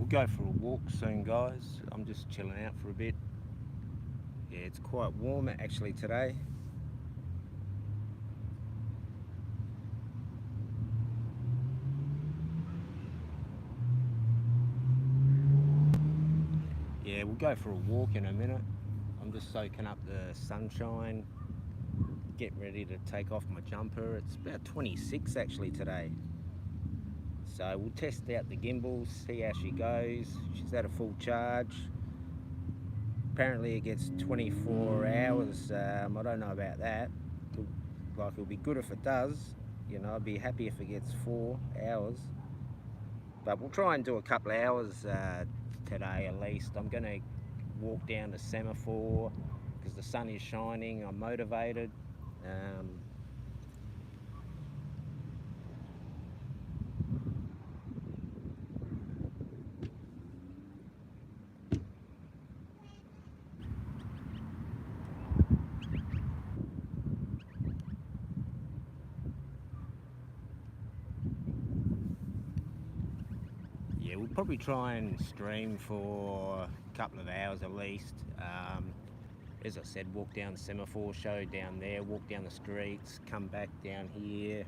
we'll go for a walk soon, guys. I'm just chilling out for a bit. Yeah, it's quite warm actually today. Yeah, we'll go for a walk in a minute. I'm just soaking up the sunshine, getting ready to take off my jumper. It's about 26 actually today. So we'll test out the gimbal, see how she goes. She's at a full charge. Apparently it gets 24 hours. I don't know about that. Like, it'll be good if it does. You know, I'd be happy if it gets 4 hours. But we'll try and do a couple of hours today at least. I'm going to walk down the semaphore because the sun is shining. I'm motivated. Yeah, we'll probably try and stream for a couple of hours at least. As I said, walk down the semaphore, show down there, walk down the streets, come back down here,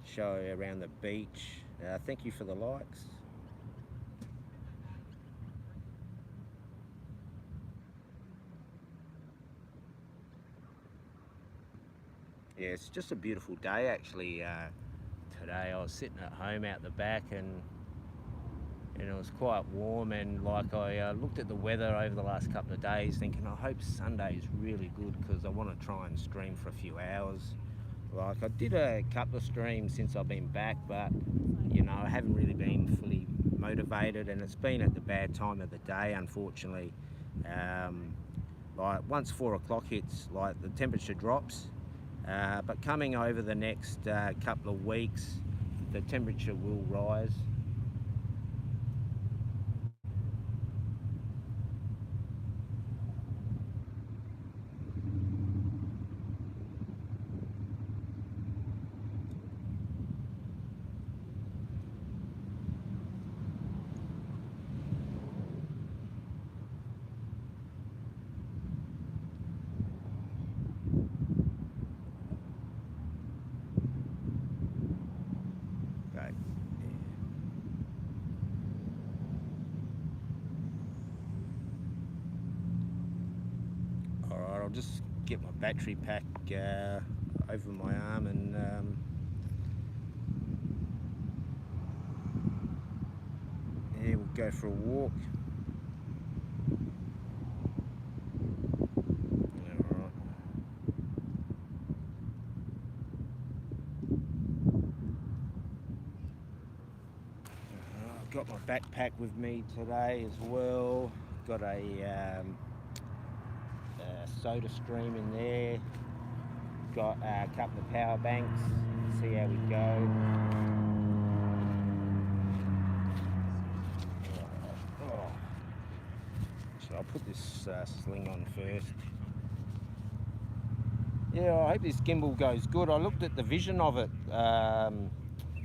show around the beach. Thank you for the likes. Yeah, it's just a beautiful day actually. Today I was sitting at home out the back and it was quite warm, and like I looked at the weather over the last couple of days thinking I hope Sunday is really good because I want to try and stream for a few hours. Like, I did a couple of streams since I've been back, but you know, I haven't really been fully motivated, and it's been at the bad time of the day unfortunately. Like, once 4 o'clock hits, like, the temperature drops, but coming over the next couple of weeks the temperature will rise. Right. Alright, I'll just get my battery pack over my arm and yeah, we'll go for a walk. Alright. I've got my backpack with me today as well. Got a soda stream in there. Got a couple of power banks. See how we go. Oh. So I'll put this sling on first. Yeah, I hope this gimbal goes good. I looked at the vision of it.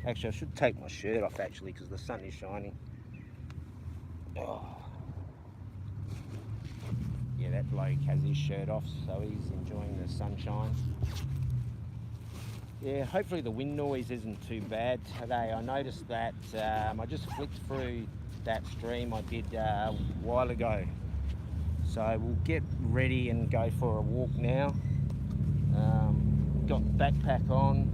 Actually, I should take my shirt off actually because the sun is shining. Oh. Yeah, that bloke has his shirt off, so he's enjoying the sunshine. Yeah, hopefully the wind noise isn't too bad today. I noticed that I just flicked through that stream I did a while ago. So we'll get ready and go for a walk now. Got the backpack on.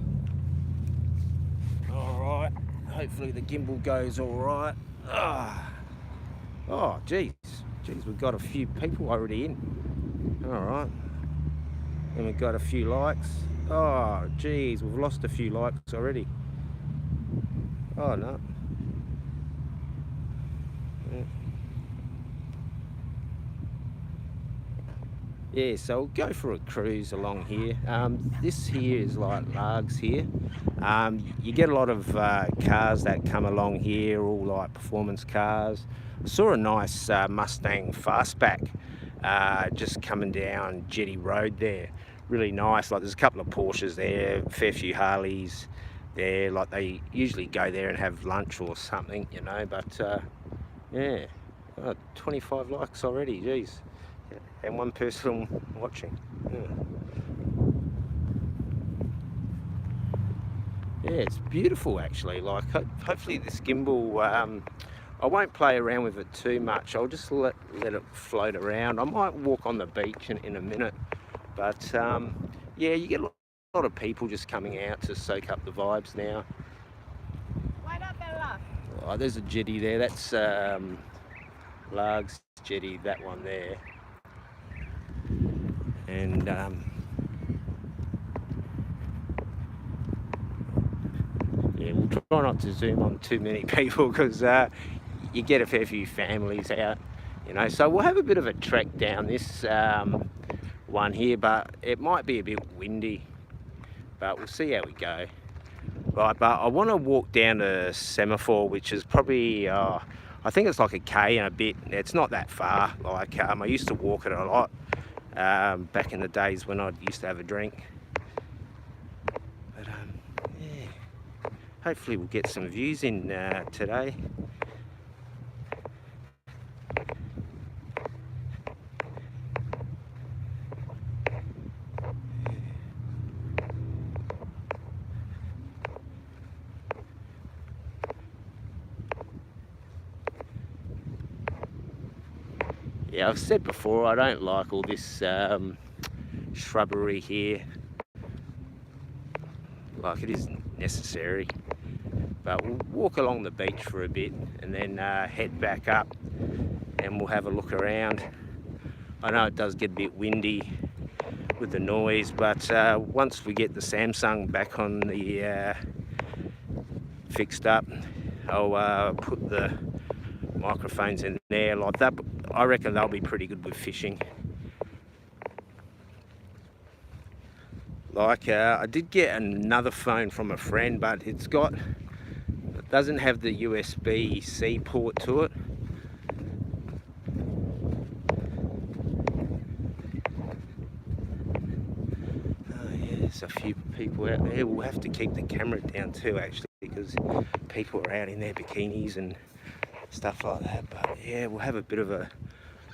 Alright, hopefully the gimbal goes alright. Oh, geez, we've got a few people already in. Alright, and we've got a few likes. Oh, geez, we've lost a few likes already. Oh, no. Yeah, so we'll go for a cruise along here. This here is like Largs here. You get a lot of cars that come along here, all like performance cars. I saw a nice Mustang Fastback just coming down Jetty Road there. Really nice. Like, there's a couple of Porsches there, a fair few Harleys there. Like, they usually go there and have lunch or something, you know, but Yeah, 25 likes already, geez. And one person watching. Yeah, it's beautiful actually. Like, hopefully this gimbal, I won't play around with it too much. I'll just let it float around. I might walk on the beach in a minute. But yeah, you get a lot of people just coming out to soak up the vibes now. Oh, there's a jetty there. That's Larg's jetty, that one there. And yeah, we'll try not to zoom on too many people because you get a fair few families out, you know. So we'll have a bit of a trek down this one here, but it might be a bit windy, but we'll see how we go. Right, but I want to walk down to Semaphore, which is probably I think it's like a K and a bit. It's not that far. Like I used to walk it a lot back in the days when I used to have a drink. But yeah, hopefully we'll get some views in today. Yeah, I've said before, I don't like all this shrubbery here. Like, it isn't necessary. But we'll walk along the beach for a bit and then head back up and we'll have a look around. I know it does get a bit windy with the noise, but once we get the Samsung back on the fixed up, I'll put the microphones in there like that. I reckon they'll be pretty good with fishing. Like I did get another phone from a friend, but it doesn't have the USB-C port to it. Oh yeah, there's a few people out there. We'll have to keep the camera down too, actually, because people are out in their bikinis and stuff like that. But yeah, we'll have a bit of a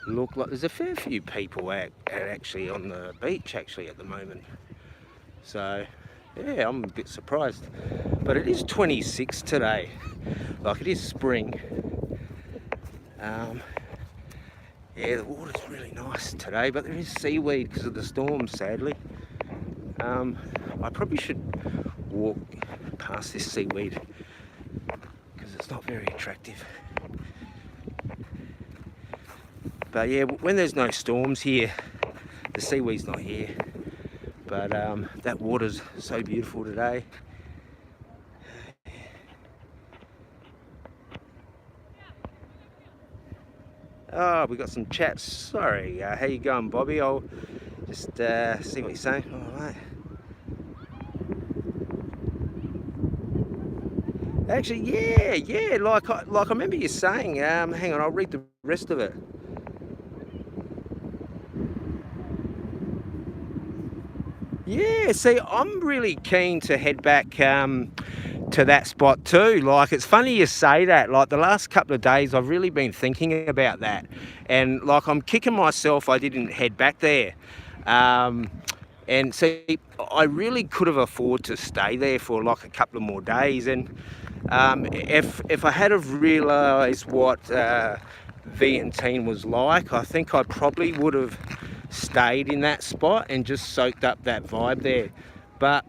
look. Like, there's a fair few people out actually on the beach actually at the moment. So yeah, I'm a bit surprised. But it is 26 today. Like, it is spring. Yeah, the water's really nice today, but there is seaweed because of the storm, sadly. I probably should walk past this seaweed because it's not very attractive. But yeah, when there's no storms here, the seaweed's not here. But that water's so beautiful today. Oh, we got some chats. Sorry, how you going, Bobby? I'll just see what you're saying. All right. Actually, yeah. Like I remember you saying. Hang on, I'll read the rest of it. Yeah, see, I'm really keen to head back to that spot too. Like, it's funny you say that. Like, the last couple of days I've really been thinking about that, and like, I'm kicking myself I didn't head back there. And see, I really could have afforded to stay there for like a couple of more days, and if I had have realised what Vientiane was like, I think I probably would have stayed in that spot and just soaked up that vibe there. But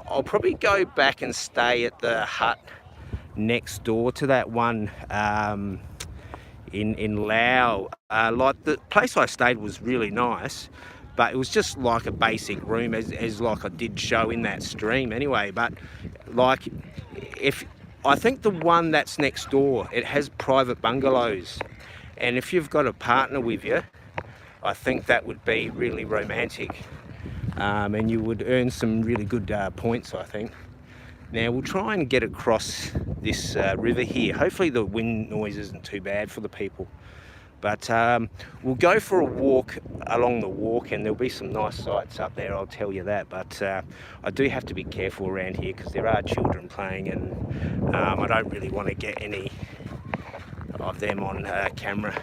I'll probably go back and stay at the hut next door to that one in Laos. Like, the place I stayed was really nice, but it was just like a basic room, as like I did show in that stream anyway. But like, I think the one that's next door, it has private bungalows, and if you've got a partner with you, I think that would be really romantic, and you would earn some really good points, I think. Now we'll try and get across this river here. Hopefully the wind noise isn't too bad for the people. But we'll go for a walk along the walk, and there'll be some nice sights up there, I'll tell you that. But I do have to be careful around here because there are children playing, and I don't really want to get any of them on camera.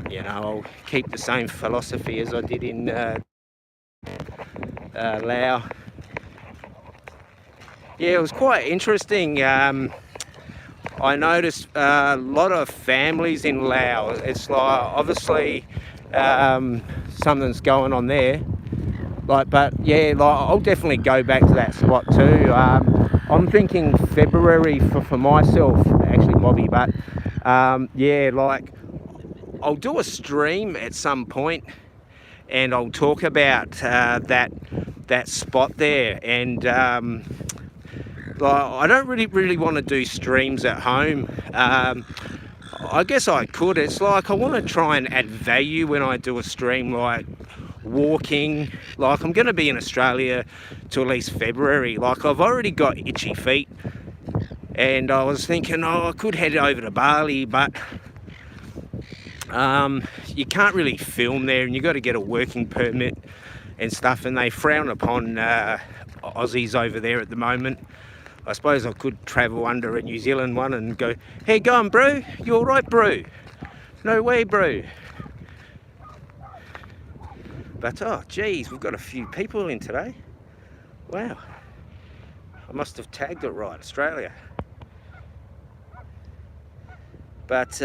You know, I'll keep the same philosophy as I did in Laos. Yeah, it was quite interesting. I noticed a lot of families in Laos. It's like, obviously, something's going on there. But yeah, I'll definitely go back to that spot too. I'm thinking February for myself, actually, Mobby. But yeah, I'll do a stream at some point, and I'll talk about that spot there. And I don't really want to do streams at home. I guess I could. It's like I want to try and add value when I do a stream, like walking. Like, I'm going to be in Australia till at least February. Like, I've already got itchy feet, and I was thinking, oh, I could head over to Bali, but you can't really film there, and you've got to get a working permit and stuff, and they frown upon Aussies over there at the moment. I suppose I could travel under a New Zealand one and go, hey, go on, bro, you all right, bro? No way, bro. But, oh, geez, we've got a few people in today. Wow. I must have tagged it right, Australia. But,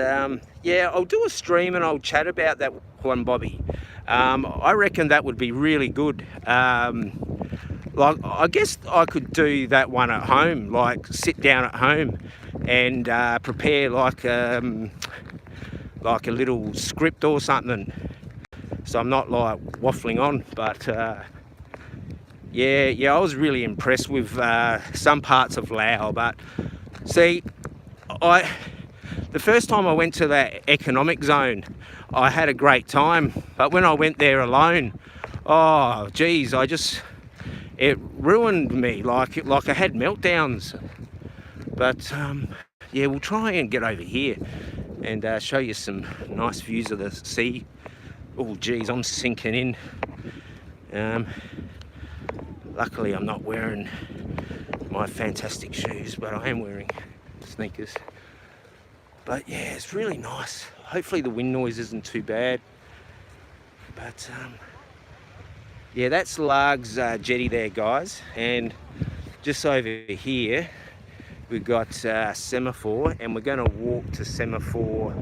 yeah, I'll do a stream and I'll chat about that one, Bobby. I reckon that would be really good. Like, I guess I could do that one at home, like sit down at home and prepare like a little script or something, so I'm not like waffling on. But yeah, I was really impressed with some parts of Laos. But see, the first time I went to that economic zone, I had a great time, but when I went there alone, oh geez, it ruined me. Like I had meltdowns. But yeah, we'll try and get over here and show you some nice views of the sea. Oh geez, I'm sinking in. Luckily I'm not wearing my fantastic shoes, but I am wearing sneakers. But yeah, it's really nice. Hopefully the wind noise isn't too bad. But yeah, that's Larg's jetty there, guys. And just over here, we've got Semaphore, and we're going to walk to Semaphore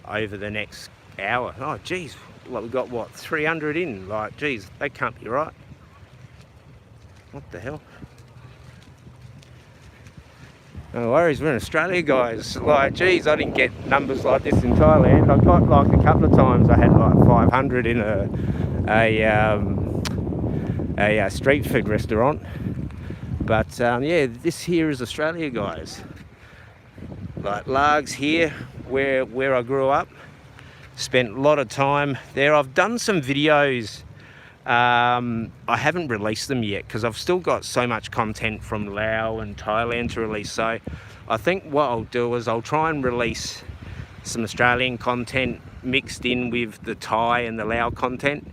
over the next hour. Oh, geez, like we've got, what, 300 in? Like, geez, that can't be right. What the hell? No worries, we're in Australia, guys. Like, geez, I didn't get numbers like this in Thailand. I got like a couple of times I had like 500 in a street food restaurant. But yeah, this here is Australia, guys. Like Largs here, where I grew up. Spent a lot of time there. I've done some videos. I haven't released them yet because I've still got so much content from Laos and Thailand to release. So I think what I'll do is I'll try and release some Australian content mixed in with the Thai and the Lao content.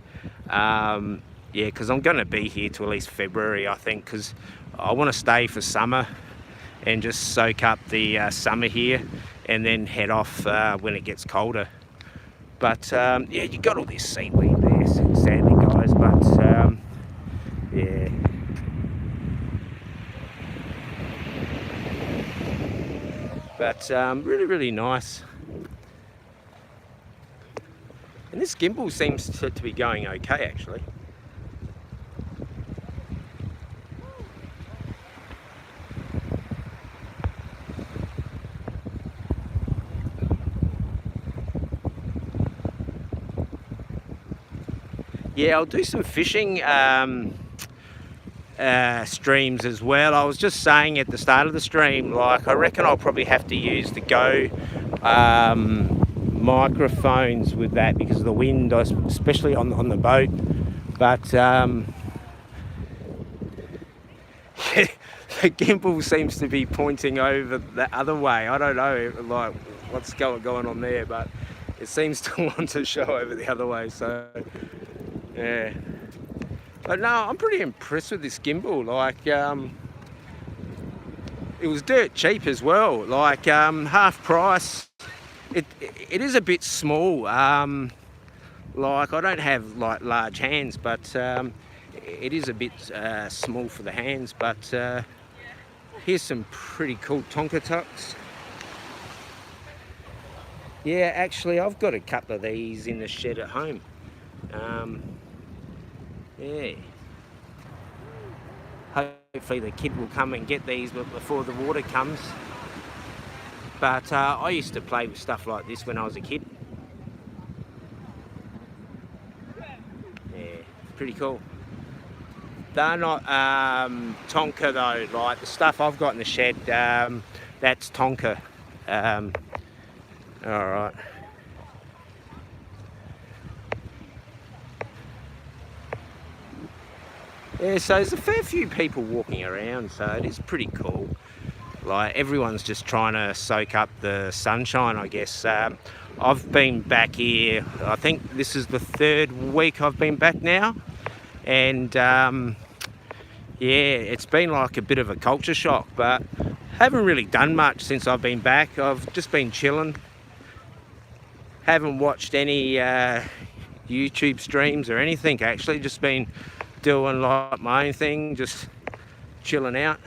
Yeah, because I'm going to be here till at least February, I think, because I want to stay for summer and just soak up the summer here and then head off when it gets colder. But yeah, you got all this seaweed there, sadly, guys. But yeah. But really nice. And this gimbal seems to be going okay, actually. Yeah, I'll do some fishing streams as well. I was just saying at the start of the stream, like, I reckon I'll probably have to use the Go microphones with that because of the wind, especially on the boat. But the gimbal seems to be pointing over the other way. I don't know, like, what's going on there, but it seems to want to show over the other way. So yeah, but no, I'm pretty impressed with this gimbal. Like, it was dirt cheap as well, like half price. It is a bit small. Like I don't have like large hands, but it is a bit small for the hands. But here's some pretty cool Tonka tucks. Yeah, actually I've got a couple of these in the shed at home. Yeah. Hopefully the kid will come and get these before the water comes. But I used to play with stuff like this when I was a kid. Yeah, pretty cool. They're not Tonka though, like the stuff I've got in the shed, that's Tonka. Alright. Yeah, so there's a fair few people walking around, so it is pretty cool. Like everyone's just trying to soak up the sunshine, I guess. I've been back here, I think this is the 3rd week I've been back now. And yeah, it's been like a bit of a culture shock, but haven't really done much since I've been back. I've just been chilling. Haven't watched any YouTube streams or anything actually, just been doing like my own thing, just chilling out.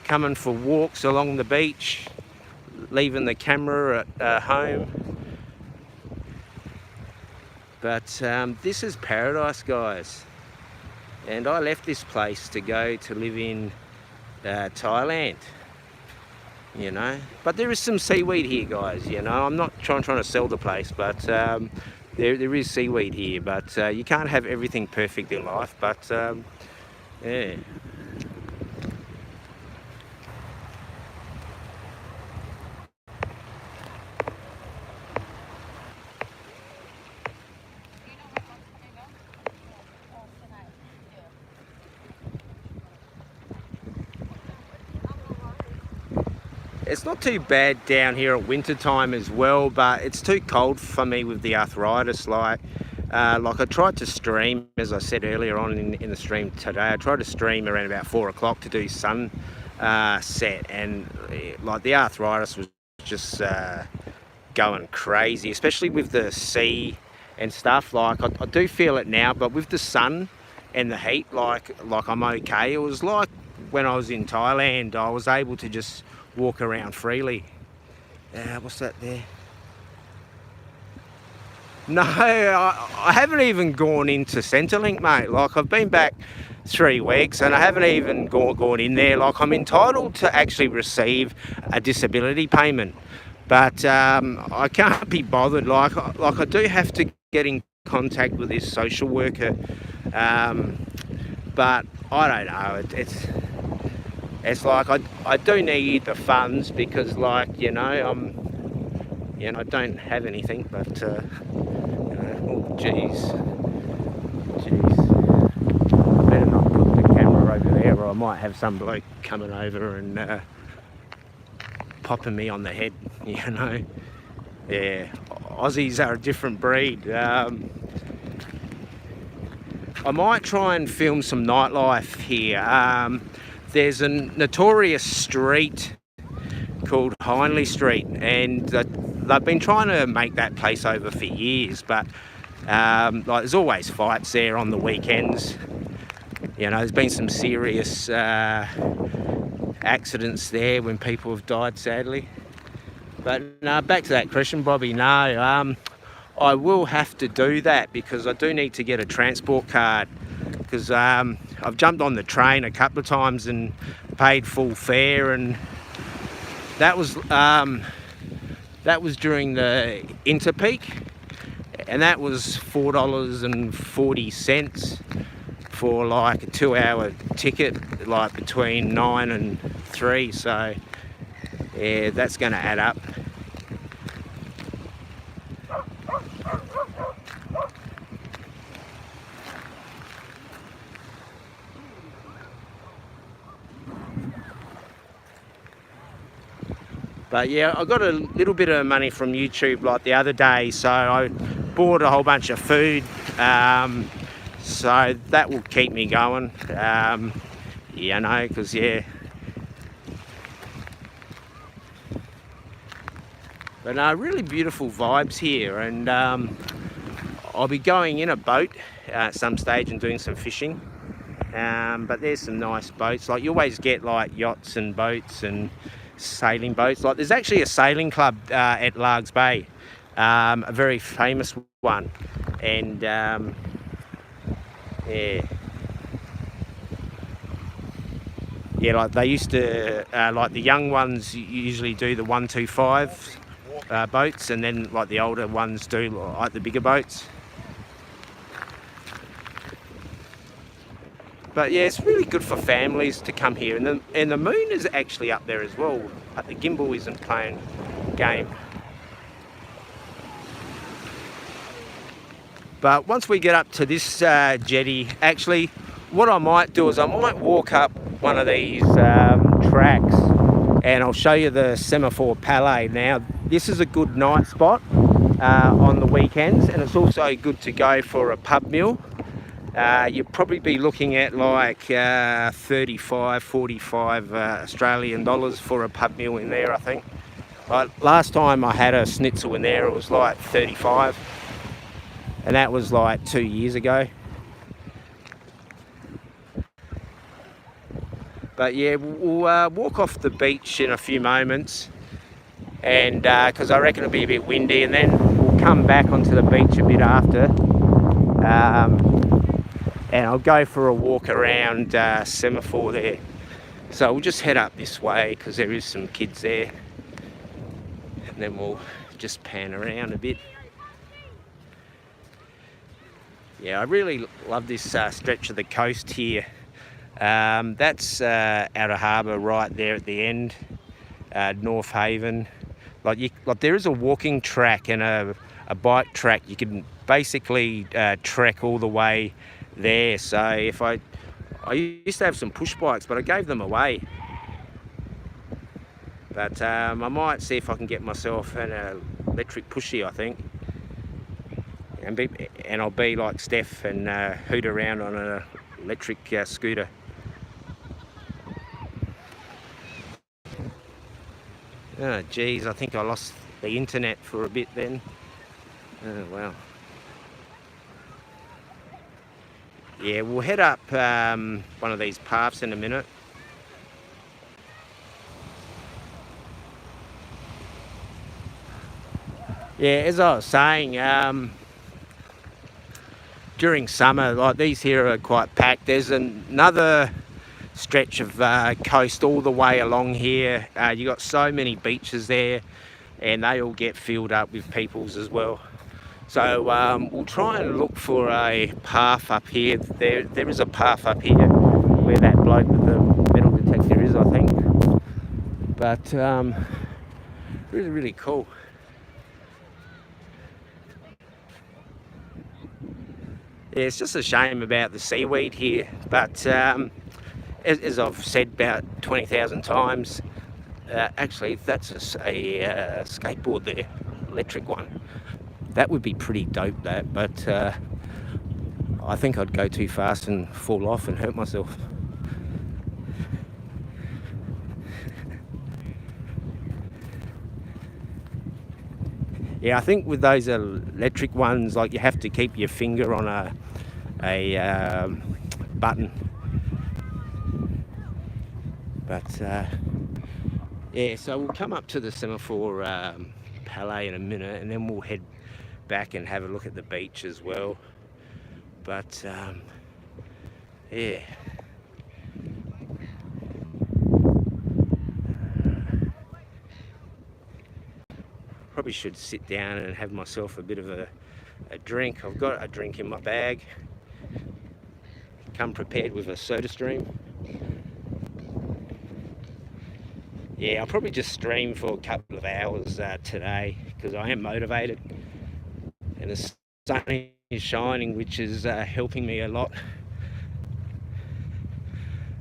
Coming for walks along the beach, leaving the camera at home. But this is paradise, guys. And I left this place to go to live in Thailand, you know. But there is some seaweed here, guys, you know. I'm not trying to sell the place, but there is seaweed here. But you can't have everything perfect in life, but yeah. It's not too bad down here at winter time as well, but it's too cold for me with the arthritis. Like I tried to stream, as I said earlier on in the stream today, I tried to stream around about 4 o'clock to do sun set, and like the arthritis was just going crazy, especially with the sea and stuff. Like I do feel it now, but with the sun and the heat, like I'm okay. It was like when I was in Thailand, I was able to just walk around freely. What's that there? No, I haven't even gone into Centrelink, mate. Like I've been back 3 weeks and I haven't even gone in there. Like I'm entitled to actually receive a disability payment, but I can't be bothered. Like I do have to get in contact with this social worker, but I don't know. It's like I do need the funds because, like, you know, I don't have anything, but you know, oh jeez, better not put the camera over there, or I might have some bloke coming over and popping me on the head, you know. Yeah, Aussies are a different breed. I might try and film some nightlife here. There's a notorious street called Hindley Street, and they've been trying to make that place over for years, but like there's always fights there on the weekends. You know, there's been some serious accidents there when people have died, sadly. But no, back to that question, Bobby. No, I will have to do that because I do need to get a transport card, because I've jumped on the train a couple of times and paid full fare, and that was during the interpeak, and that was $4.40 for like a 2-hour ticket, like between 9 and 3. So yeah, that's going to add up. But yeah, I got a little bit of money from YouTube like the other day, so I bought a whole bunch of food, so that will keep me going. Yeah, I know, because, yeah. But really beautiful vibes here, and I'll be going in a boat at some stage and doing some fishing. But there's some nice boats. Like, you always get like yachts and boats and sailing boats. Like, there's actually a sailing club at Largs Bay, a very famous one, and yeah. Yeah, like they used to, like the young ones usually do the 125 boats, and then like the older ones do like the bigger boats. But yeah, it's really good for families to come here, and the moon is actually up there as well, but the gimbal isn't playing game. But once we get up to this jetty, actually, what I might do is I might walk up one of these tracks, and I'll show you the Semaphore Palais. Now, this is a good night spot on the weekends, and it's also good to go for a pub meal. You'd probably be looking at like 35, 45 Australian dollars for a pub meal in there, I think. Last time I had a schnitzel in there, it was like 35. And that was like 2 years ago. But yeah, we'll walk off the beach in a few moments, and because I reckon it'll be a bit windy, and then we'll come back onto the beach a bit after, and I'll go for a walk around Semaphore there. So we'll just head up this way because there is some kids there, and then we'll just pan around a bit. Yeah, I really love this stretch of the coast here. That's Outer Harbour right there at the end, North Haven. Like there is a walking track and a bike track. You can basically trek all the way there. So I used to have some push bikes, but I gave them away. But I might see if I can get myself an electric pushy, I think. And I'll be like Steph and hoot around on an electric scooter. Oh geez, I think I lost the internet for a bit then. Oh well. Yeah, we'll head up one of these paths in a minute. Yeah, as I was saying, during summer, like these here are quite packed. There's another stretch of coast all the way along here. You got so many beaches there, and they all get filled up with peoples as well. So we'll try and look for a path up here. There is a path up here where that bloke with the metal detector is, I think. But really, really cool. Yeah, it's just a shame about the seaweed here, but as I've said about 20,000 times, actually that's a skateboard there, electric one. That would be pretty dope, that, but I think I'd go too fast and fall off and hurt myself. Yeah, I think with those electric ones, like you have to keep your finger on a button. But yeah, so we'll come up to the Semaphore Palais in a minute, and then we'll head back and have a look at the beach as well. But yeah. Probably should sit down and have myself a bit of a drink. I've got a drink in my bag. Come prepared with a soda stream. Yeah, I'll probably just stream for a couple of hours today because I am motivated, and the sun is shining, which is helping me a lot.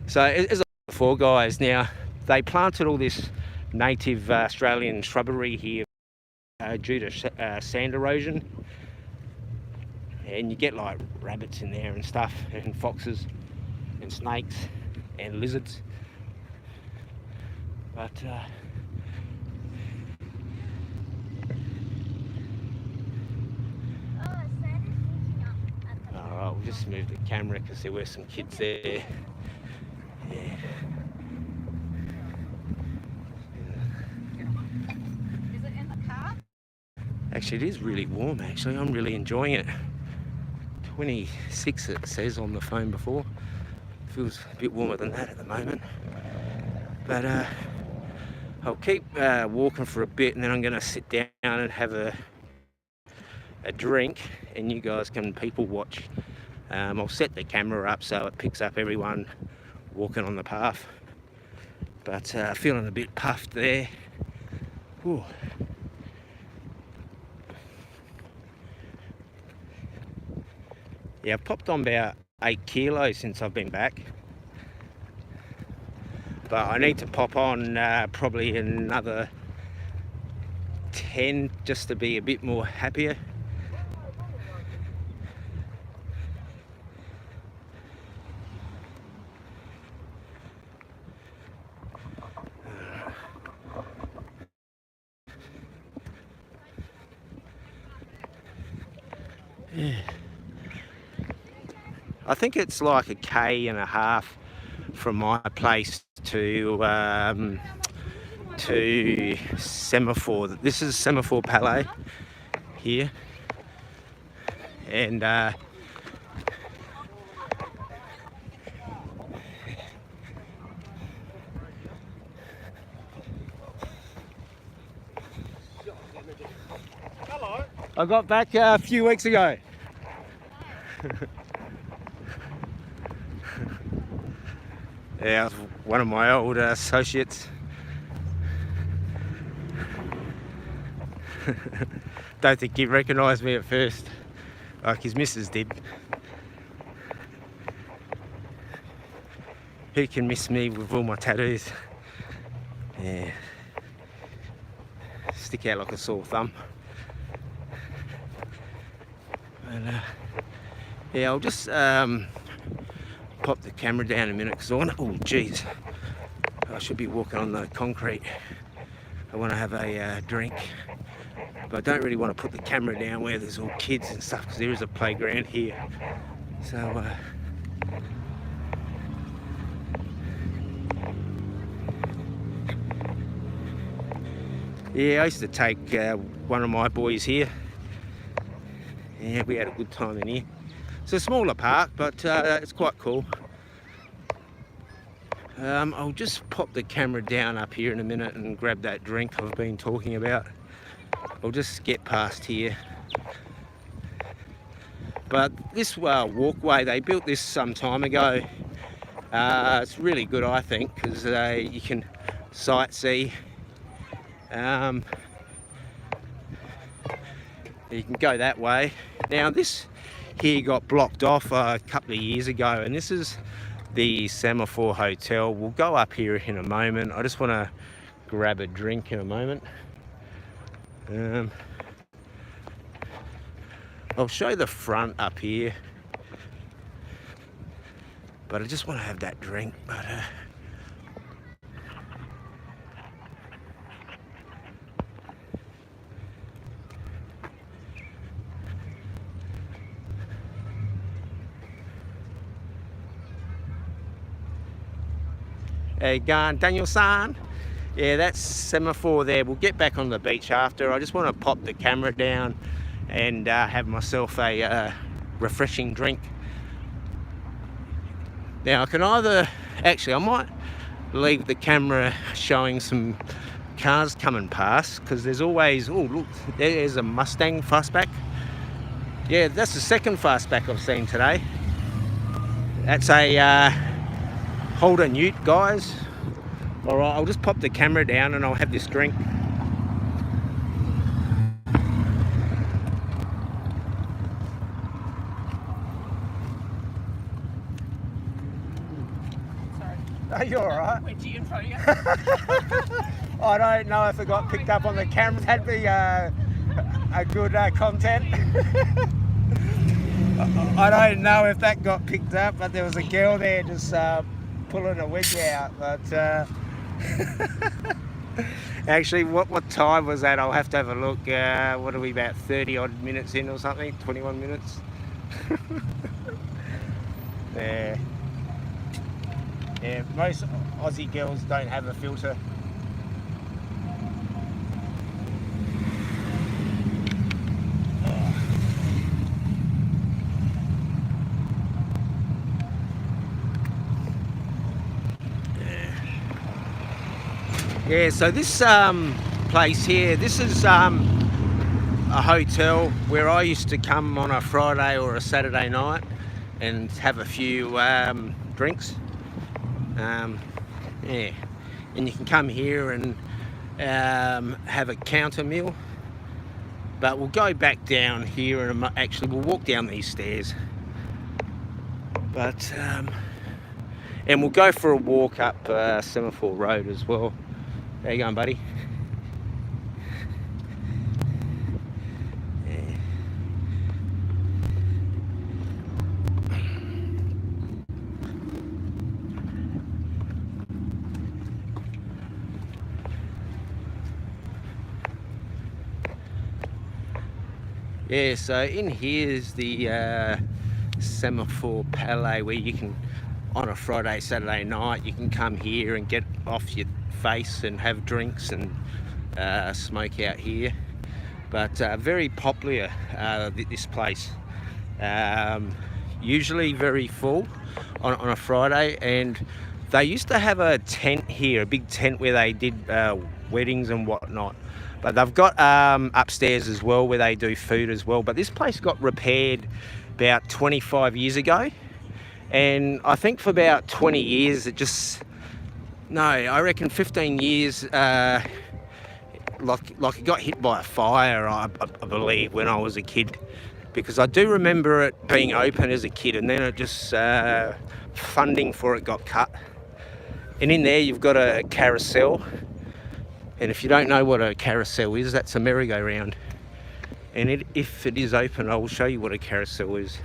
So as I said before, guys, now they planted all this native Australian shrubbery here due to sand erosion, and you get like rabbits in there and stuff, and foxes and snakes. and lizards. But alright, we'll just move the camera because there were some kids there. Yeah. Is it in the car? Actually, it is really warm. Actually, I'm really enjoying it. 26 it says on the phone before. Feels a bit warmer than that at the moment. But I'll keep walking for a bit, and then I'm going to sit down and have a drink, and you guys can people watch. I'll set the camera up so it picks up everyone walking on the path. But feeling a bit puffed there. Ooh. Yeah, I've popped on about 8 kilos since I've been back. But I need to pop on probably another 10 just to be a bit more happier. Yeah. I think it's like 1.5 km from my place to Semaphore. This is Semaphore Palais here, and hello. I got back a few weeks ago. Yeah, one of my old associates. Don't think he recognised me at first, like his missus did. Who can miss me with all my tattoos? Yeah, stick out like a sore thumb. And yeah, I'll just pop the camera down in a minute because I want to, oh geez, I should be walking on the concrete. I want to have a drink, but I don't really want to put the camera down where there's all kids and stuff because there is a playground here. So yeah, I used to take one of my boys here. Yeah, we had a good time in here. It's a smaller park, but it's quite cool. I'll just pop the camera down up here in a minute and grab that drink I've been talking about. I'll just get past here. But this walkway, they built this some time ago. It's really good, I think, because you can sightsee. You can go that way. Now this here got blocked off a couple of years ago, and this is the Semaphore Hotel. We'll go up here in a moment. I just want to grab a drink in a moment. I'll show the front up here, but I just want to have that drink. But hey, going Daniel-san. Yeah, that's Semaphore there. We'll get back on the beach after. I just want to pop the camera down and have myself a refreshing drink. Now I can either, actually I might leave the camera showing some cars coming past, because there's always, oh look, there's a Mustang fastback. Yeah, that's the second fastback I've seen today. That's a Holden Ute, guys. All right, I'll just pop the camera down and I'll have this drink. Sorry. Are you all right? Wedgie in front of you. I don't know if it got picked up on the camera. That'd be a good content. I don't know if that got picked up, but there was a girl there just pulling a wedge out, but actually, what time was that? I'll have to have a look. What are we, about 30 odd minutes in or something? 21 minutes? Yeah. Yeah, most Aussie girls don't have a filter. Yeah, so this place here, this is a hotel where I used to come on a Friday or a Saturday night and have a few drinks. Yeah, and you can come here and have a counter meal. But we'll go back down here and actually we'll walk down these stairs. But and we'll go for a walk up Semaphore Road as well. How you going, buddy? Yeah, so in here is the Semaphore Palais, where you can, on a Friday, Saturday night, you can come here and get off your face and have drinks and smoke out here. But very popular, this place. Usually very full on a Friday, and they used to have a tent here, a big tent where they did weddings and whatnot. But they've got upstairs as well where they do food as well. But this place got repaired about 25 years ago, and I think for about 20 years it just, no, I reckon 15 years, like it got hit by a fire, I believe, when I was a kid, because I do remember it being open as a kid, and then it just funding for it got cut. And in there you've got a carousel, and if you don't know what a carousel is, that's a merry-go-round. And if it is open, I will show you what a carousel is.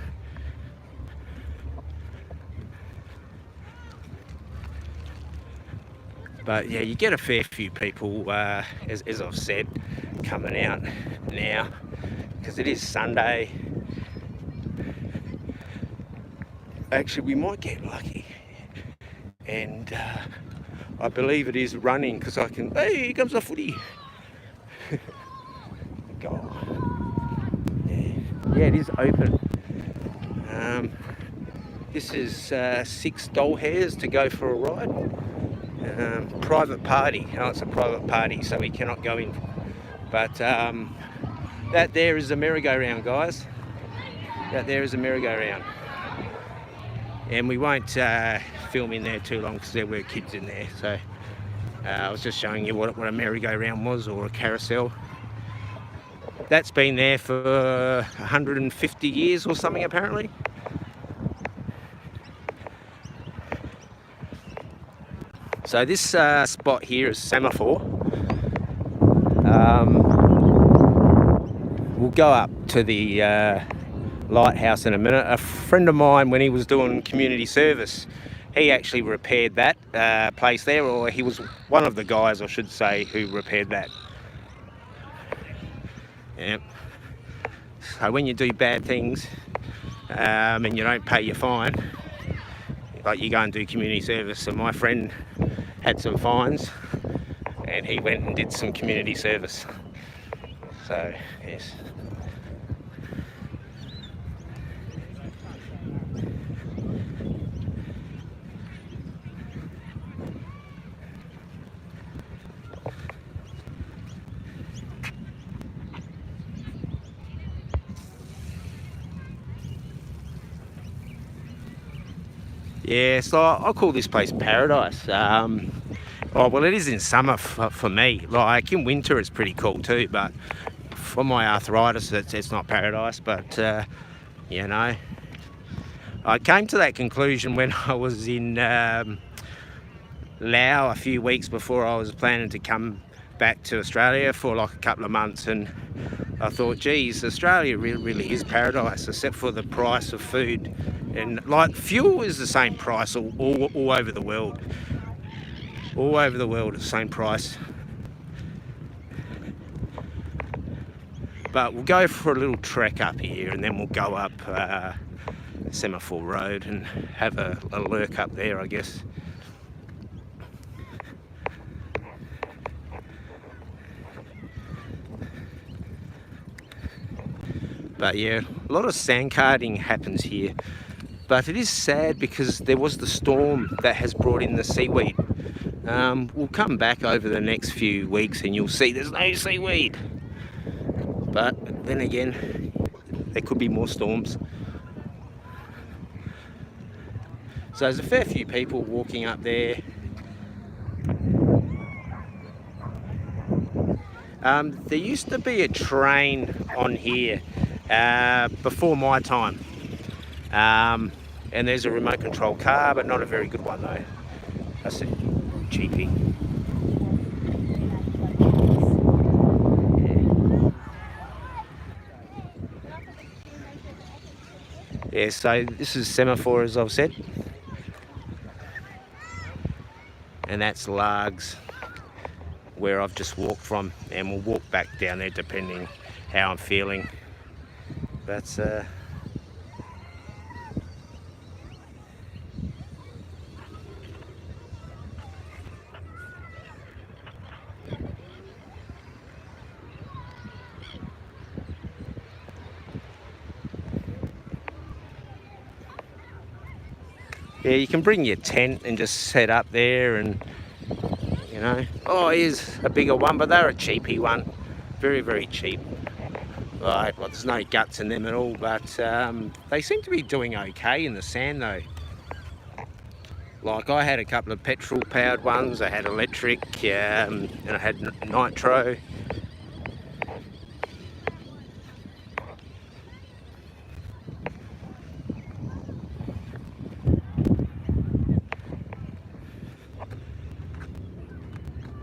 But yeah, you get a fair few people, as I've said, coming out now, because it is Sunday. Actually, we might get lucky, and I believe it is running, because I can, hey, here comes the footy. God. Yeah, it is open. This is 6 doll hairs to go for a ride. Private party. Oh, it's a private party, so we cannot go in. But that there is a merry-go-round, guys. That there is a merry-go-round. And we won't film in there too long because there were kids in there. So I was just showing you what a merry-go-round was, or a carousel. That's been there for 150 years or something, apparently. So this spot here is Semaphore. We'll go up to the lighthouse in a minute. A friend of mine, when he was doing community service, he actually repaired that place there, or he was one of the guys, I should say, who repaired that. Yep. So when you do bad things and you don't pay your fine, like, you go and do community service. And my friend had some fines, and he went and did some community service. So yes. Yeah, so I call this place paradise. Oh, well, it is in summer for me. Like, in winter it's pretty cool too, but for my arthritis it's not paradise. But you know, I came to that conclusion when I was in Laos a few weeks before I was planning to come back to Australia for like a couple of months, and I thought, geez, Australia really is paradise, except for the price of food And like fuel is the same price all over the world. All over the world, the same price. But we'll go for a little trek up here and then we'll go up Semaphore Road and have a lurk up there, I guess. But yeah, a lot of sandcarting happens here. But it is sad because there was the storm that has brought in the seaweed. We'll come back over the next few weeks and you'll see there's no seaweed. But then again, there could be more storms. So there's a fair few people walking up there. There used to be a train on here before my time. And there's a remote control car, but not a very good one though. That's a cheapie. Yeah, so this is Semaphore, as I've said. And that's Largs, where I've just walked from. And we'll walk back down there depending how I'm feeling. That's yeah, you can bring your tent and just set up there and, you know. Oh, here's a bigger one, but they're a cheapy one. Very, very cheap. Right, well, there's no guts in them at all, but they seem to be doing okay in the sand though. Like I had a couple of petrol powered ones, I had electric, and I had nitro.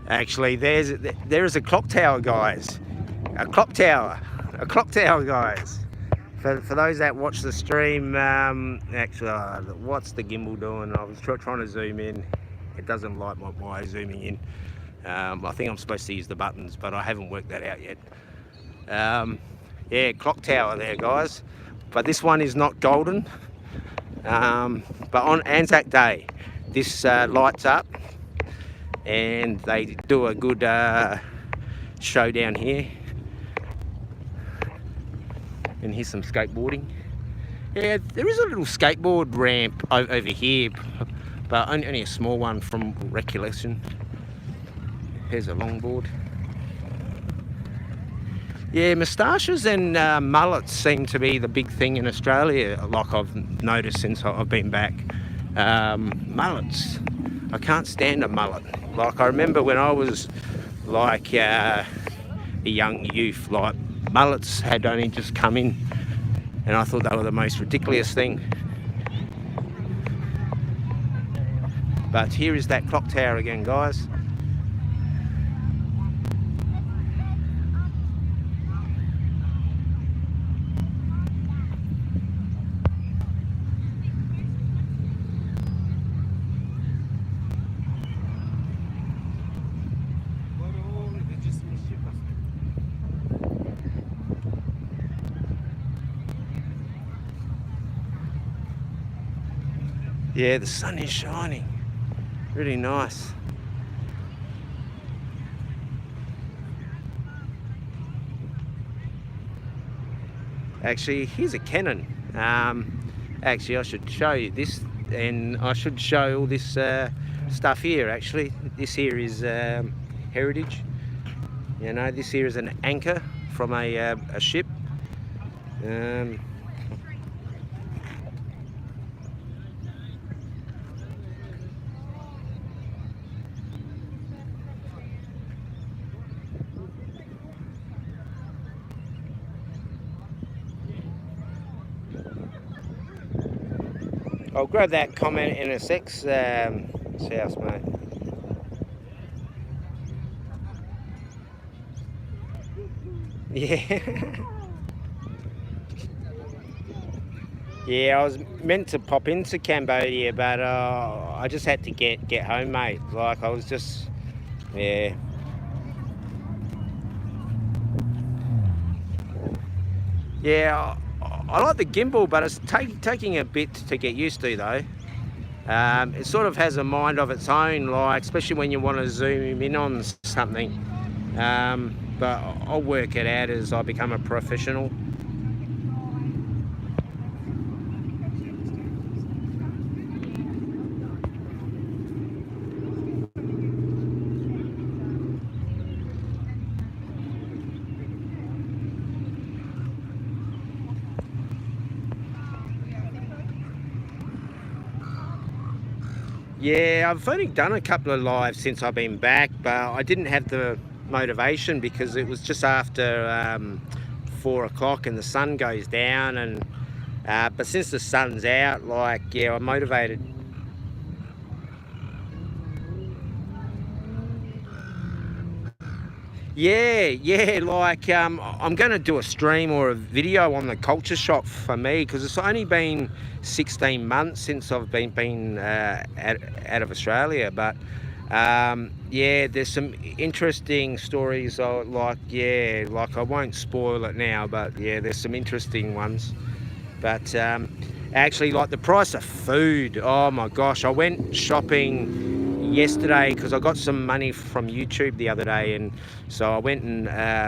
Actually, there is a clock tower, guys. A clock tower, guys. For those that watch the stream, actually, what's the gimbal doing? I was trying to zoom in. It doesn't like my zooming in. I think I'm supposed to use the buttons, but I haven't worked that out yet. Yeah, clock tower there, guys. But this one is not golden. But on Anzac Day, this lights up. And they do a good show down here. And here's some skateboarding. Yeah, there is a little skateboard ramp over here, but only a small one from recollection. Here's a longboard. Yeah, moustaches and mullets seem to be the big thing in Australia, like I've noticed since I've been back. Mullets. I can't stand a mullet. Like I remember when I was like a young youth, like mullets had only just come in and I thought they were the most ridiculous thing. But here is that clock tower again, guys. Yeah, the sun is shining. Really nice. Actually, here's a cannon. Actually, I should show you this, and I should show all this stuff here. Actually, this here is heritage. You know, this here is an anchor from a ship. I'll grab that comment in a sec, South, mate. Yeah. Yeah, I was meant to pop into Cambodia, but I just had to get home, mate. Like, I was just, yeah. Yeah, I like the gimbal, but it's taking a bit to get used to, though. It sort of has a mind of its own, like, especially when you want to zoom in on something. But I'll work it out as I become a professional. Yeah, I've only done a couple of lives since I've been back, but I didn't have the motivation because it was just after 4 o'clock and the sun goes down, and but since the sun's out, like, yeah, I'm motivated. Yeah, like, I'm going to do a stream or a video on the culture shock for me, because it's only been 16 months since I've been out of Australia, but yeah, there's some interesting stories. Like, yeah, like, I won't spoil it now, but yeah, there's some interesting ones. But actually, like, the price of food, oh my gosh, I went shopping yesterday because I got some money from YouTube the other day, and so I went and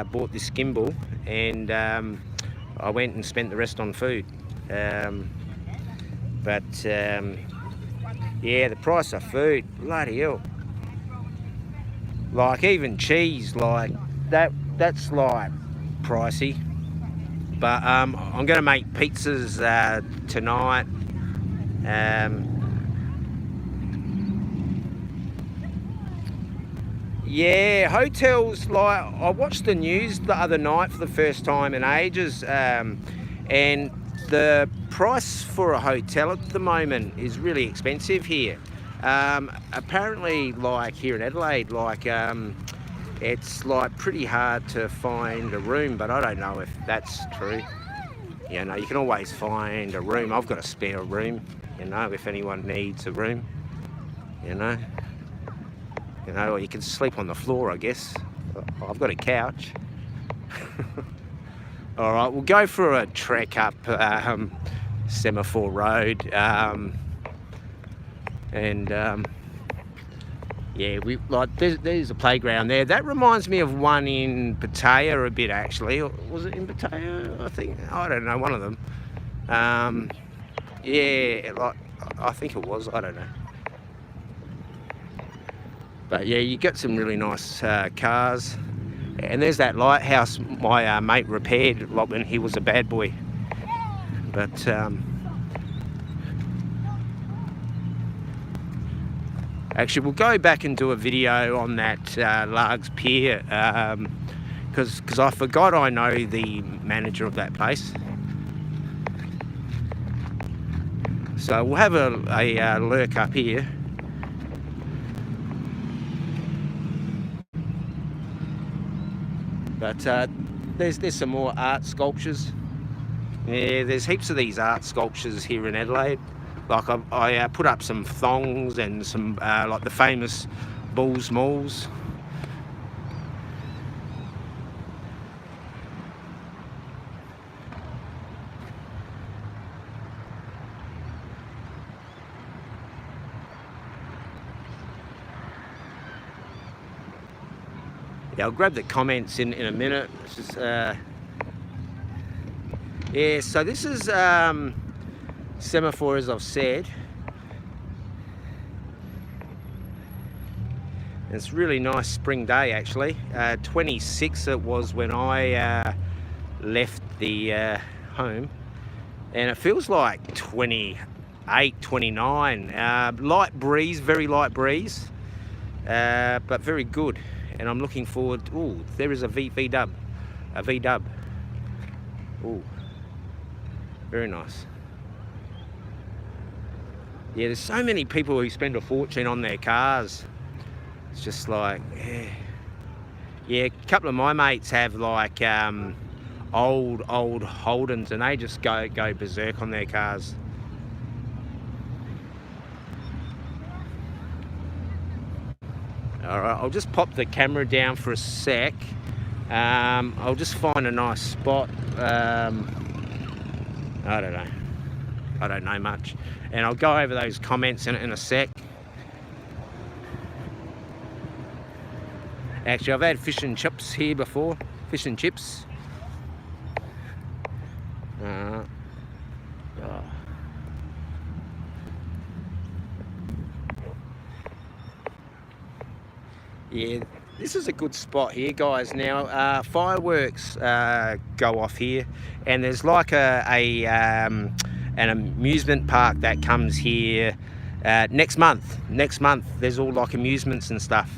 bought this gimbal, and I went and spent the rest on food. But yeah, the price of food, bloody hell. Like, even cheese, like, that's like pricey. But I'm going to make pizzas tonight. Yeah, hotels, like, I watched the news the other night for the first time in ages, and the price for a hotel at the moment is really expensive here. Apparently, like, here in Adelaide, like, it's like pretty hard to find a room, but I don't know if that's true. You know, you can always find a room. I've got a spare room, you know, if anyone needs a room, you know. You know, or you can sleep on the floor, I guess. I've got a couch. All right, we'll go for a trek up Semaphore Road, and yeah, we like there's a playground there. That reminds me of one in Pattaya a bit, actually. Was it in Pattaya? I think, I don't know, one of them. Yeah, like, I think it was. I don't know. But yeah, you get some really nice cars. And there's that lighthouse my mate repaired, like, when he was a bad boy. But actually, we'll go back and do a video on that Largs Pier, because I forgot I know the manager of that place. So we'll have a lurk up here. But there's some more art sculptures. Yeah, there's heaps of these art sculptures here in Adelaide. Like, I put up some thongs and some like the famous Bulls Malls. Yeah, I'll grab the comments in a minute. It's just, yeah, so this is Semaphore, as I've said. It's a really nice spring day, actually. 26 it was when I left the home, and it feels like 28, 29. Light breeze, very light breeze, but very good. And I'm looking forward. Ooh, there is a V-dub. Ooh, very nice. Yeah, there's so many people who spend a fortune on their cars. It's just like, yeah. Yeah, a couple of my mates have, like, old Holdens, and they just go berserk on their cars. All right, I'll just pop the camera down for a sec. I'll just find a nice spot. I don't know. I don't know much, and I'll go over those comments in a sec. Actually, I've had fish and chips here before. Fish and chips. Oh. Yeah, this is a good spot here, guys. Now, fireworks go off here, and there's like an amusement park that comes here next month. Next month, there's all like amusements and stuff.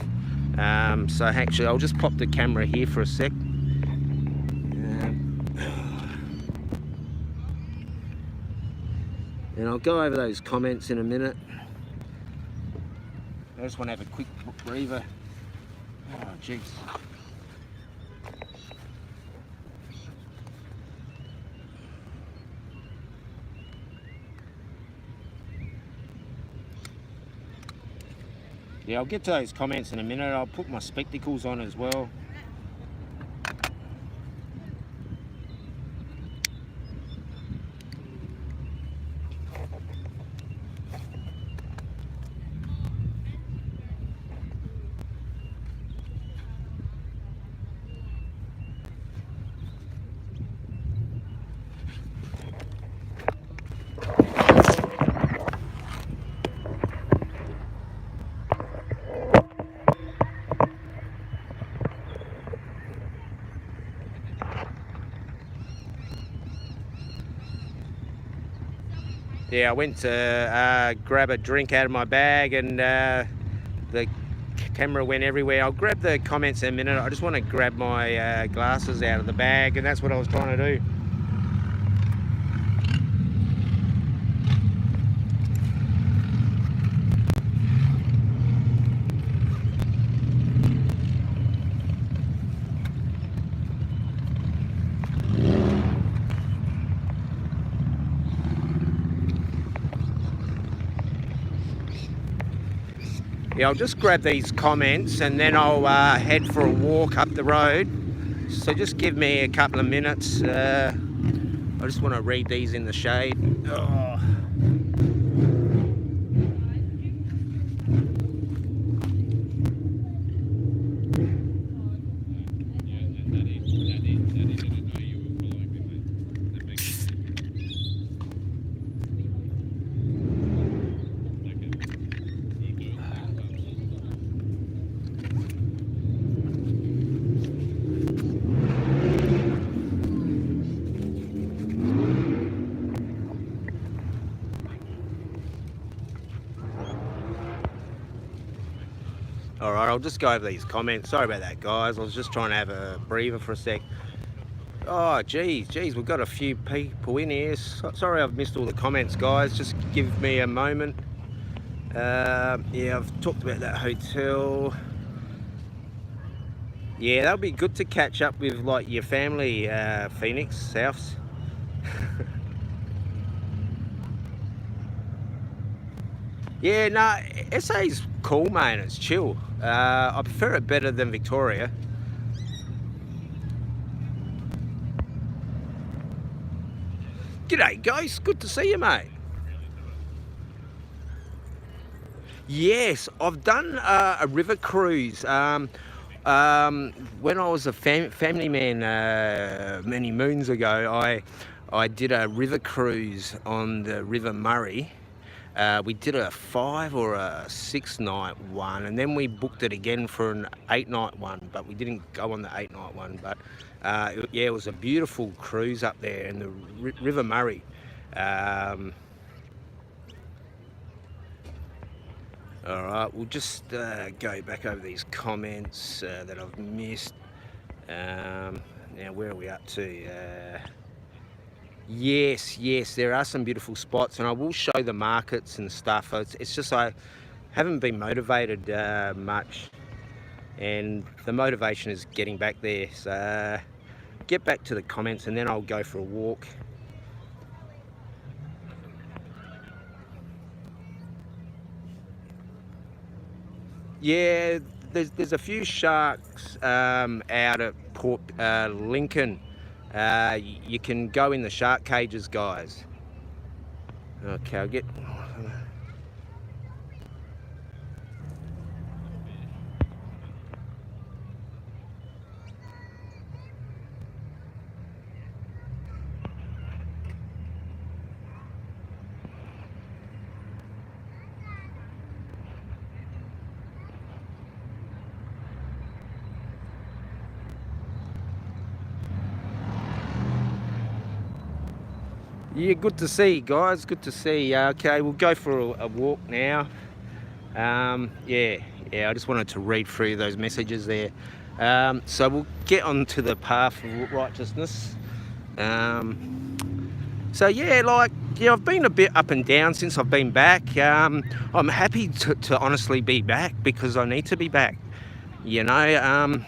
So actually, I'll just pop the camera here for a sec. And I'll go over those comments in a minute. I just want to have a quick breather. Oh, jeez. Yeah, I'll get to those comments in a minute. I'll put my spectacles on as well. Yeah, I went to grab a drink out of my bag, and the camera went everywhere. I'll grab the comments in a minute. I just want to grab my glasses out of the bag, and that's what I was trying to do. Yeah, I'll just grab these comments and then I'll head for a walk up the road. So just give me a couple of minutes. I just want to read these in the shade. Oh. Alright, I'll just go over these comments. Sorry about that, guys. I was just trying to have a breather for a sec. Oh, geez, we've got a few people in here. Sorry I've missed all the comments, guys. Just give me a moment. Yeah, I've talked about that hotel. Yeah, that'll be good to catch up with, like, your family, Phoenix, Souths. Yeah, no, SA's cool, mate. It's chill. I prefer it better than Victoria. G'day, guys. Good to see you, mate. Yes, I've done a river cruise. When I was a family man many moons ago, I did a river cruise on the River Murray. We did a 5 or a 6 night one, and then we booked it again for an 8 night one, but we didn't go on the 8 night one. But yeah, it was a beautiful cruise up there in the River Murray. All right, we'll just go back over these comments that I've missed. Now, where are we up to? Yes, there are some beautiful spots, and I will show the markets and stuff. It's just I haven't been motivated much, and the motivation is getting back there. So get back to the comments and then I'll go for a walk. Yeah, there's a few sharks out at Port Lincoln. You can go in the shark cages, guys. Okay, I'll get... Yeah, good to see you guys, good to see you. Okay, we'll go for a walk now. Yeah, I just wanted to read through those messages there. So we'll get on to the path of righteousness. So yeah, I've been a bit up and down since I've been back. I'm happy to honestly be back because I need to be back. You know,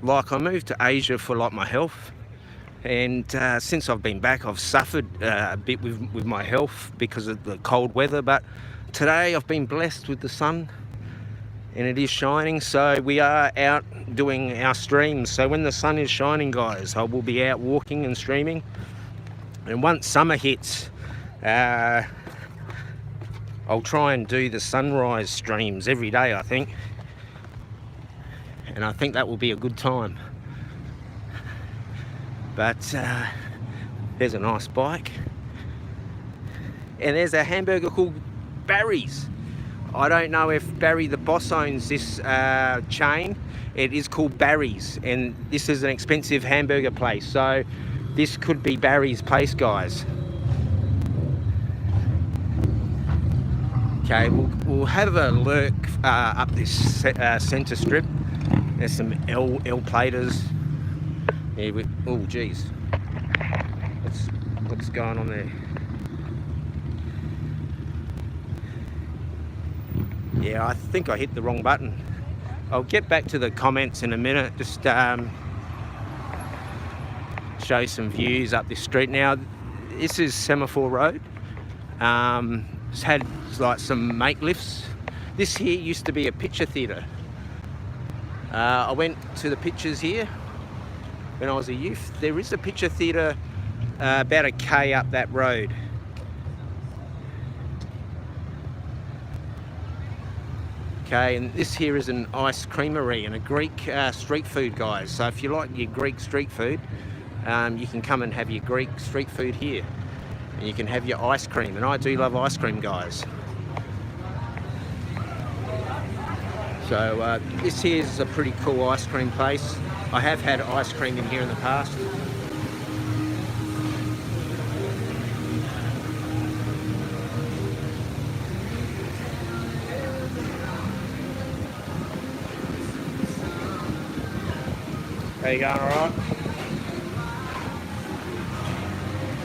like I moved to Asia for like my health. And since I've been back, I've suffered a bit with my health because of the cold weather. But today I've been blessed with the sun and it is shining. So we are out doing our streams. So when the sun is shining, guys, I will be out walking and streaming. And once summer hits, I'll try and do the sunrise streams every day, I think. And I think that will be a good time. But there's a nice bike, and there's a hamburger called Barry's. I don't know if Barry the boss owns this chain. It is called Barry's, and this is an expensive hamburger place, so this could be Barry's place, guys. Okay, we'll have a lurk up this centre strip. There's some L platers. Yeah, oh geez, what's going on there? Yeah, I think I hit the wrong button. I'll get back to the comments in a minute. Just show some views up this street. Now, this is Semaphore Road. It's had like some make lifts. This here used to be a picture theatre. I went to the pictures here when I was a youth. There is a picture theatre about a K up that road. Okay, and this here is an ice creamery and a Greek street food, guys. So if you like your Greek street food, you can come and have your Greek street food here. And you can have your ice cream, and I do love ice cream, guys. So this here is a pretty cool ice cream place. I have had ice cream in here in the past. How you going, alright?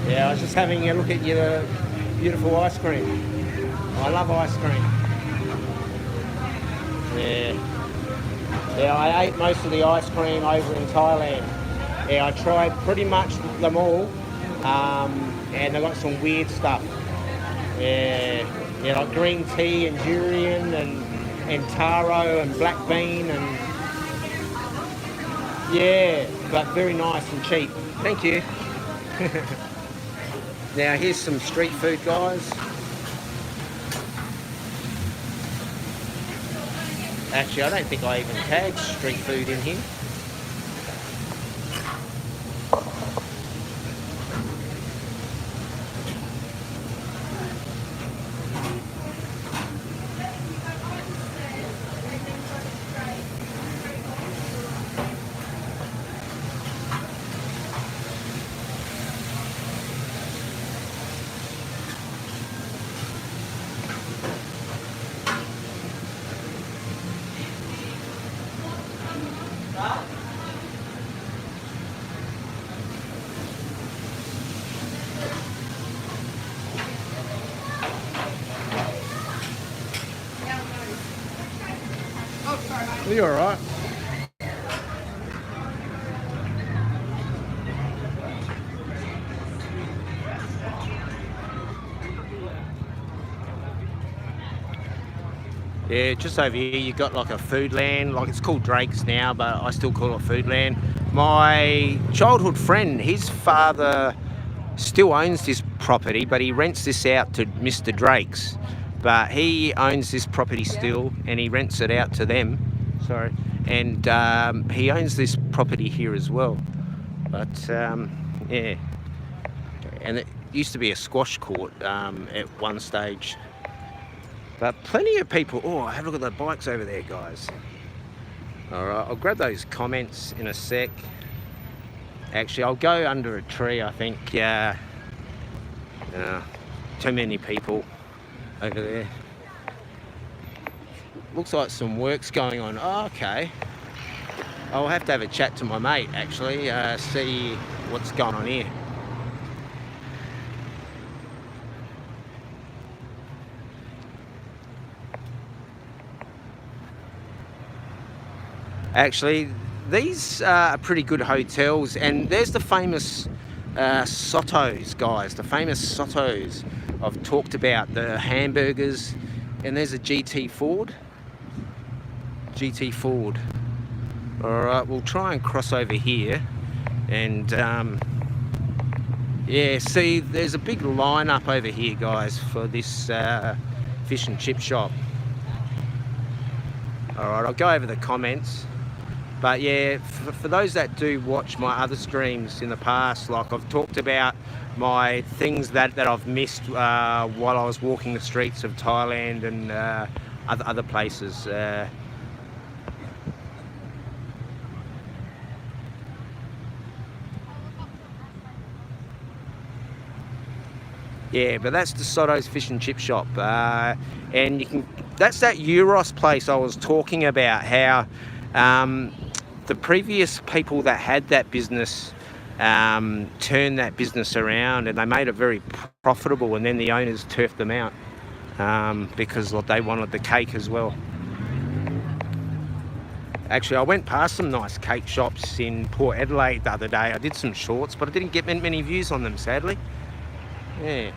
Yeah, I was just having a look at your beautiful ice cream. I love ice cream. Yeah, I ate most of the ice cream over in Thailand. Yeah, I tried pretty much them all, and they got some weird stuff. Yeah, like green tea and durian and taro and black bean and yeah, but very nice and cheap. Thank you. Now here's some street food, guys. Actually, I don't think I even tagged street food in here. Are you alright? Yeah, just over here you got like a Foodland, like it's called Drake's now, but I still call it Foodland. My childhood friend, his father still owns this property, but he rents this out to Mr. Drake's. But he owns this property still, and he rents it out to them. Sorry, and he owns this property here as well. But yeah, and it used to be a squash court at one stage. But plenty of people. Oh, have a look at the bikes over there, guys. All right, I'll grab those comments in a sec. Actually, I'll go under a tree, I think. Too many people over there. Looks like some work's going on. Oh, okay. I'll have to have a chat to my mate, actually, see what's going on here. Actually, these are pretty good hotels, and there's the famous Sotos, guys. The famous Sotos I've talked about, the hamburgers, and there's a GT Ford. GT Ford. All right, we'll try and cross over here, and yeah, see, there's a big lineup over here, guys, for this fish and chip shop. All right, I'll go over the comments. But yeah, for those that do watch my other streams in the past, like I've talked about my things that I've missed while I was walking the streets of Thailand and other places. Yeah, but that's the Soto's fish and chip shop, and you can. That's that Euros place I was talking about. How the previous people that had that business turned that business around, and they made it very profitable, and then the owners turfed them out because they wanted the cake as well. Actually, I went past some nice cake shops in Port Adelaide the other day. I did some shorts, but I didn't get many views on them, sadly. Yeah.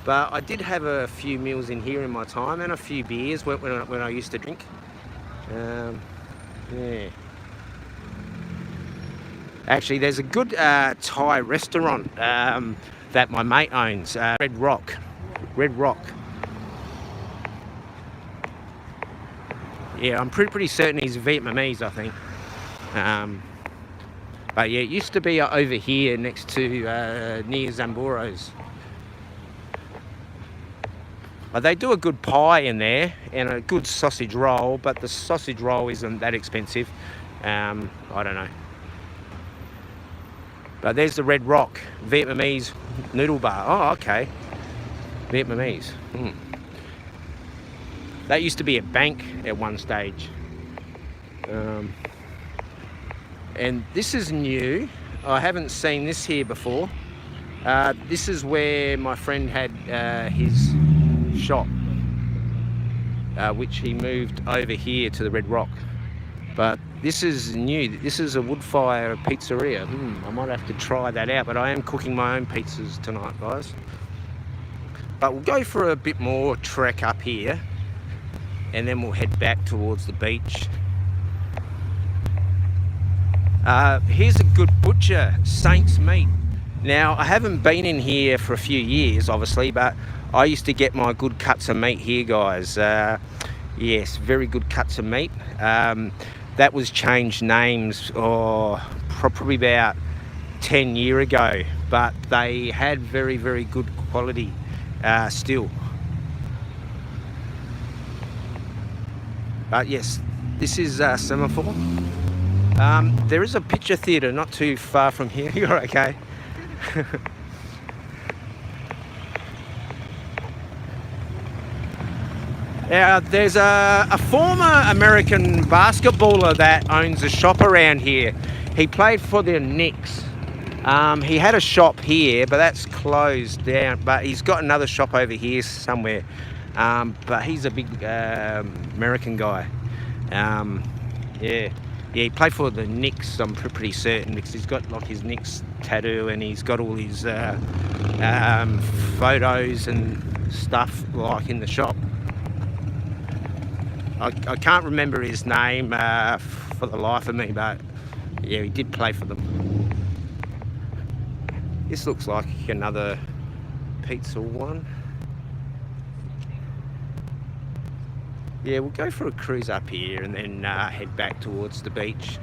But I did have a few meals in here in my time, and a few beers when I used to drink. Yeah. Actually, there's a good Thai restaurant that my mate owns, Red Rock. Red Rock. Yeah, I'm pretty certain he's Vietnamese, I think. But yeah, it used to be over here next to near Zamboros. They do a good pie in there and a good sausage roll, but the sausage roll isn't that expensive. I don't know. But there's the Red Rock Vietnamese noodle bar. Oh, okay. Vietnamese. That used to be a bank at one stage. And this is new. I haven't seen this here before. This is where my friend had his shop, which he moved over here to the Red Rock. But this is new. This is a wood fire pizzeria. I might have to try that out, but I am cooking my own pizzas tonight, guys. But we'll go for a bit more trek up here, and then we'll head back towards the beach. Here's a good butcher, Saint's Meat. Now, I haven't been in here for a few years, obviously, but I used to get my good cuts of meat here, guys. Yes, very good cuts of meat. That was changed names probably about 10 years ago, but they had very, very good quality still. But yes, this is Semaphore. There is a picture theatre not too far from here. You're okay. There's a former American basketballer that owns a shop around here. He played for the Knicks. He had a shop here, but that's closed down. But he's got another shop over here somewhere. But he's a big American guy. Yeah, he played for the Knicks, I'm pretty certain, because he's got like his Knicks tattoo, and he's got all his photos and stuff like in the shop. I can't remember his name for the life of me, but yeah, he did play for them. This looks like another pizza one. Yeah, we'll go for a cruise up here and then head back towards the beach.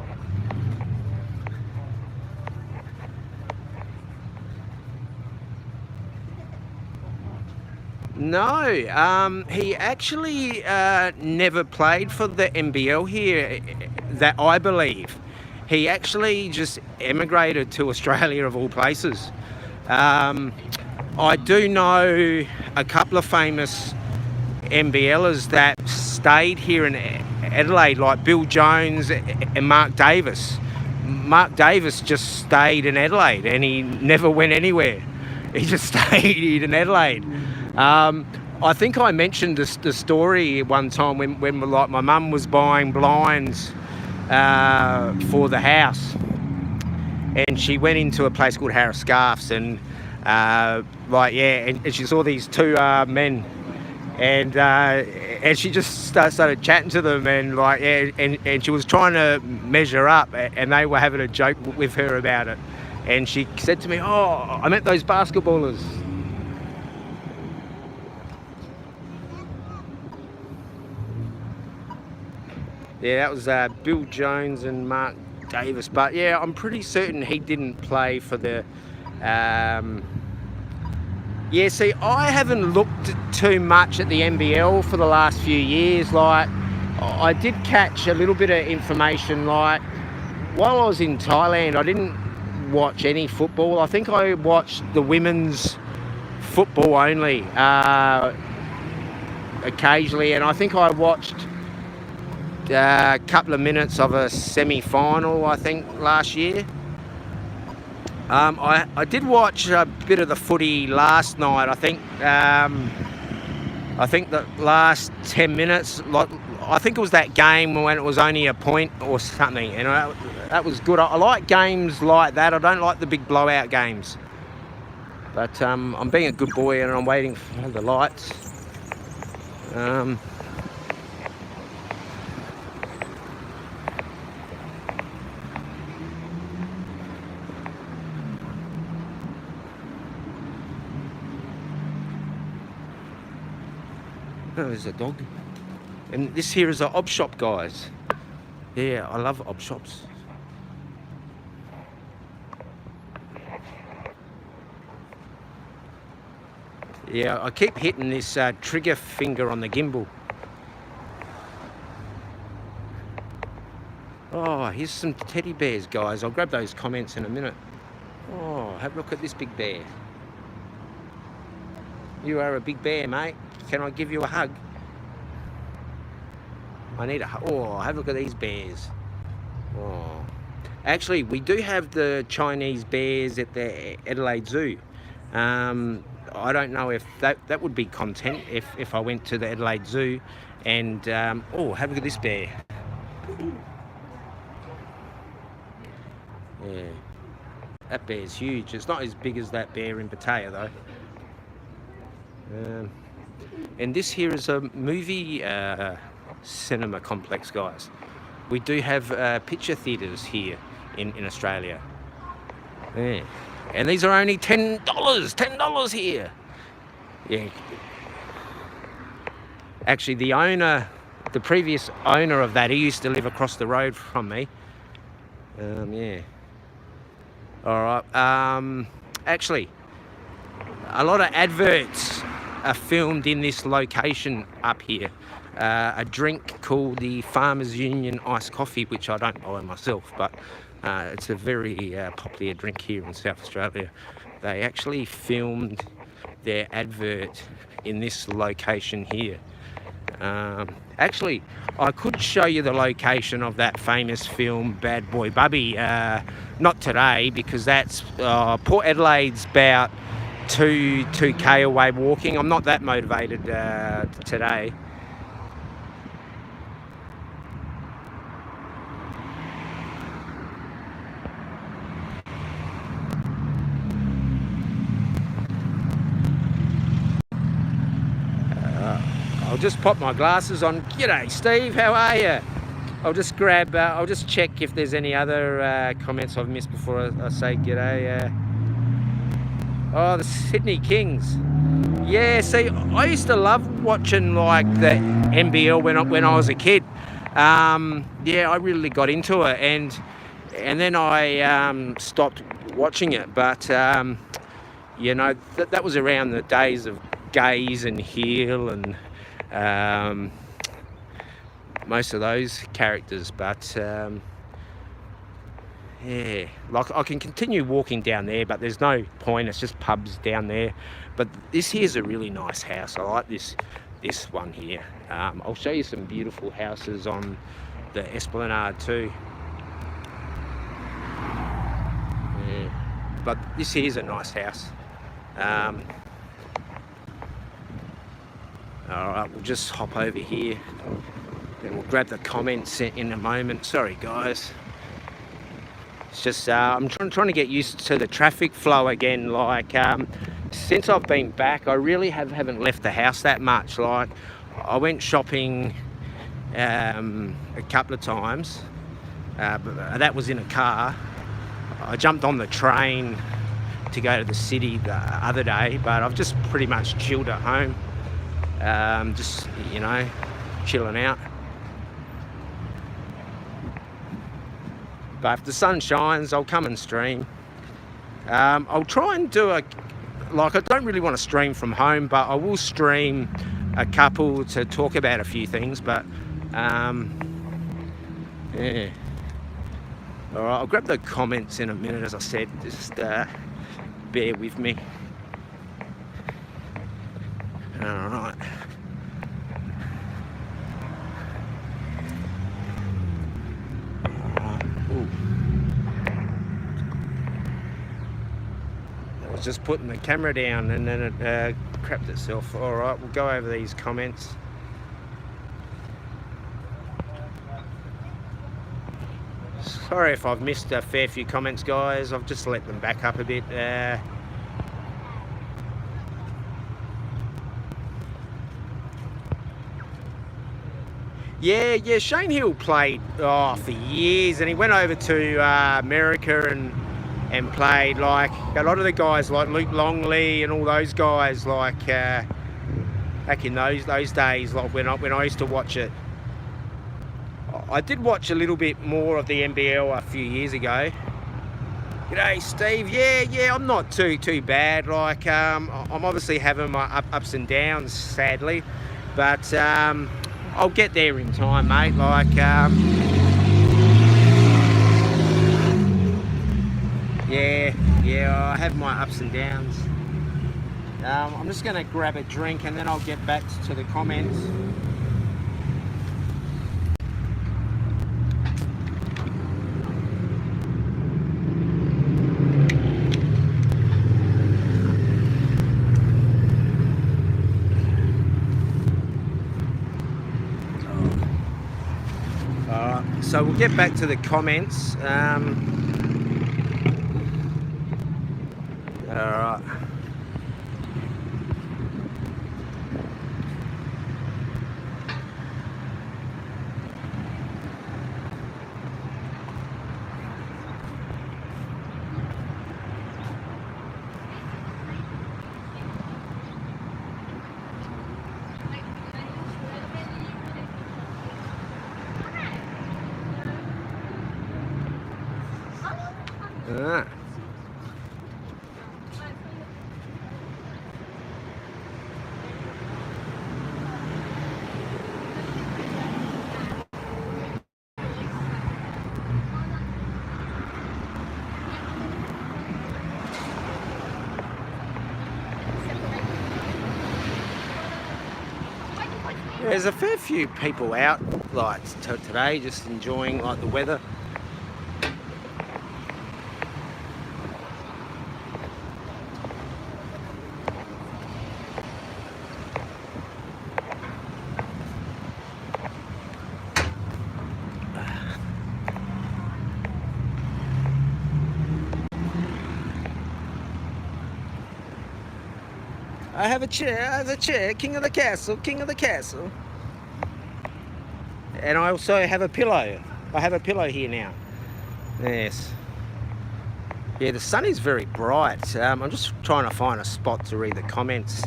No, he actually never played for the NBL here, that I believe. He actually just emigrated to Australia of all places. I do know a couple of famous NBLers that stayed here in Adelaide, like Bill Jones and Mark Davis. Mark Davis just stayed in Adelaide and he never went anywhere. He just stayed in Adelaide. I think I mentioned the story one time when like my mum was buying blinds for the house, and she went into a place called Harris Scarfs, and and she saw these two men, and she just started chatting to them, and she was trying to measure up, and they were having a joke with her about it, and she said to me, "Oh, I met those basketballers." Yeah, that was Bill Jones and Mark Davis, but yeah, I'm pretty certain he didn't play for the... Yeah, see, I haven't looked too much at the NBL for the last few years. Like, I did catch a little bit of information, like, while I was in Thailand, I didn't watch any football. I think I watched the women's football only occasionally, and I think I watched a couple of minutes of a semi-final, I think, last year. I did watch a bit of the footy last night. I think the last 10 minutes, like, I think it was that game when it was only a point or something, and that was good. I like games like that. I don't like the big blowout games. But I'm being a good boy and I'm waiting for the lights. Oh, there's a dog. And this here is an op shop, guys. Yeah, I love op shops. Yeah, I keep hitting this trigger finger on the gimbal. Oh, here's some teddy bears, guys. I'll grab those comments in a minute. Oh, have a look at this big bear. You are a big bear, mate. Can I give you a hug? I need a hug. Oh, have a look at these bears. Oh. Actually, we do have the Chinese bears at the Adelaide Zoo. I don't know if that would be content if I went to the Adelaide Zoo and... oh, have a look at this bear. Yeah. That bear's huge. It's not as big as that bear in Pattaya, though. And this here is a movie cinema complex, guys. We do have picture theatres here in Australia. Yeah. And these are only $10. $10 here. Yeah. Actually, the previous owner of that, he used to live across the road from me. Yeah. All right. Actually, a lot of adverts are filmed in this location up here. A drink called the Farmers Union Iced Coffee, which I don't buy myself, but it's a very popular drink here in South Australia. They actually filmed their advert in this location here. Actually, I could show you the location of that famous film Bad Boy Bubby. Not today, because that's Port Adelaide's about 2k away walking. I'm not that motivated today. I'll just pop my glasses on. G'day, Steve. How are you? I'll just grab. I'll just check if there's any other comments I've missed before I say g'day. Oh, the Sydney Kings. Yeah, see, I used to love watching like the NBL when I was a kid. Yeah, I really got into it, and then I stopped watching it. But you know, that was around the days of Gaze and Heel and most of those characters. But yeah, like I can continue walking down there, but there's no point. It's just pubs down there. But this here's a really nice house. I like this one here. I'll show you some beautiful houses on the Esplanade too. Yeah, but this here's a nice house. All right, we'll just hop over here and we'll grab the comments in a moment. Sorry guys. It's just I'm trying to get used to the traffic flow again. Like since I've been back, I really haven't left the house that much. Like I went shopping a couple of times, but that was in a car. I jumped on the train to go to the city the other day, but I've just pretty much chilled at home. Just, you know, chilling out. But if the sun shines, I'll come and stream. I'll try and do I don't really want to stream from home, but I will stream a couple to talk about a few things. But yeah. All right, I'll grab the comments in a minute. As I said, just bear with me. All right. I was just putting the camera down and then it crapped itself. All right, we'll go over these comments. Sorry if I've missed a fair few comments, guys. I've just let them back up a bit. Yeah, Shane Hill played for years, and he went over to America and played like a lot of the guys like Luke Longley and all those guys, like back in those days, like when I used to watch it. I did watch a little bit more of the NBL a few years ago. G'day, Steve. Yeah, I'm not too bad. Like I'm obviously having my ups and downs, sadly, but I'll get there in time, mate. Like yeah, I have my ups and downs. I'm just gonna grab a drink and then I'll get back to the comments. So we'll get back to the comments. All right. There's a fair few people out like today, just enjoying like the weather. I have a chair, king of the castle, king of the castle. And I also have a pillow. I have a pillow here now. Yes. Yeah, the sun is very bright. I'm just trying to find a spot to read the comments.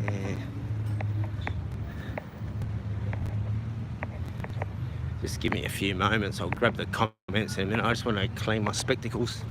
Yeah. Just give me a few moments. I'll grab the comments in a minute. I just want to clean my spectacles.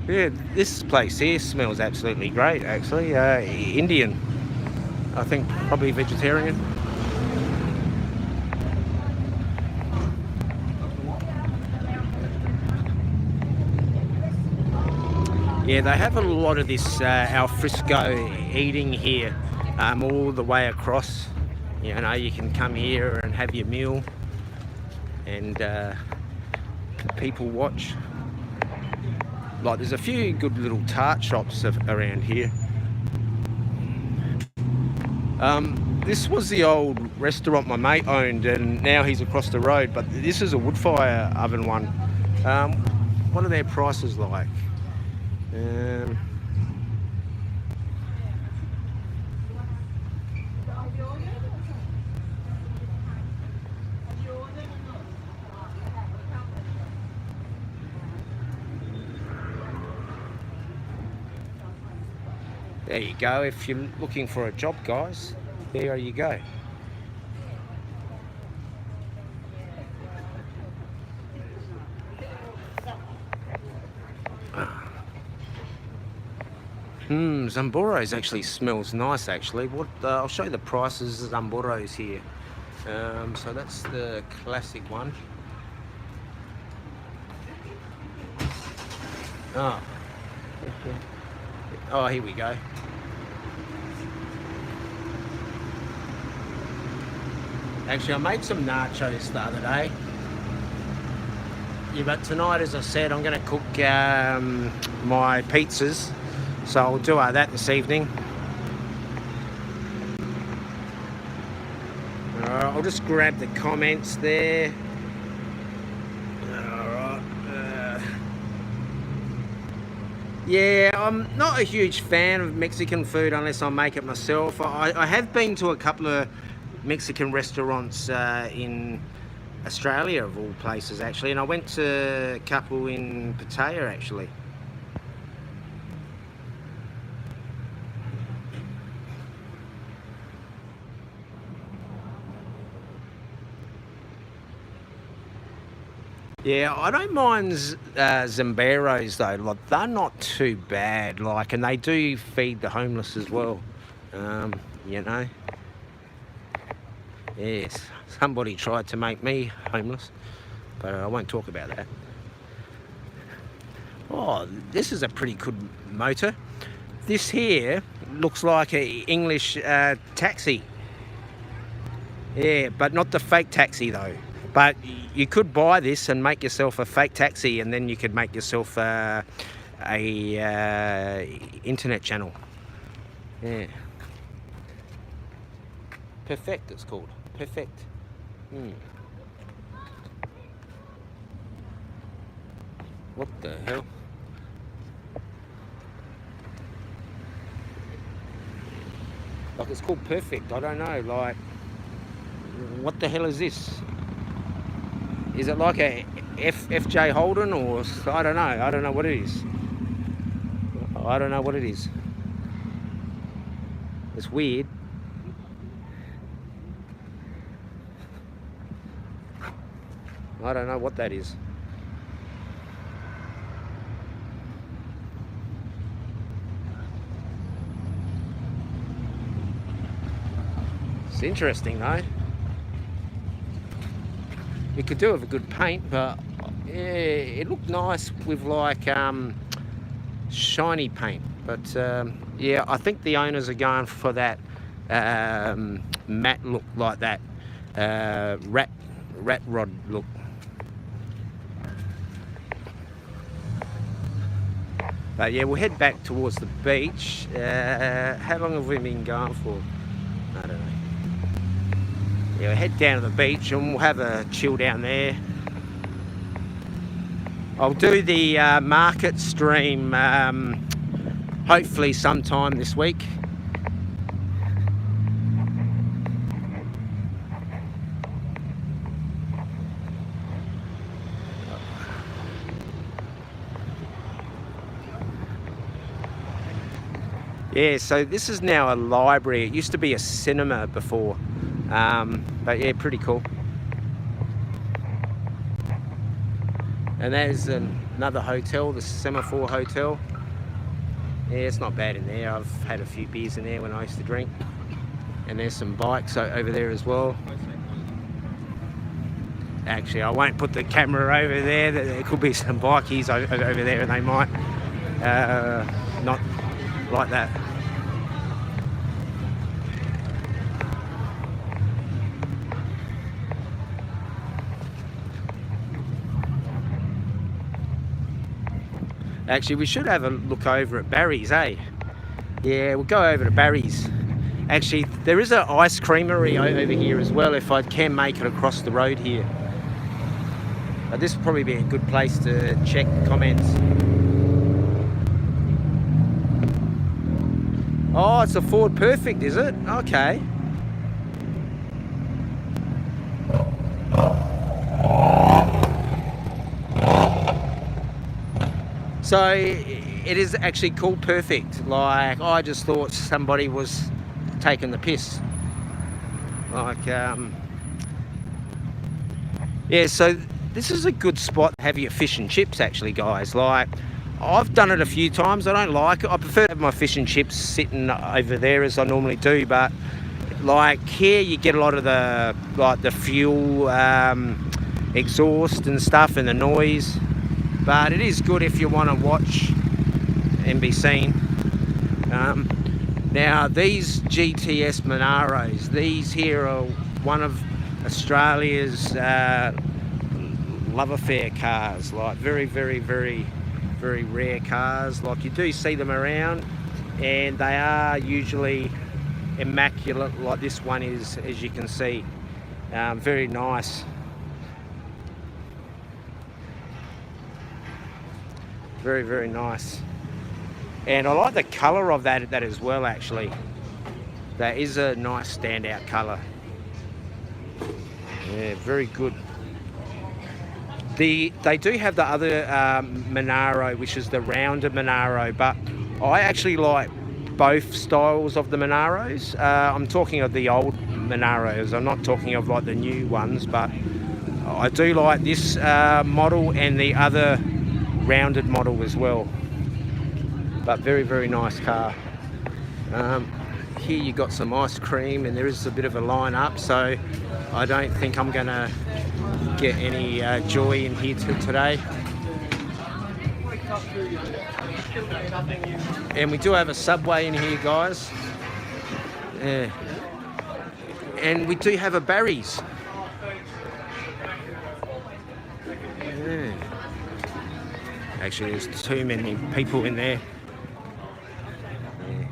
Yeah, this place here smells absolutely great, actually. Indian, I think, probably vegetarian. Yeah, they have a lot of this al fresco eating here, all the way across. You know, you can come here and have your meal, and people watch. Like, there's a few good little tart shops around here. This was the old restaurant my mate owned, and now he's across the road, but this is a wood fire oven one. What are their prices like? There you go. If you're looking for a job, guys, there you go. Zamboros actually smells nice, actually. I'll show you the prices of Zamboros here. So that's the classic one. Oh, here we go. Actually, I made some nachos the other day. Yeah, but tonight, as I said, I'm going to cook my pizzas. So I'll do that this evening. I'll just grab the comments there. Alright. Yeah, I'm not a huge fan of Mexican food unless I make it myself. I have been to a couple of Mexican restaurants in Australia, of all places, actually. And I went to a couple in Pattaya, actually. Yeah, I don't mind Zamberos though. Like, they're not too bad. Like, and they do feed the homeless as well. You know. Yes, somebody tried to make me homeless, but I won't talk about that. Oh, this is a pretty good motor. This here looks like an English taxi. Yeah, but not the fake taxi though. But you could buy this and make yourself a fake taxi, and then you could make yourself a internet channel. Yeah. Perfect, it's called. Perfect. What the hell? Like, it's called Perfect. I don't know. Like, what the hell is this? Is it like a FJ Holden, or I don't know. I don't know what it is. I don't know what it is. It's weird. I don't know what that is. It's interesting though. You could do with a good paint, but yeah, it looked nice with like shiny paint. But yeah, I think the owners are going for that matte look, like that rat rod look. But yeah, we'll head back towards the beach. How long have we been going for? I don't know. Yeah, we'll head down to the beach and we'll have a chill down there. I'll do the market stream hopefully sometime this week. Yeah, so this is now a library. It used to be a cinema before, but yeah, pretty cool. And there's another hotel, the Semaphore Hotel. Yeah, it's not bad in there. I've had a few beers in there when I used to drink. And there's some bikes over there as well. Actually, I won't put the camera over there. There could be some bikies over there and they might not like that. Actually, we should have a look over at Barry's, eh? Yeah, we'll go over to Barry's. Actually, there is an ice creamery over here as well, if I can make it across the road here. But this will probably be a good place to check comments. Oh, it's a Ford Perfect, is it? Okay. So it is actually called Perfect. Like, I just thought somebody was taking the piss. Like, yeah, so this is a good spot to have your fish and chips actually, guys. Like, I've done it a few times. I don't like it. I prefer to have my fish and chips sitting over there as I normally do, but like here you get a lot of the, like the fuel exhaust and stuff and the noise. But it is good if you want to watch and be seen. Now these GTS Monaros, these here are one of Australia's love affair cars. Like very, very, very, very rare cars. Like you do see them around and they are usually immaculate like this one is, as you can see. Very nice. Very, very nice. And I like the colour of that as well, actually. That is a nice standout colour. Yeah, very good. They do have the other Monaro, which is the rounder Monaro, but I actually like both styles of the Monaros. I'm talking of the old Monaros. I'm not talking of like the new ones, but I do like this model and the other rounded model as well. But very, very nice car. Here you got some ice cream and there is a bit of a line up, so I don't think I'm gonna get any joy in here today. And we do have a Subway in here, guys. Yeah. And we do have a Barry's. Yeah. Actually, there's too many people in there. Yeah.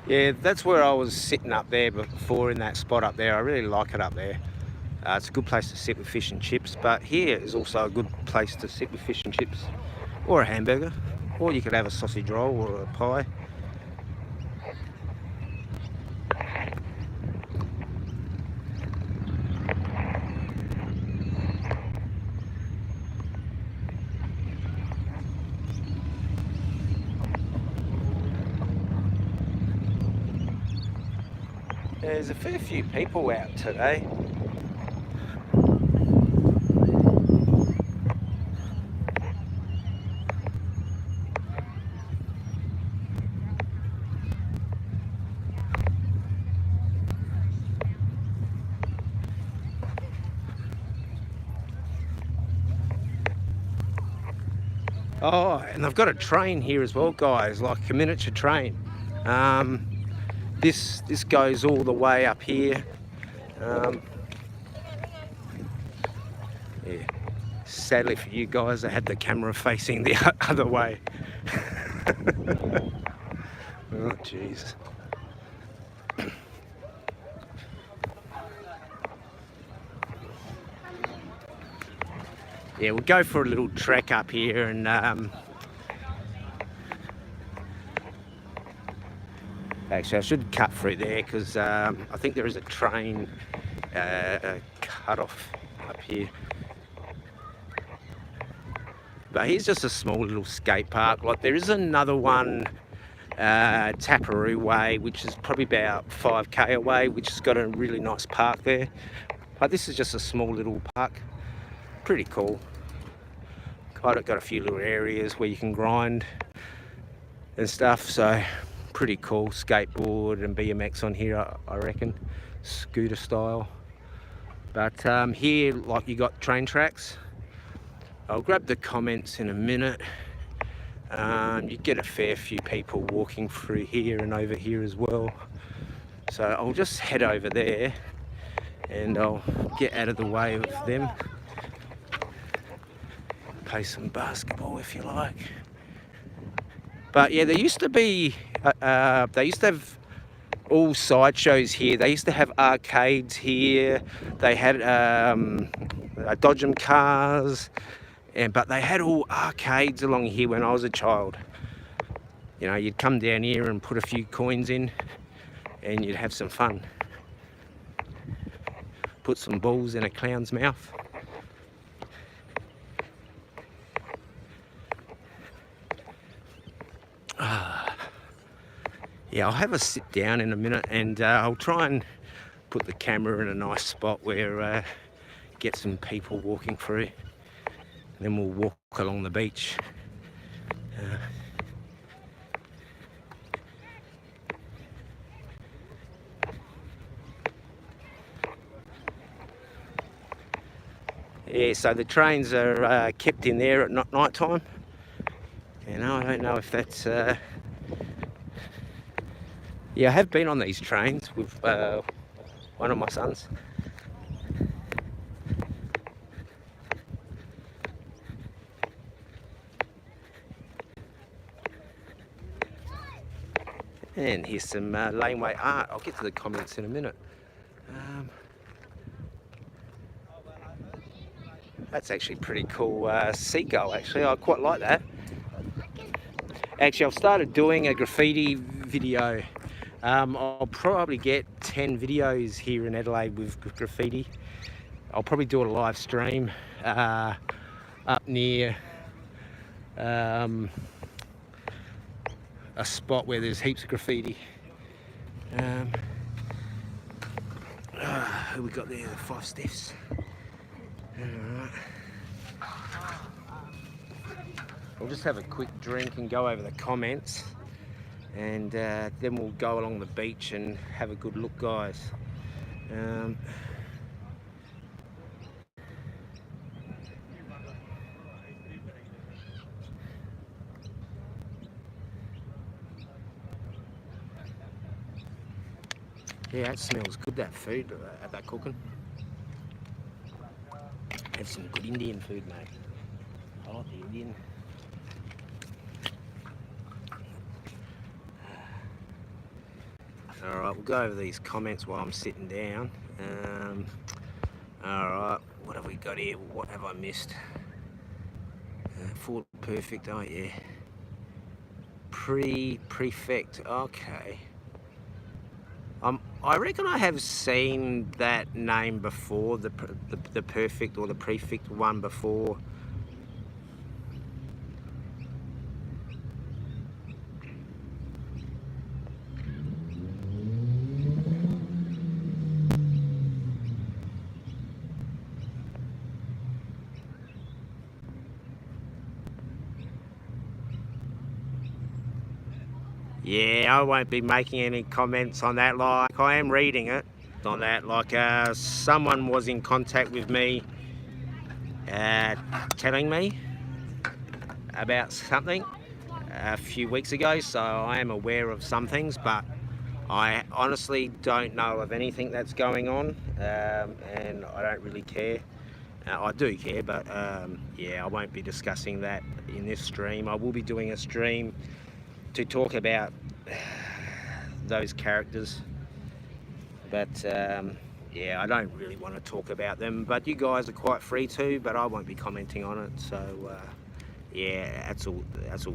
Yeah, that's where I was sitting up there before, in that spot up there. I really like it up there. It's a good place to sit with fish and chips, but here is also a good place to sit with fish and chips, or a hamburger, or you could have a sausage roll or a pie. There's a fair few people out today. Oh, and they've got a train here as well, guys, like a miniature train. This goes all the way up here. Yeah. Sadly for you guys, I had the camera facing the other way. Oh, jeez. Yeah, we'll go for a little trek up here, and actually I should cut through there because I think there is a train cut off up here. But here's just a small little skate park. Like, there is another one, Taparoo Way, which is probably about 5k away, which has got a really nice park there. But this is just a small little park. Pretty cool. Got a few little areas where you can grind and stuff, so pretty cool. Skateboard and BMX on here, I reckon, scooter style. But here, like, you got train tracks. I'll grab the comments in a minute. You get a fair few people walking through here and over here as well. So I'll just head over there and I'll get out of the way of them. Play some basketball if you like. But yeah, there used to be, they used to have all sideshows here. They used to have arcades here. They had Dodgem cars. But they had all arcades along here when I was a child. You know, you'd come down here and put a few coins in and you'd have some fun. Put some balls in a clown's mouth. Yeah, I'll have a sit down in a minute, and I'll try and put the camera in a nice spot where get some people walking through. Then we'll walk along the beach. Yeah, so the trains are kept in there at night time. You know, I don't know if that's... Yeah, I have been on these trains with one of my sons. And here's some laneway art. I'll get to the comments in a minute. That's actually pretty cool seagull, actually. I quite like that. Actually, I've started doing a graffiti video. I'll probably get 10 videos here in Adelaide with graffiti. I'll probably do a live stream up near a spot where there's heaps of graffiti. Who we got there? The 5 stiffs. Alright. We'll just have a quick drink and go over the comments, and then we'll go along the beach and have a good look, guys. Yeah, that smells good, that food, that cooking. Have some good Indian food, mate. I like the Indian. Alright, we'll go over these comments while I'm sitting down. Alright, what have we got here? What have I missed? Ford Perfect, oh yeah. Prefect, okay. I reckon I have seen that name before, the Perfect or the Prefect one before. Yeah, I won't be making any comments on that. Like, I am reading it on that. Like, someone was in contact with me, telling me about something a few weeks ago, so I am aware of some things, but I honestly don't know of anything that's going on, and I don't really care. I do care, but yeah, I won't be discussing that in this stream. I will be doing a stream to talk about those characters, but yeah, I don't really want to talk about them, but you guys are quite free to, but I won't be commenting on it. So yeah, that's all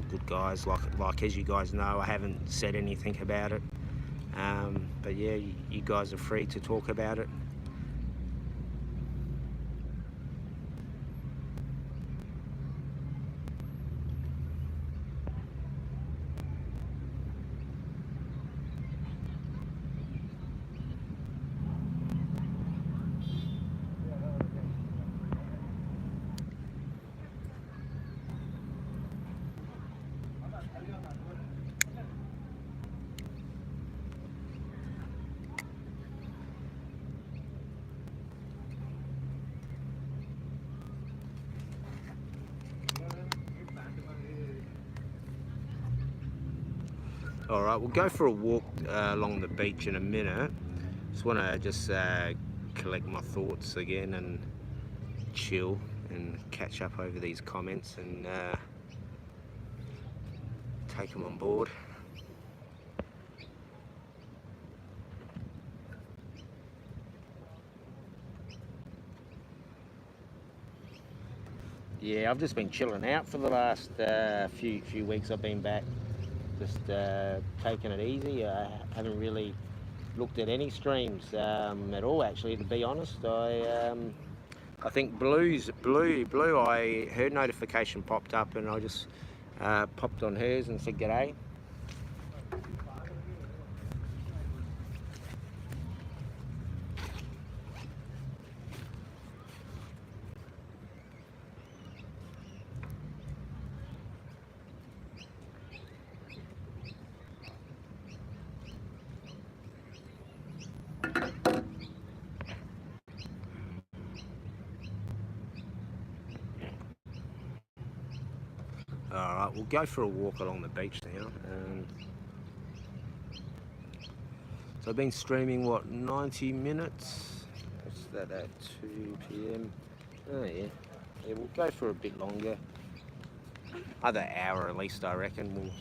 good, guys. Like as you guys know, I haven't said anything about it, but yeah, you guys are free to talk about it. All right, we'll go for a walk along the beach in a minute. Just want to collect my thoughts again and chill and catch up over these comments and take them on board. Yeah, I've just been chilling out for the last few weeks. I've been back, just taking it easy. I haven't really looked at any streams at all, actually, to be honest. I think Blue, her notification popped up and I just popped on hers and said g'day. Alright, we'll go for a walk along the beach now. So I've been streaming, what, 90 minutes? What's that at 2 PM? Oh yeah. Yeah, we'll go for a bit longer. Another hour at least, I reckon, we'll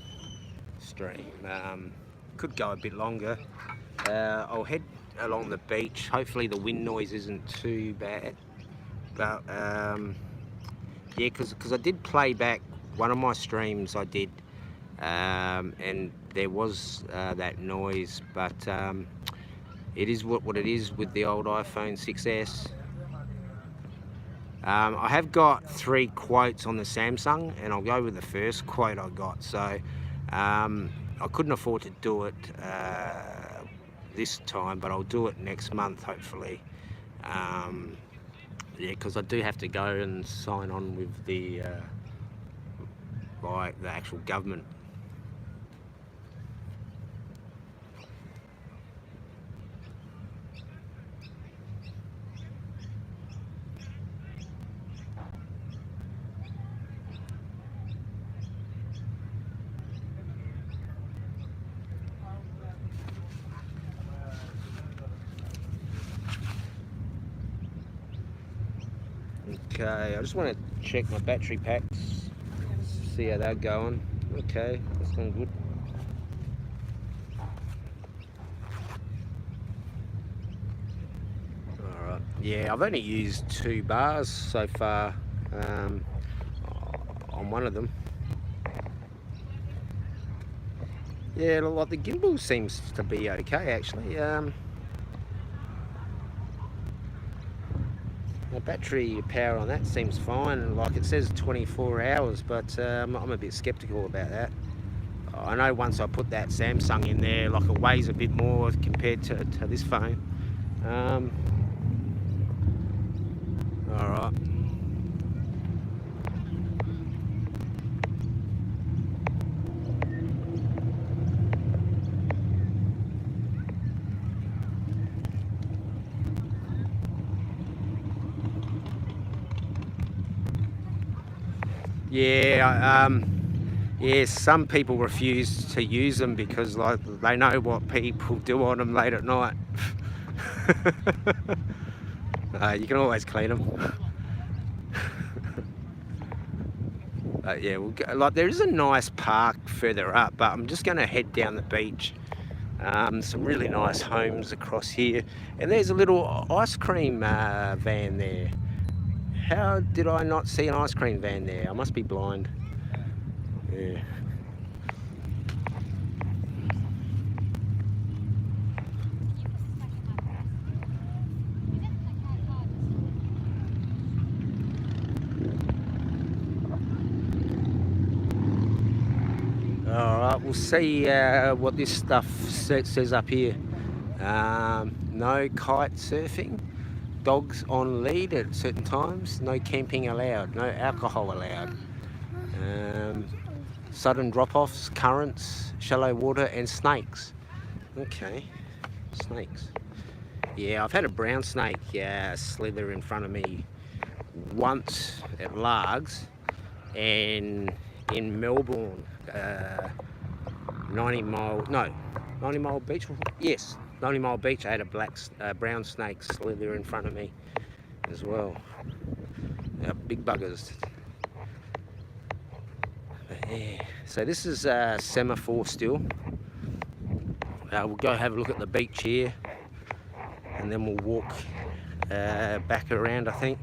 stream. Could go a bit longer. I'll head along the beach. Hopefully the wind noise isn't too bad. But yeah, because I did play back one of my streams I did, and there was that noise, but it is what it is with the old iPhone 6S. I have got 3 quotes on the Samsung, and I'll go with the first quote I got. So I couldn't afford to do it this time, but I'll do it next month, hopefully. Yeah, because I do have to go and sign on with the like the actual government. Okay, I just want to check my battery packs, see how they're going. Okay, that's going good. Yeah, I've only used 2 bars so far on one of them. Yeah, like the gimbal seems to be okay actually. The battery power on that seems fine. Like it says 24 hours, but I'm a bit skeptical about that. I know once I put that Samsung in there, like it weighs a bit more compared to this phone. All right. Yeah, yeah, some people refuse to use them because like they know what people do on them late at night. You can always clean them. Yeah, we'll go, like there is a nice park further up, but I'm just going to head down the beach. Some really nice homes across here, and there's a little ice cream van there. How did I not see an ice cream van there? I must be blind. Yeah. Alright, we'll see what this stuff says up here. No kite surfing, dogs on lead at certain times, no camping allowed, no alcohol allowed. Sudden drop-offs, currents, shallow water and snakes. Okay, snakes. Yeah, I've had a brown snake slither in front of me once at Largs, and in Melbourne, 90 Mile Beach, yes, 90 Mile Beach, I had a brown snake slither in front of me as well. Big buggers. But yeah, so this is Semaphore still. We'll go have a look at the beach here, and then we'll walk back around, I think.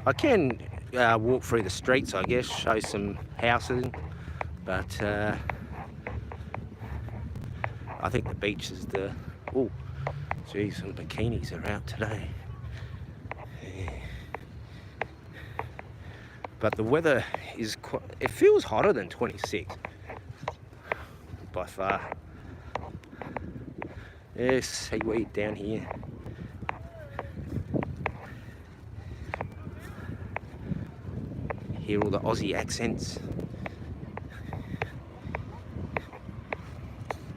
I can walk through the streets, I guess, show some houses, but I think the beach is the... Oh, geez, some bikinis are out today. Yeah. But the weather is quite... It feels hotter than 26, by far. There's seaweed down here. Hear all the Aussie accents.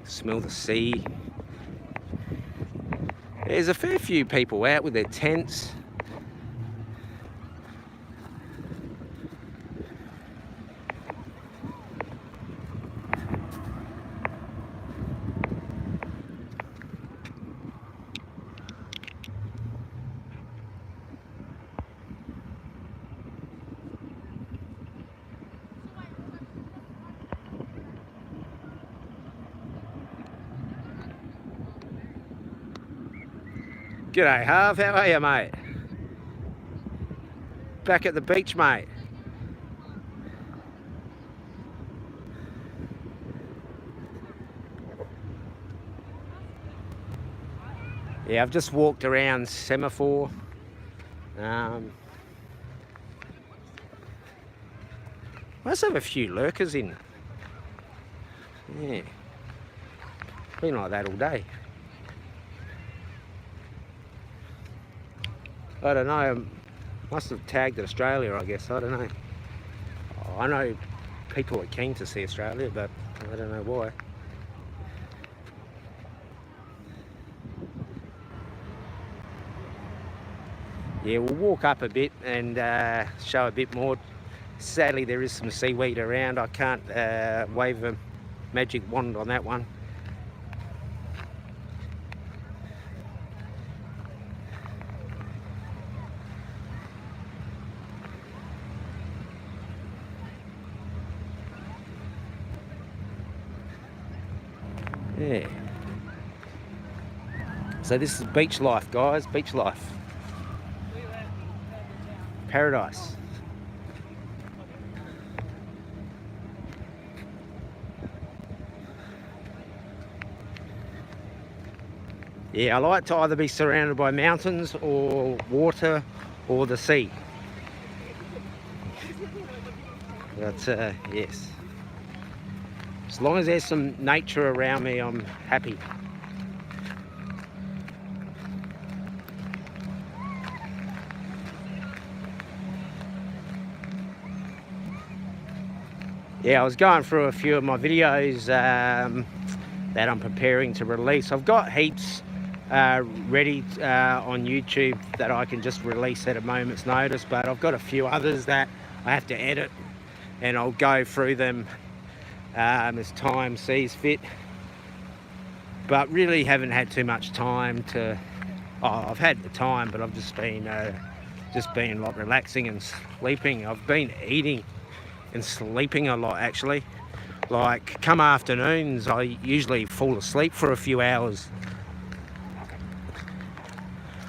Smell the sea. There's a fair few people out with their tents. G'day, Harv. How are you, mate? Back at the beach, mate. Yeah, I've just walked around Semaphore. Must have a few lurkers in. Yeah. Been like that all day. I don't know, must have tagged at Australia, I guess, I don't know. I know people are keen to see Australia, but I don't know why. Yeah, we'll walk up a bit and show a bit more. Sadly, there is some seaweed around. I can't wave a magic wand on that one. Yeah. So this is beach life, guys, beach life. Paradise. Yeah, I like to either be surrounded by mountains or water or the sea. But yes, as long as there's some nature around me, I'm happy. Yeah, I was going through a few of my videos that I'm preparing to release. I've got heaps ready on YouTube that I can just release at a moment's notice, but I've got a few others that I have to edit, and I'll go through them as time sees fit. But really haven't had too much time to... Oh, I've had the time, but I've just been like relaxing and sleeping. I've been eating and sleeping a lot, actually. Like, come afternoons, I usually fall asleep for a few hours.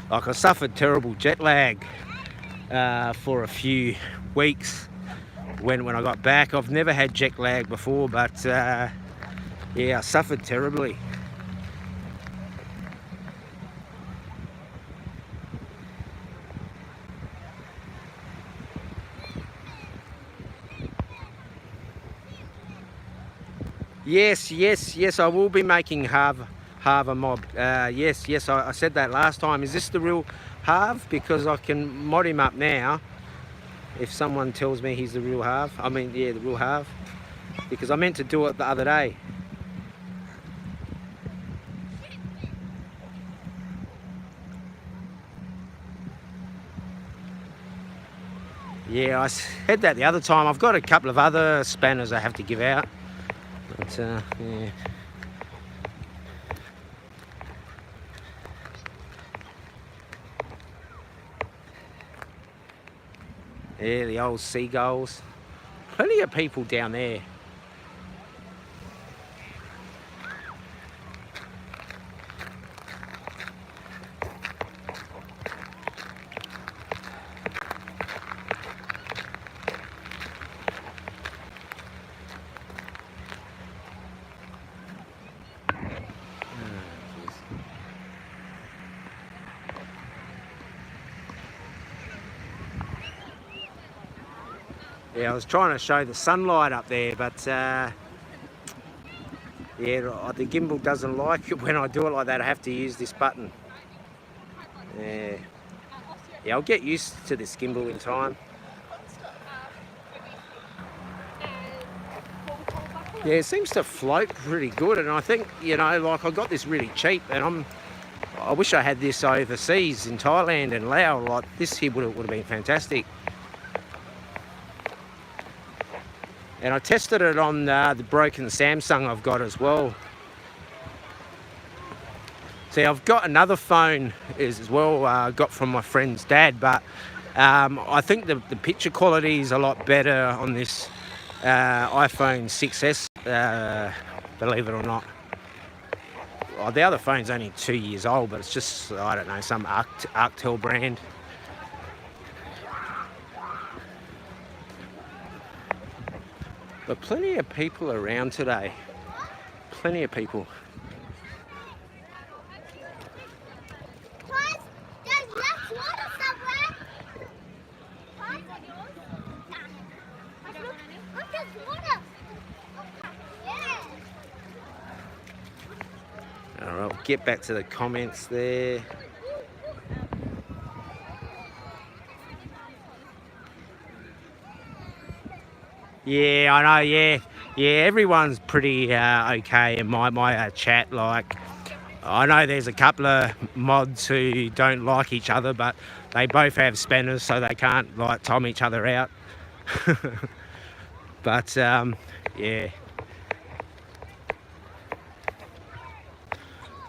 Like, I suffered terrible jet lag for a few weeks when I got back. I've never had jet lag before, but yeah, I suffered terribly. Yes, I will be making Harva mob. Yes, I said that last time. Is this the real Harv? Because I can mod him up now if someone tells me he's the real Harv. I mean, yeah, the real Harv. Because I meant to do it the other day. Yeah, I said that the other time. I've got a couple of other spanners I have to give out. But, yeah. Yeah, the old seagulls. Plenty of people down there. Yeah, I was trying to show the sunlight up there, but yeah, the gimbal doesn't like it when I do it like that. I have to use this button. Yeah, I'll get used to this gimbal in time. Yeah, it seems to float pretty good, and I think, you know, like I got this really cheap, and I wish I had this overseas in Thailand and Laos. Like this here would have been fantastic. And I tested it on the broken Samsung I've got as well. See, I've got another phone as well, got from my friend's dad, but I think the picture quality is a lot better on this iPhone 6S, believe it or not. Well, the other phone's only 2 years old, but it's just, I don't know, some Arctel brand. But plenty of people around today. Plenty of people. All right, we'll get back to the comments there. Yeah, I know, yeah, everyone's pretty okay in my chat. Like, I know there's a couple of mods who don't like each other, but they both have spanners, so they can't like tom each other out. But yeah.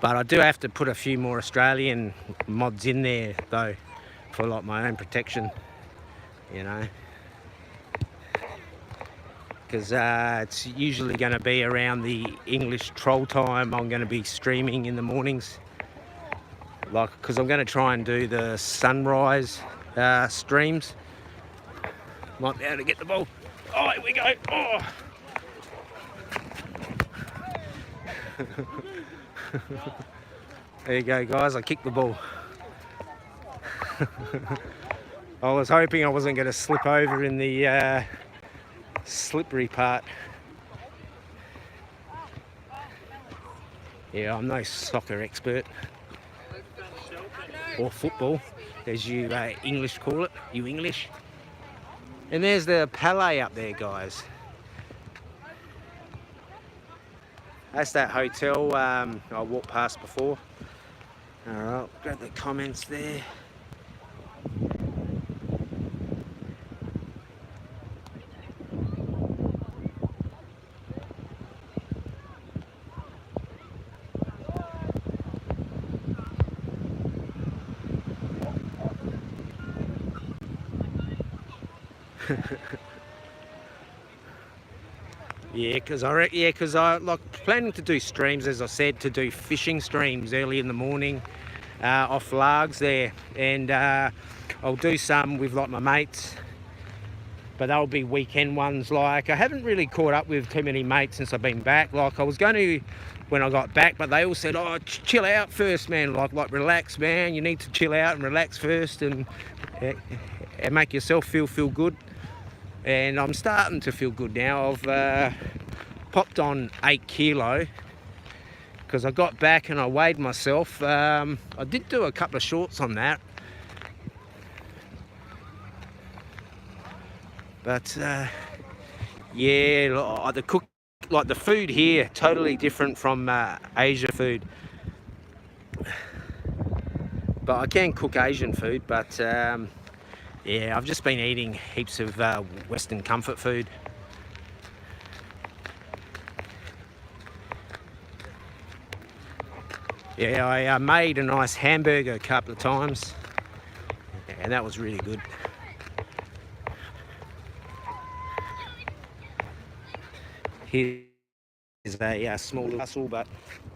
But I do have to put a few more Australian mods in there though, for like my own protection, you know. Because it's usually going to be around the English troll time. I'm going to be streaming in the mornings. like, because I'm going to try and do the sunrise streams. Might be able to get the ball. Oh, here we go. Oh. There you go, guys. I kicked the ball. I was hoping I wasn't going to slip over in the slippery part. Yeah, I'm no soccer expert. Or football, as you English call it. You English. And there's the Palais up there, guys. That's that hotel I walked past before. Alright, grab the comments there. Yeah, because I like planning to do streams, as I said, to do fishing streams early in the morning off Largs there, and I'll do some with like my mates, but they'll be weekend ones. Like, I haven't really caught up with too many mates since I've been back. Like, I was going to when I got back, but they all said, oh, chill out first, man, like relax, man, you need to chill out and relax first and make yourself feel good. And I'm starting to feel good now. I've popped on 8 kilo because I got back and I weighed myself. I did do a couple of shorts on that, but yeah, the food here totally different from Asia food. But I can cook Asian food, but yeah, I've just been eating heaps of Western comfort food. Yeah, I made a nice hamburger a couple of times, and that was really good. Here's a small mussel, but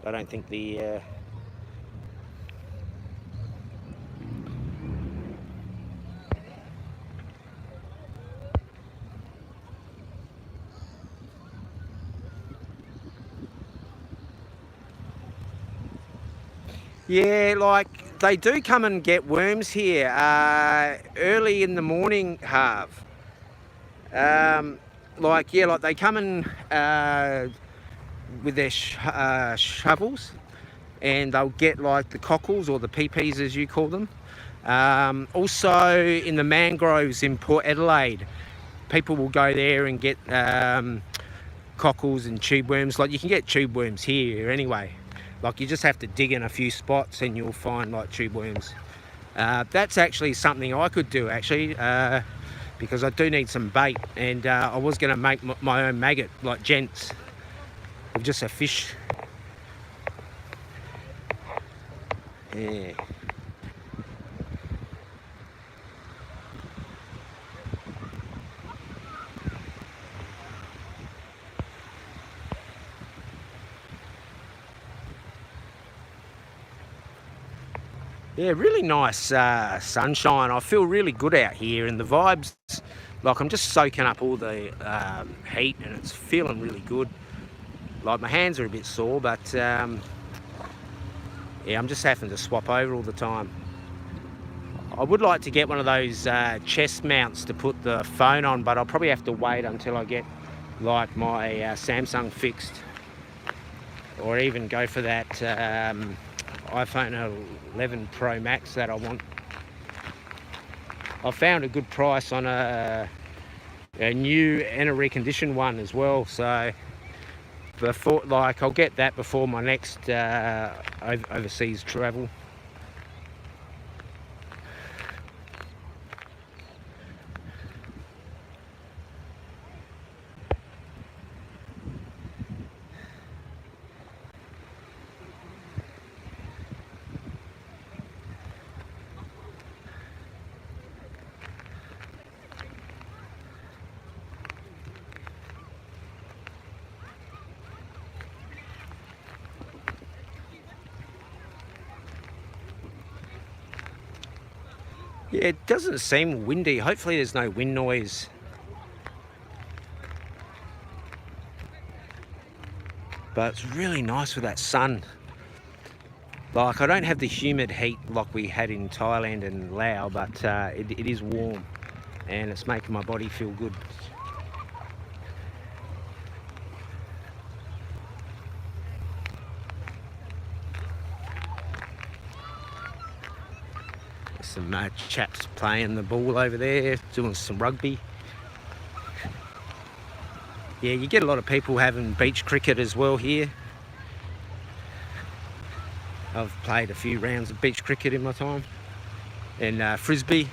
I don't think the yeah, like they do come and get worms here early in the morning, Harv. Like they come in with their shovels, and they'll get like the cockles or the peepees as you call them. Also in the mangroves in Port Adelaide, people will go there and get cockles and tube worms. Like, you can get tube worms here anyway. Like, you just have to dig in a few spots and you'll find like tube worms. That's actually something I could do actually, because I do need some bait, and I was going to make my own maggot, like gents, of just a fish. Yeah. Yeah, really nice sunshine. I feel really good out here, and the vibes, like, I'm just soaking up all the heat, and it's feeling really good. Like, my hands are a bit sore, but yeah, I'm just having to swap over all the time. I would like to get one of those chest mounts to put the phone on, but I'll probably have to wait until I get like my Samsung fixed, or even go for that iPhone 11 Pro Max that I want. I found a good price on a new and a reconditioned one as well, so before, like, I'll get that before my next overseas travel. Yeah, it doesn't seem windy. Hopefully there's no wind noise. But it's really nice with that sun. Like, I don't have the humid heat like we had in Thailand and Laos, but it is warm and it's making my body feel good. There's some chaps playing the ball over there, doing some rugby. Yeah, you get a lot of people having beach cricket as well here. I've played a few rounds of beach cricket in my time, and frisbee.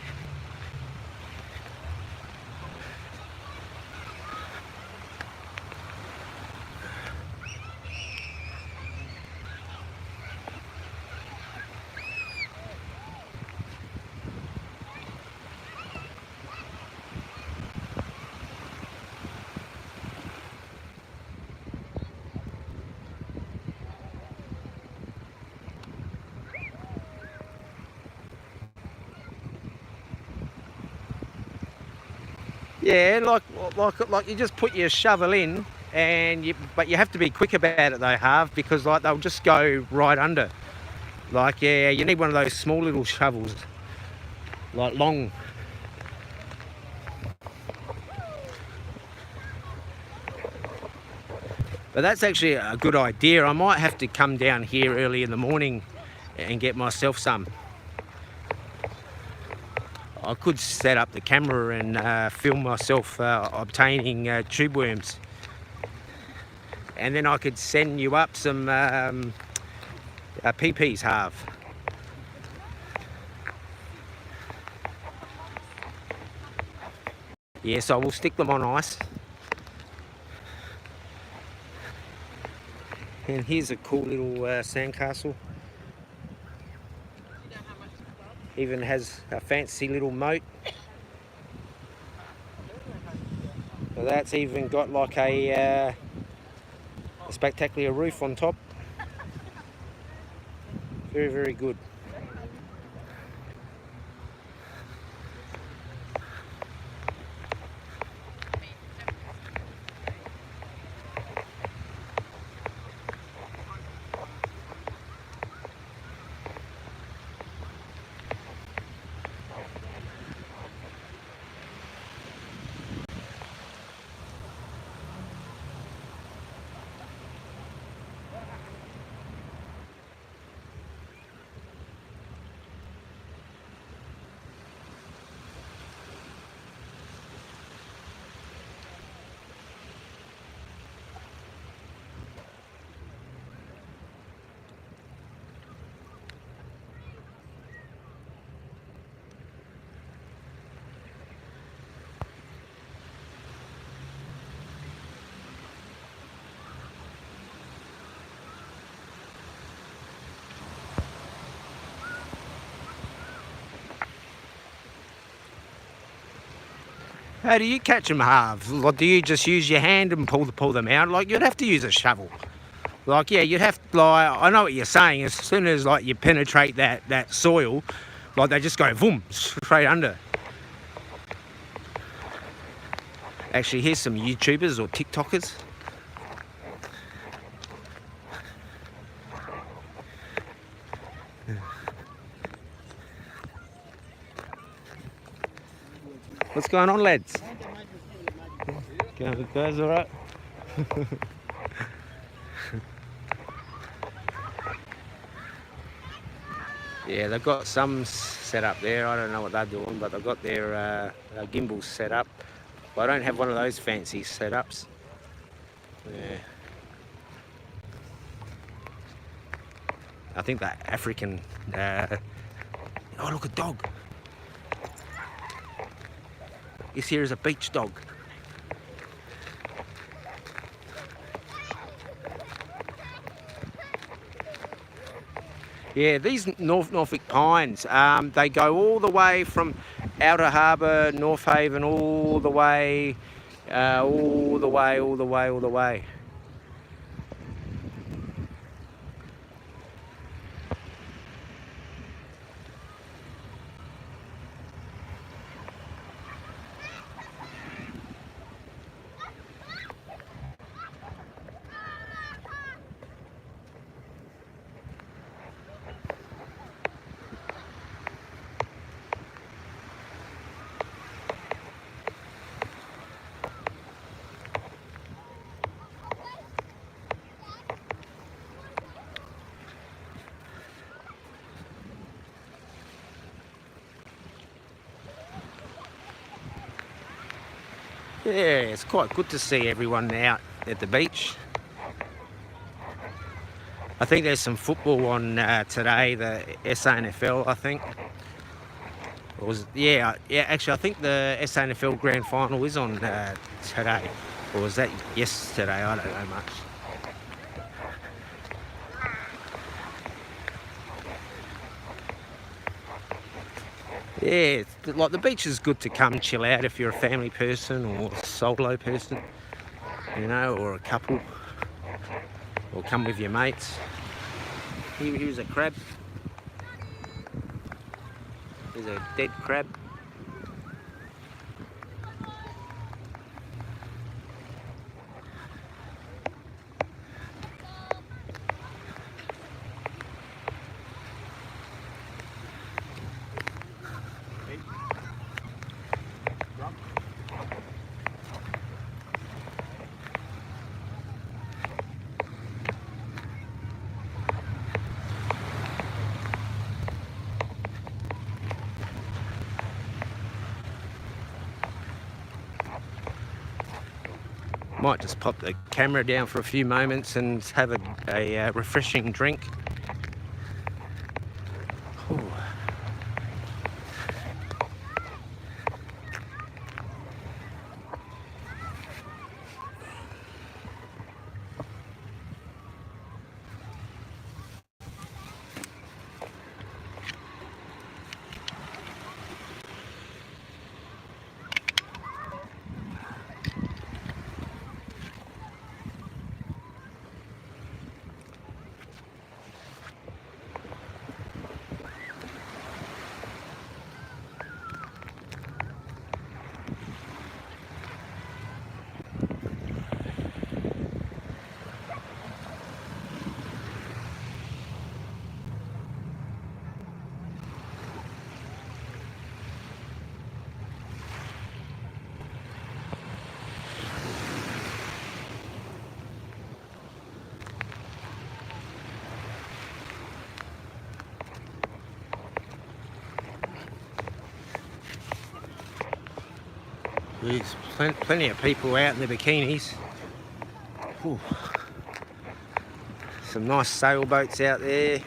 Yeah, like you just put your shovel in, but you have to be quick about it though, Harv, because like they'll just go right under. Like, yeah, you need one of those small little shovels, like long. But that's actually a good idea. I might have to come down here early in the morning and get myself some. I could set up the camera and film myself obtaining tube worms. And then I could send you up some PPs, Harv. Yeah, so we'll stick them on ice. And here's a cool little sandcastle. Even has a fancy little moat. So that's even got like a spectacular roof on top. Very, very good. How do you catch them, Harv? Like, do you just use your hand and pull them out? Like, you'd have to use a shovel. Like, yeah, you'd have to, like, I know what you're saying. As soon as, like, you penetrate that soil, like, they just go, boom, straight under. Actually, here's some YouTubers or TikTokers. What's going on, lads? Guys, all right? Yeah, they've got some set up there. I don't know what they're doing, but they've got their gimbals set up. But I don't have one of those fancy setups. Yeah. I think that African... oh, look, a dog. This here is a beach dog. Yeah, these Norfolk pines, they go all the way from Outer Harbour, North Haven, all the way. Yeah, it's quite good to see everyone out at the beach. I think there's some football on today, the SANFL, I think. Yeah, actually, I think the SANFL Grand Final is on today. Or was that yesterday? I don't know much. Yeah, like the beach is good to come chill out if you're a family person or a solo person, you know, or a couple, or come with your mates. Here's a crab. There's a dead crab. Might just pop the camera down for a few moments and have a refreshing drink. Ooh. There's plenty of people out in their bikinis. Ooh. Some nice sailboats out there.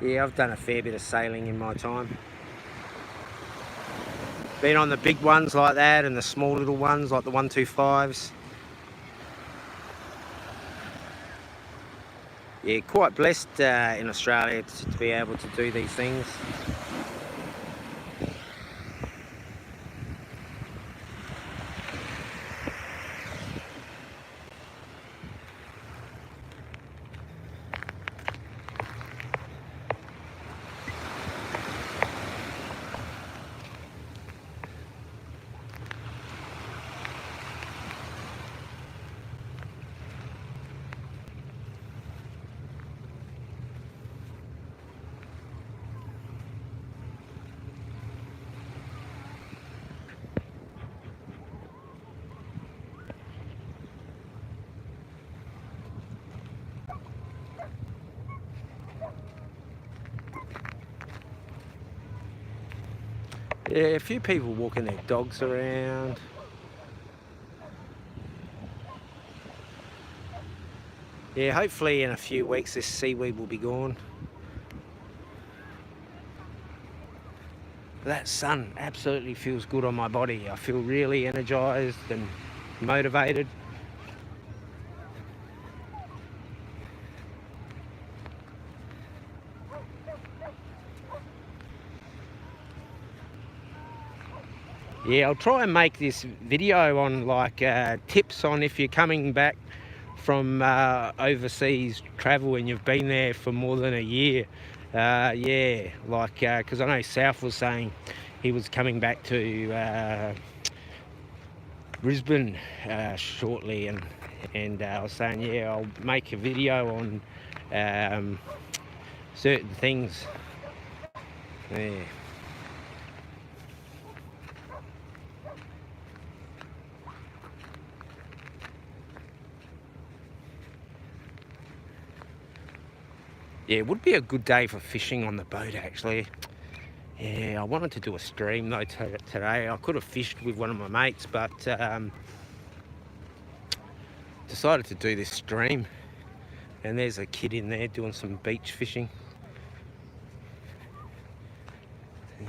Yeah, I've done a fair bit of sailing in my time. Been on the big ones like that and the small little ones like the 125s. Yeah, quite blessed in Australia to be able to do these things. Yeah, a few people walking their dogs around. Yeah, hopefully in a few weeks this seaweed will be gone. That sun absolutely feels good on my body. I feel really energized and motivated. Yeah, I'll try and make this video on like tips on if you're coming back from overseas travel and you've been there for more than a year. Yeah, like because I know South was saying he was coming back to Brisbane shortly, and I was saying, yeah, I'll make a video on certain things. Yeah. Yeah, it would be a good day for fishing on the boat, actually. Yeah, I wanted to do a stream though today. I could have fished with one of my mates, but decided to do this stream. And there's a kid in there doing some beach fishing. Yeah.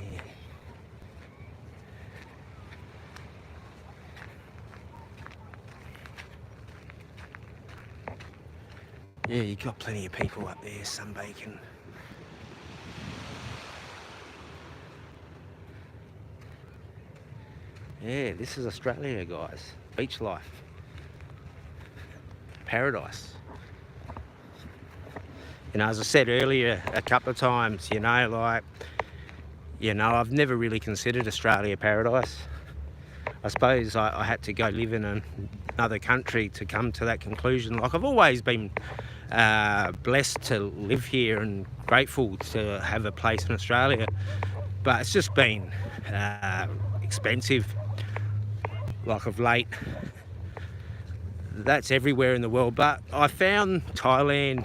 Yeah, you got plenty of people up there sunbaking. Yeah, this is Australia, guys. Beach life. Paradise. You know, as I said earlier a couple of times, you know, like, you know, I've never really considered Australia paradise. I suppose I had to go live in another country to come to that conclusion. Like, I've always been blessed to live here and grateful to have a place in Australia, but it's just been expensive. Like of late, that's everywhere in the world, but I found Thailand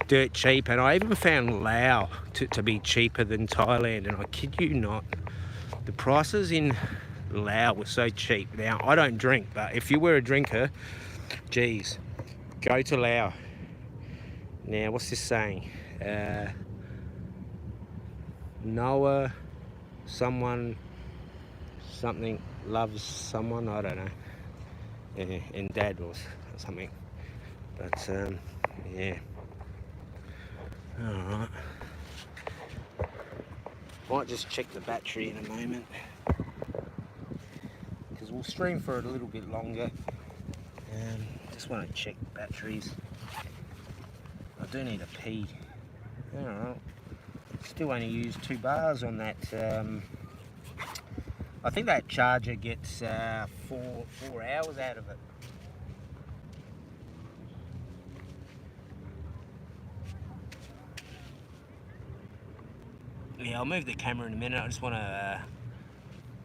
dirt cheap, and I even found Laos to be cheaper than Thailand, and I kid you not, the prices in Laos were so cheap. Now, I don't drink, but if you were a drinker, geez, go to Laos. Now, what's this saying? Noah, someone, something, loves someone, I don't know. Yeah, and Dad was something. But, yeah. Alright. Might just check the battery in a moment, because we'll stream for it a little bit longer. Just want to check batteries. I do need a pee. Alright. Still only used 2 bars on that. I think that charger gets 4 hours out of it. Yeah, I'll move the camera in a minute. I just want to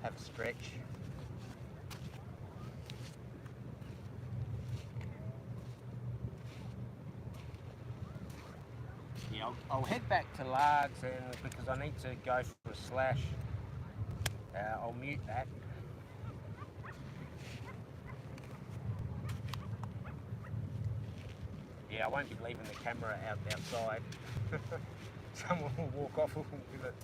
have a stretch. Yeah, I'll head back to Largs, and because I need to go for a slash. I'll mute that. Yeah, I won't be leaving the camera outside. Someone will walk off with it.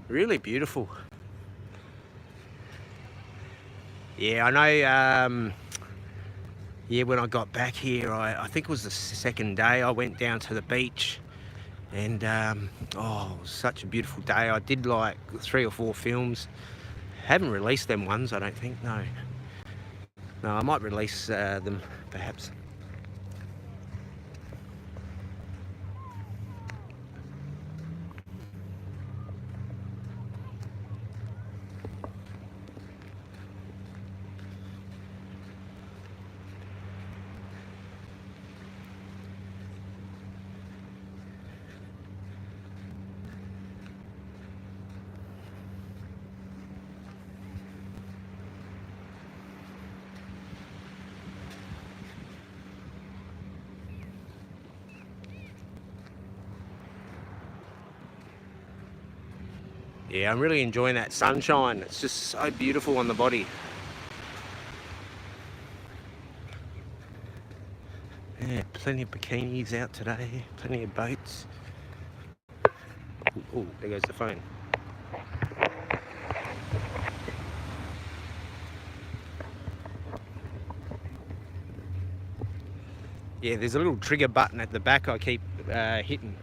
Really beautiful. Yeah, I know. Yeah, when I got back here, I think it was the second day, I went down to the beach, and oh, it was such a beautiful day. I did like 3 or 4 films. Haven't released them ones, I don't think. No, I might release them perhaps. Yeah, I'm really enjoying that sunshine. It's just so beautiful on the body. Yeah, plenty of bikinis out today, plenty of boats. Oh, there goes the phone. Yeah, there's a little trigger button at the back I keep hitting.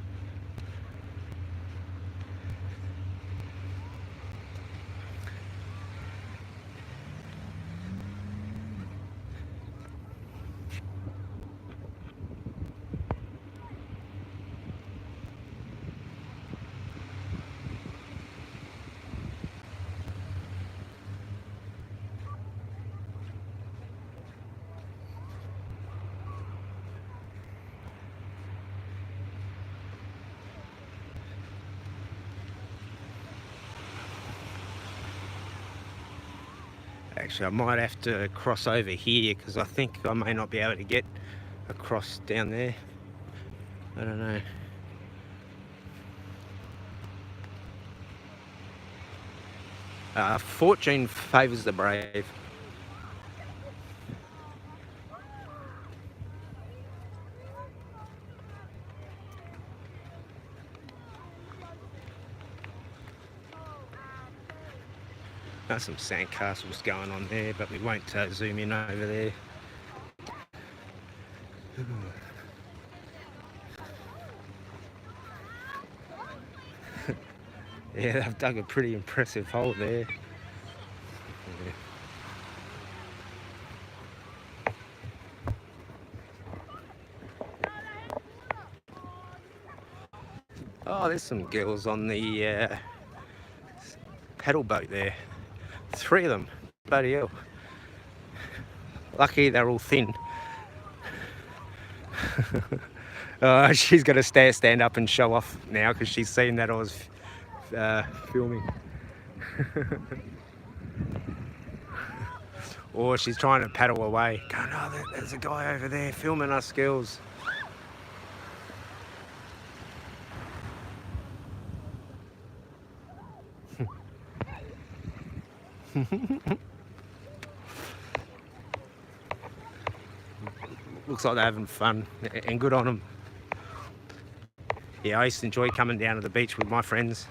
Actually, I might have to cross over here because I think I may not be able to get across down there. I don't know. Fortune favours the brave. There's some sandcastles going on there, but we won't zoom in over there. Yeah, they've dug a pretty impressive hole there. Yeah. Oh, there's some girls on the paddle boat there. 3 of them. Bloody hell. Lucky they're all thin. She's got to stand up and show off now because she's seen that I was filming. Or she's trying to paddle away. Going, oh, there's a guy over there filming us girls. Looks like they're having fun, and good on them. Yeah, I used to enjoy coming down to the beach with my friends.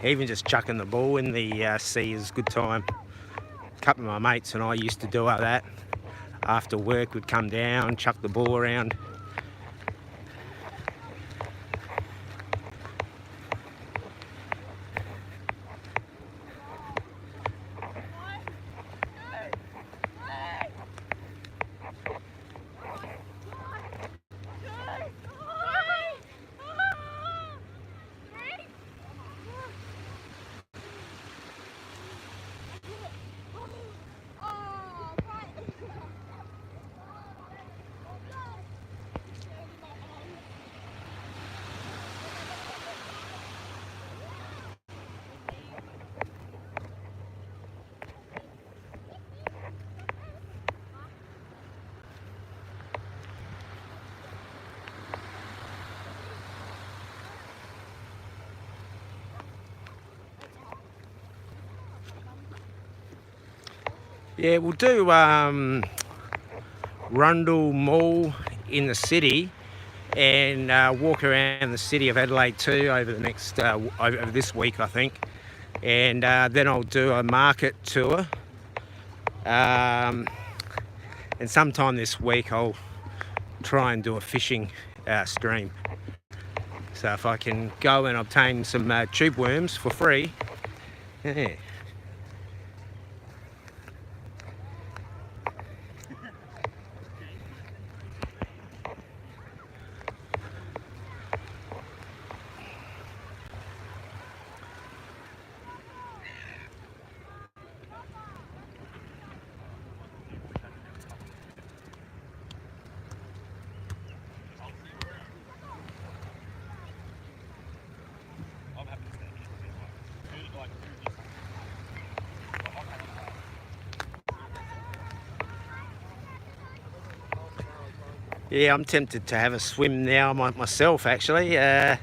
Even just chucking the ball in the sea is a good time. A couple of my mates and I used to do that. After work, we'd come down, chuck the ball around. Yeah, we'll do Rundle Mall in the city and walk around the city of Adelaide too over the next over this week, I think. And then I'll do a market tour. And sometime this week I'll try and do a fishing stream. So if I can go and obtain some tube worms for free, yeah. Yeah, I'm tempted to have a swim now myself, actually. Yeah.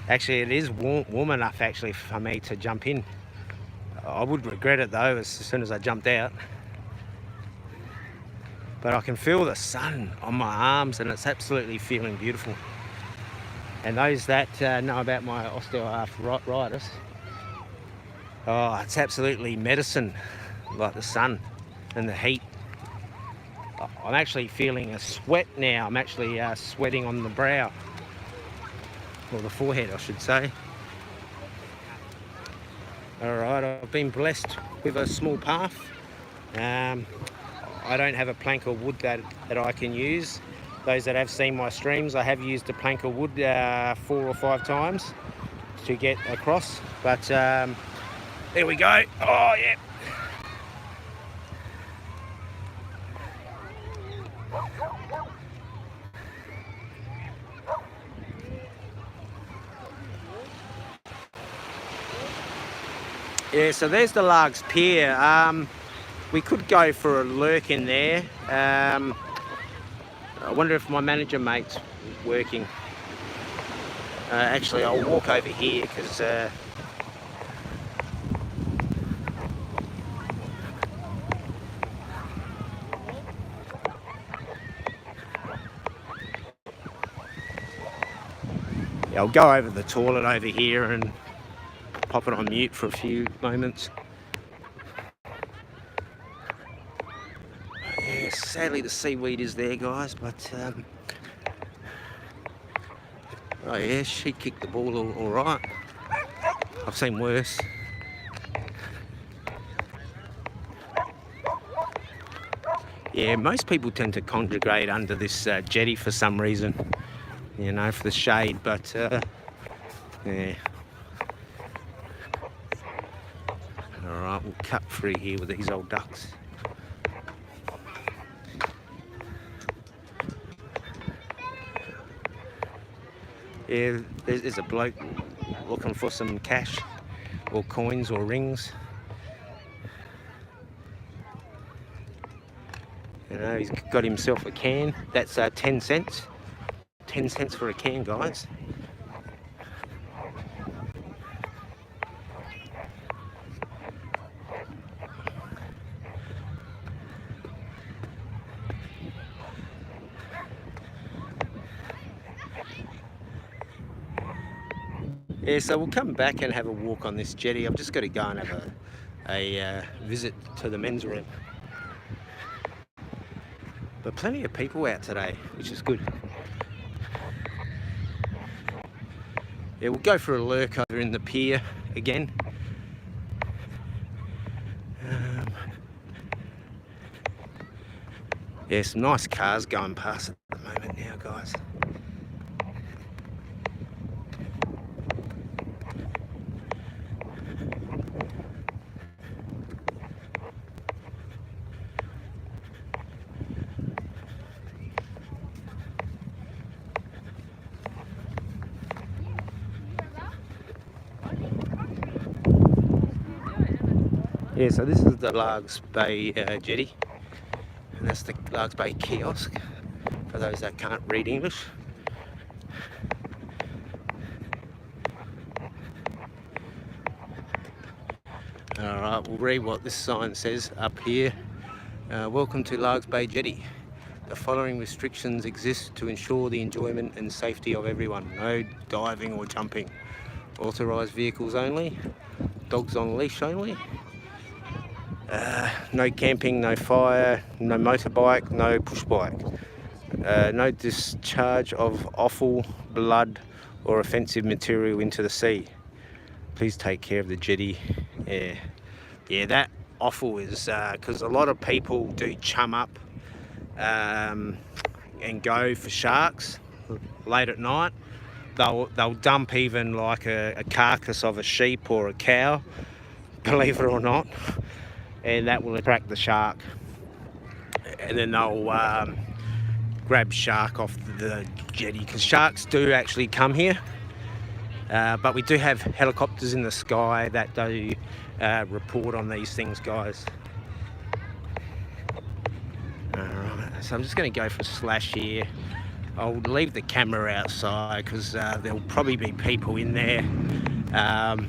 Actually, it is warm enough, actually, for me to jump in. I would regret it, though, as soon as I jumped out. But I can feel the sun on my arms, and it's absolutely feeling beautiful. And those that know about my osteoarthritis, oh, it's absolutely medicine, like the sun and the heat. I'm actually feeling a sweat now. I'm actually sweating on the brow, or the forehead, I should say. All right, I've been blessed with a small path. I don't have a plank of wood that I can use. Those that have seen my streams, I have used a plank of wood 4 or 5 times to get across. But there we go. Oh, yeah. Yeah, so there's the Largs Pier. We could go for a lurk in there. I wonder if my manager mate's working. Actually, I'll walk over here because I'll go over the toilet over here and pop it on mute for a few moments. Yeah, sadly the seaweed is there, guys, but oh yeah, she kicked the ball all right. I've seen worse. Yeah, most people tend to congregate under this jetty for some reason, you know, for the shade, but yeah. Alright, we'll cut through here with these old ducks. Yeah, there's a bloke looking for some cash or coins or rings. You know, he's got himself a can. That's 10 cents. 10 cents for a can, guys. Yeah, so we'll come back and have a walk on this jetty. I've just got to go and have a visit to the men's room. But plenty of people out today, which is good. Yeah, we'll go for a lurk over in the pier again. Yeah, some nice cars going past at the moment now, guys. Yeah, so this is the Largs Bay jetty, and that's the Largs Bay kiosk for those that can't read English. Alright, we'll read what this sign says up here. Welcome to Largs Bay Jetty. The following restrictions exist to ensure the enjoyment and safety of everyone. No diving or jumping. Authorised vehicles only. Dogs on leash only. No camping, no fire, no motorbike, no push bike. No discharge of offal, blood or offensive material into the sea. Please take care of the jetty. Yeah, that offal is because a lot of people do chum up and go for sharks late at night. They'll dump even like a carcass of a sheep or a cow, believe it or not, and that will attract the shark, and then they'll grab shark off the jetty, because sharks do actually come here, but we do have helicopters in the sky that do report on these things, guys. Alright, so I'm just going to go for a slash here. I'll leave the camera outside because there'll probably be people in there, and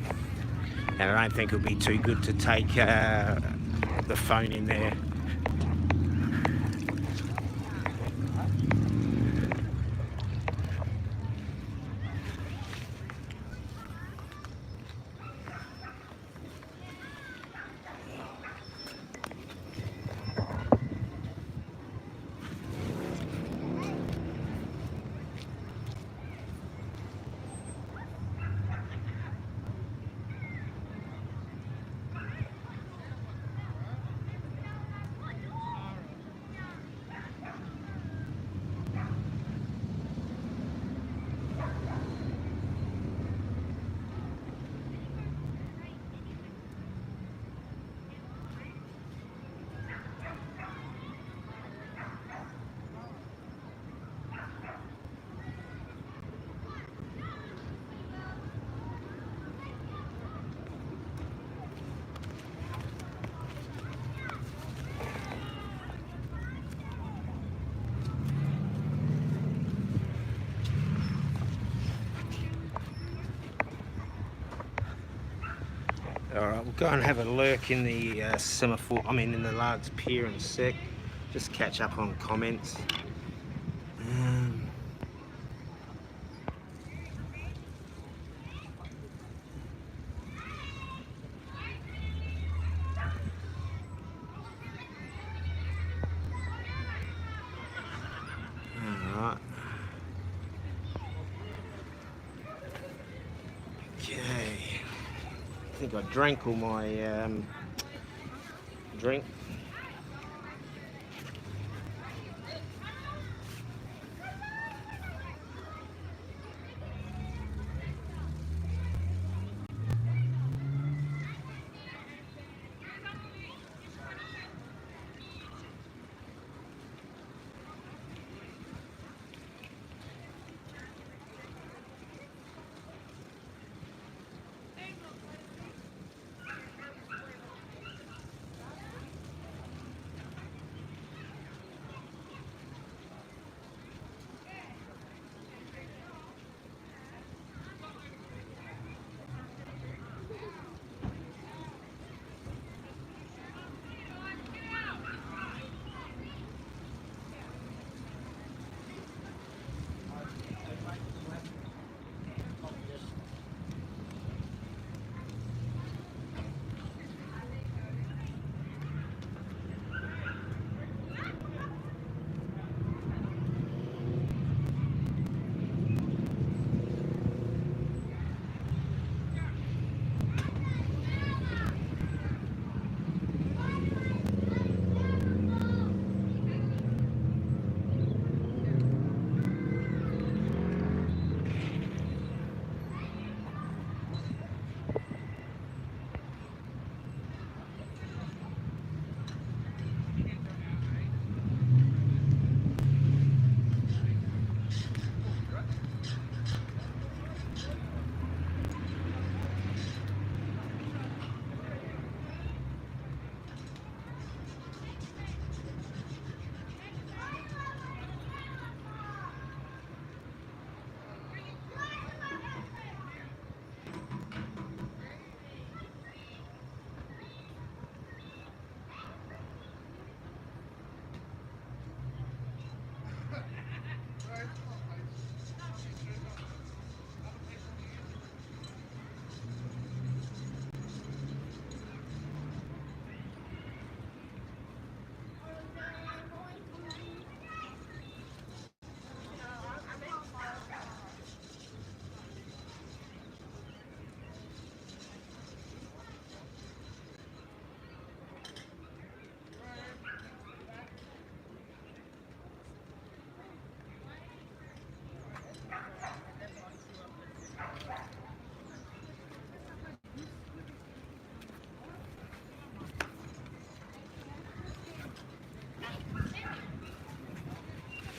I don't think it'll be too good to take the phone in there. Alright, we'll go and have a lurk in the semaphore, in the Largs Pier in a sec. Just catch up on comments. Alright. Okay. I think I drank all my drink.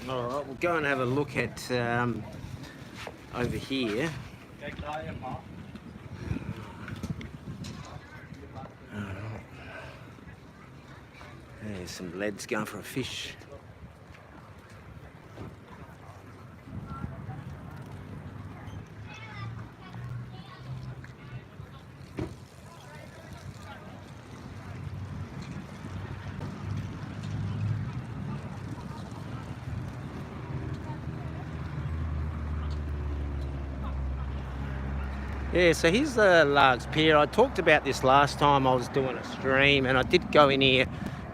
Alright, we'll go and have a look at over here. There's some leads going for a fish. Yeah, so here's the Largs Pier. I talked about this last time I was doing a stream, and I did go in here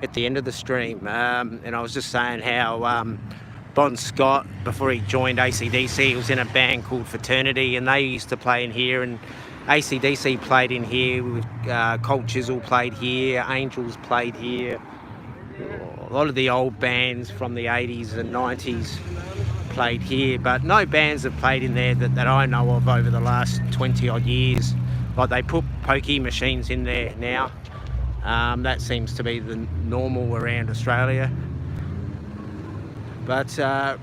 at the end of the stream, and I was just saying how Bon Scott, before he joined AC/DC, he was in a band called Fraternity, and they used to play in here, and AC/DC played in here, Colt Chisel played here, Angels played here. A lot of the old bands from the 80s and 90s played here, but no bands have played in there that I know of over the last 20 odd years. Like, they put pokey machines in there now. That seems to be the normal around Australia. But the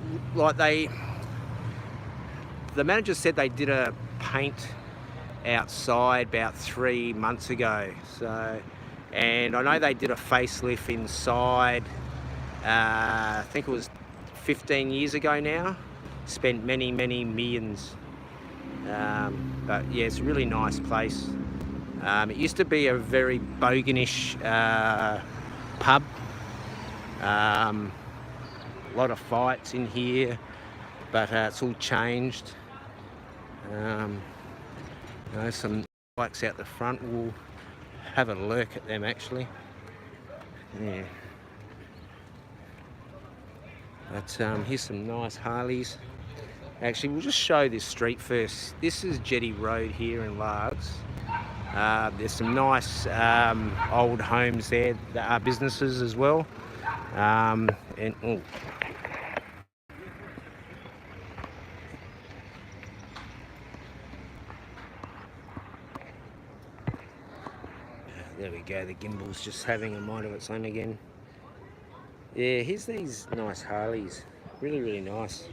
manager said they did a paint outside about 3 months ago. So, and I know they did a facelift inside. I think it was 15 years ago now. Spent many millions. But yeah, it's a really nice place. It used to be a very boganish pub. A lot of fights in here, but it's all changed. Some bikes out the front. We'll have a lurk at them actually. Yeah. But here's some nice Harleys. Actually, we'll just show this street first. This is Jetty Road here in Largs. There's some nice old homes there that are businesses as well. There we go, the gimbal's just having a mind of its own again. Yeah, here's these nice Harleys. Really, really nice.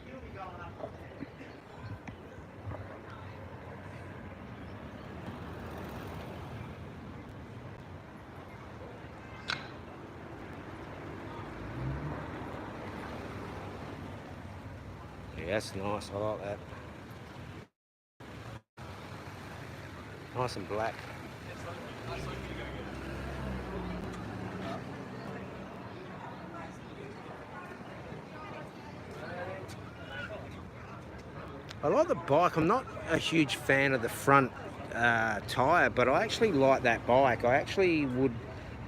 Yeah, that's nice, I like that. Nice and black. I like the bike. I'm not a huge fan of the front tyre, but I actually like that bike. I actually would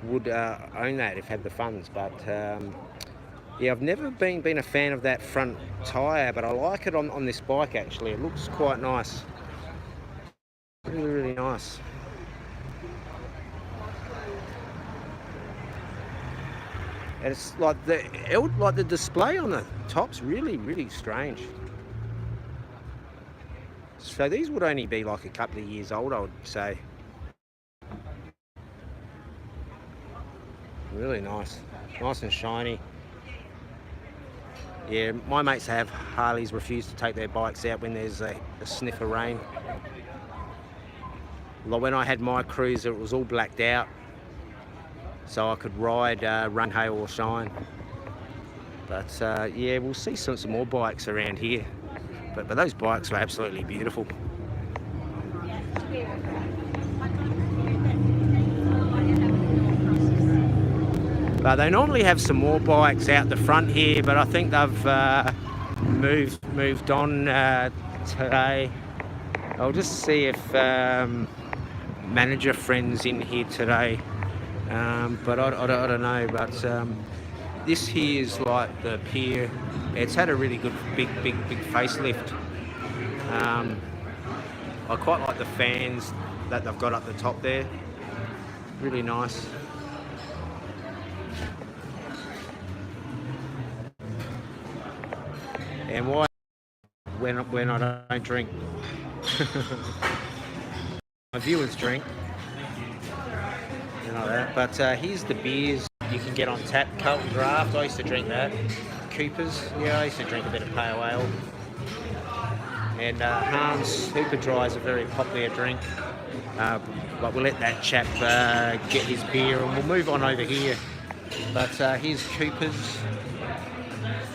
own that if I had the funds, but yeah, I've never been a fan of that front tyre, but I like it on this bike actually. It looks quite nice. Really, really nice. And it's like the display on the top's really, really strange. So these would only be like a couple of years old, I would say. Really nice. Nice and shiny. Yeah, my mates have Harleys refuse to take their bikes out when there's a sniff of rain. Like when I had my cruiser, it was all blacked out, so I could ride rain, hail or shine. But yeah, we'll see some more bikes around here. But those bikes were absolutely beautiful. But they normally have some more bikes out the front here, but I think they've moved on today. I'll just see if manager friend's in here today, but I don't know. But this here is like the pier. It's had a really good big facelift. I quite like the fans that they've got up the top there. Really nice. And why when I don't drink? My viewers drink. You know that. But here's the beers you can get on tap. Carlton Draft, I used to drink that. Coopers, yeah, I used to drink a bit of pale ale. And Hans Hooper Dry is a very popular drink. But we'll let that chap get his beer and we'll move on over here. But here's Coopers.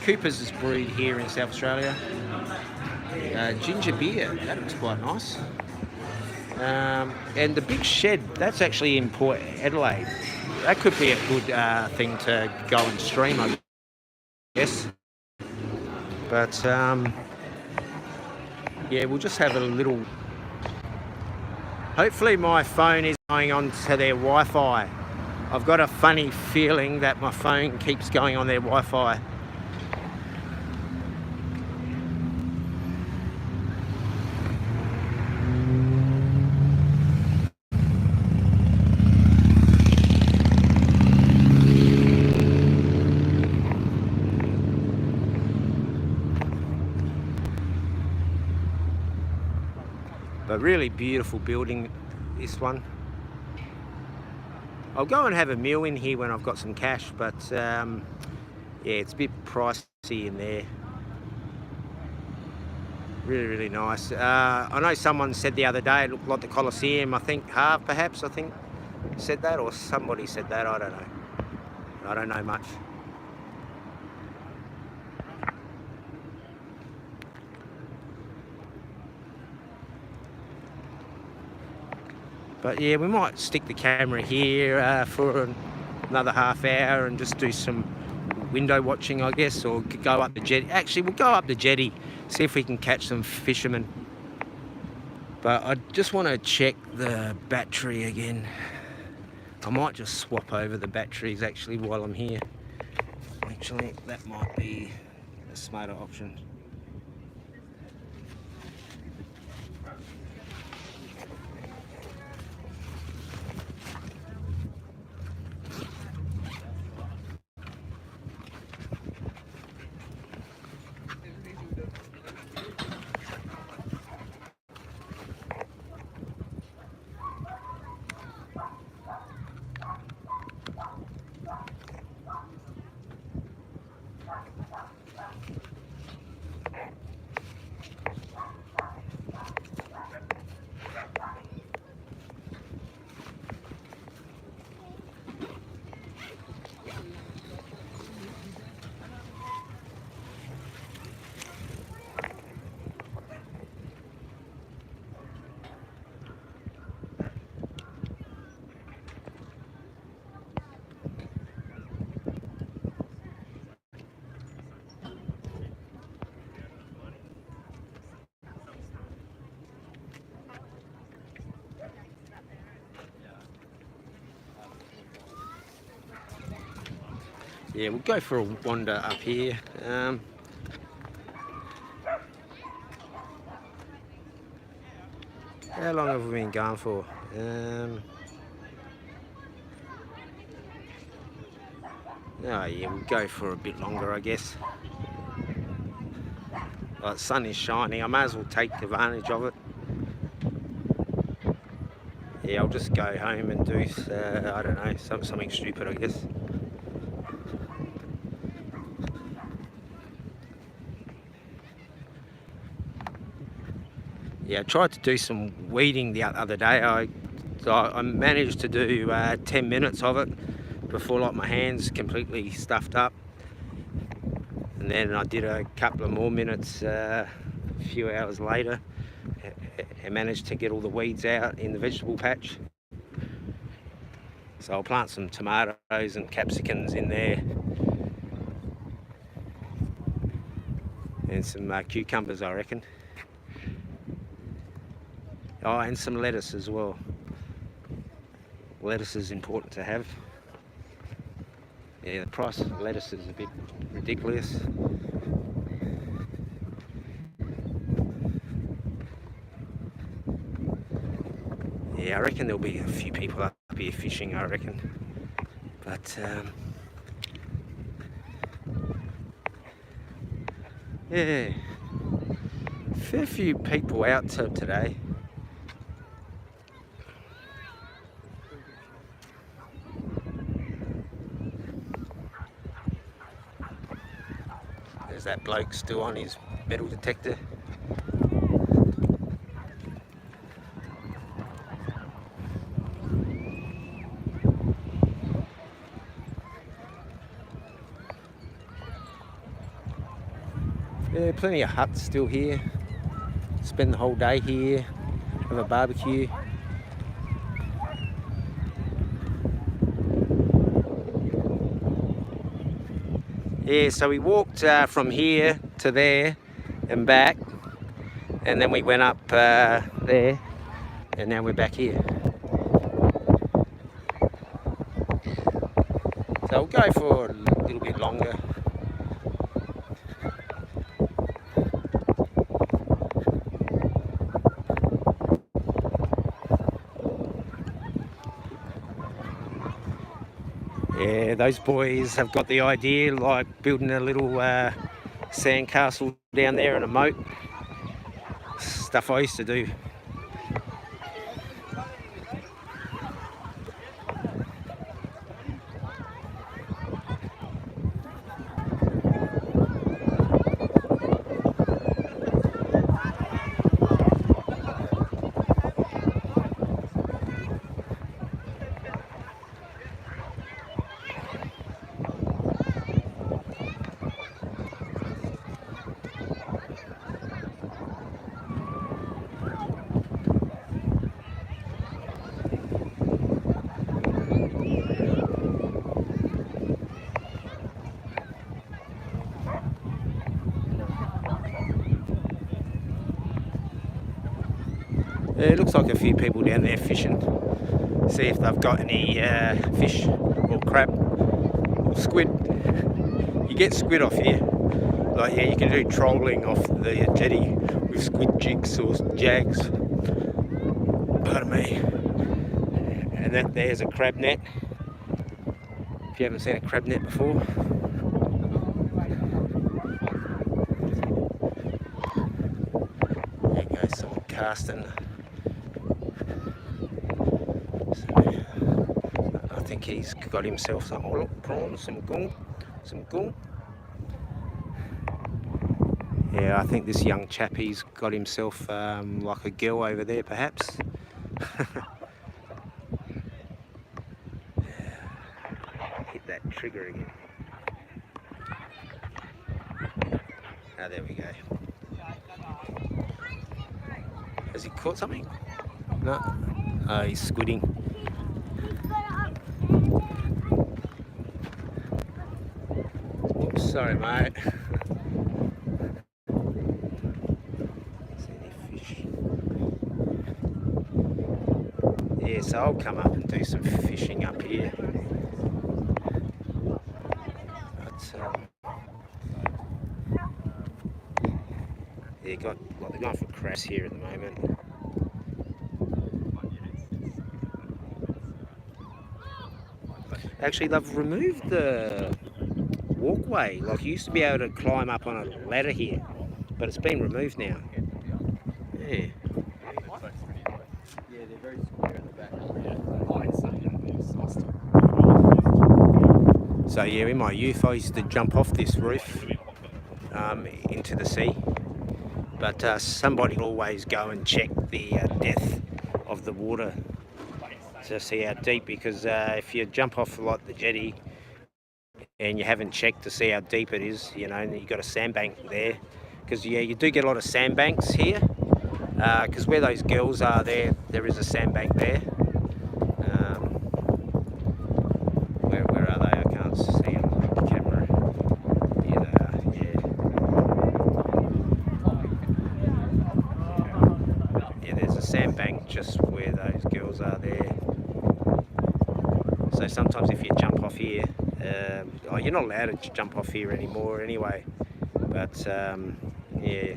Coopers is brewed here in South Australia. Ginger beer, that looks quite nice. And the Big Shed, that's actually in Port Adelaide. That could be a good thing to go and stream, I guess. But yeah, we'll just have a little. Hopefully my phone is going on to their Wi-Fi. I've got a funny feeling that my phone keeps going on their Wi-Fi. But really beautiful building, this one. I'll go and have a meal in here when I've got some cash, but yeah, it's a bit pricey in there. Really, really nice. I know someone said the other day it looked like the Colosseum. I think Harv, perhaps, I think, said that, or somebody said that. I don't know. I don't know much. But yeah, we might stick the camera here for another half hour and just do some window watching, I guess, or go up the jetty. Actually, we'll go up the jetty, see if we can catch some fishermen. But I just want to check the battery again. I might just swap over the batteries actually while I'm here. Actually, that might be a smarter option. Yeah, we'll go for a wander up here. How long have we been going for? Oh yeah, we'll go for a bit longer, I guess. The sun is shining, I may as well take advantage of it. Yeah, I'll just go home and do, I don't know, something stupid, I guess. Yeah, I tried to do some weeding the other day. I managed to do 10 minutes of it before like my hands completely stuffed up. And then I did a couple of more minutes a few hours later and managed to get all the weeds out in the vegetable patch. So I'll plant some tomatoes and capsicums in there. And some cucumbers, I reckon. Oh, and some lettuce as well. Lettuce is important to have. Yeah, the price of lettuce is a bit ridiculous. Yeah, I reckon there'll be a few people up here fishing, I reckon. But, yeah, fair few people out today. There's that bloke still on his metal detector. Yeah, plenty of huts still here. Spend the whole day here, have a barbecue. Yeah, so we walked from here to there and back, and then we went up there, and now we're back here. So we'll go for a little bit longer. Yeah, those boys have got the idea, like building a little sandcastle down there in a moat. Stuff I used to do. It looks like a few people down there fishing. See if they've got any fish or crab or squid. You get squid off here. Like, yeah, you can do trolling off the jetty with squid jigs or jags. Pardon me. And there's a crab net. If you haven't seen a crab net before. There goes someone casting. I think he's got himself some prawns, some gung. Yeah, I think this young chappie's got himself like a gill over there, perhaps. Hit that trigger again. Ah, there we go. Has he caught something? No. Oh, he's squidding. Oops, sorry, mate. Yeah, so I'll come up and do some fishing up here. But, yeah, they're going for crabs here at the moment. Actually, they've removed the walkway. Like, you used to be able to climb up on a ladder here, but it's been removed now. Yeah. Yeah, they're very square at the back. So yeah, in my youth I used to jump off this roof into the sea, but somebody will always go and check the depth of the water to see how deep, because if you jump off like the jetty and you haven't checked to see how deep it is, you know, and you've got a sandbank there, because yeah, you do get a lot of sandbanks here, because where those girls are there is a sandbank there. Where are they? I can't see them on the camera. Here they are, yeah. Yeah, there's a sandbank just where those girls are there. So sometimes if you jump off here, you're not allowed to jump off here anymore anyway, but yeah.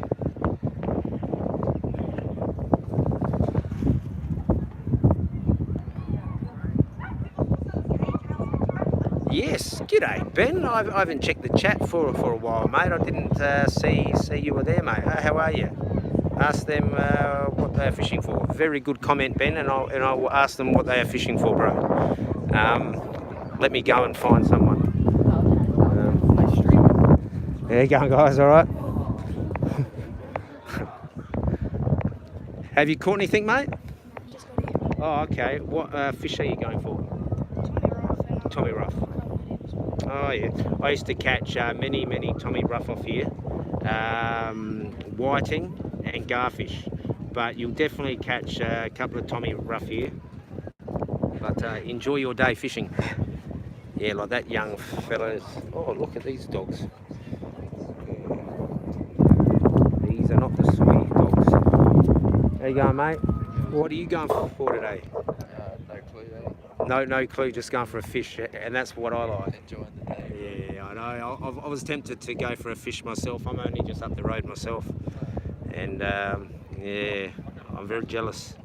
Yes, g'day Ben. I haven't checked the chat for a while, mate. I didn't see you were there, mate. How are you? Ask them what they are fishing for. Very good comment, Ben, and I'll ask them what they are fishing for, bro. Let me go and find someone. There you go, guys. All right. Have you caught anything, mate? Just got here. Oh, okay. What fish are you going for? Tommy Rough. Oh yeah, I used to catch many Tommy Rough off here, whiting and garfish, but you'll definitely catch a couple of Tommy Rough here. But enjoy your day fishing. Yeah, like that young fella's. Oh, look at these dogs. These are not the sweet dogs. How you going, mate? What are you going for today? No clue, eh? No clue, just going for a fish, and that's what I like. Enjoying the day. Yeah, I know. I was tempted to go for a fish myself. I'm only just up the road myself, and yeah, I'm very jealous.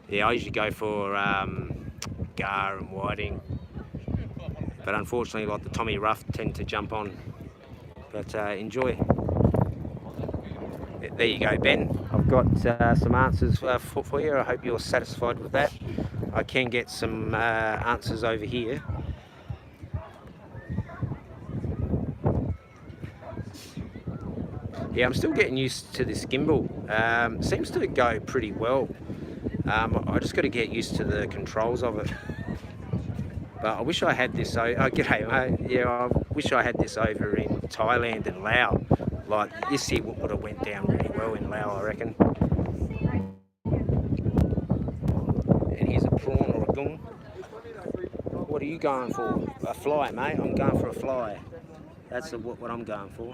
Yeah, I usually go for gar and whiting, but unfortunately, like the Tommy Rough tend to jump on. But enjoy. There you go, Ben. I've got some answers for you. I hope you're satisfied with that. I can get some answers over here. Yeah, I'm still getting used to this gimbal. Seems to go pretty well. I just got to get used to the controls of it. But I wish I had this. G'day, mate. Yeah, I wish I had this over in Thailand and Laos. Like this here would have went down really well in Laos, I reckon. And here's a prawn or a gung. What are you going for? A fly, mate. I'm going for a fly. That's what I'm going for.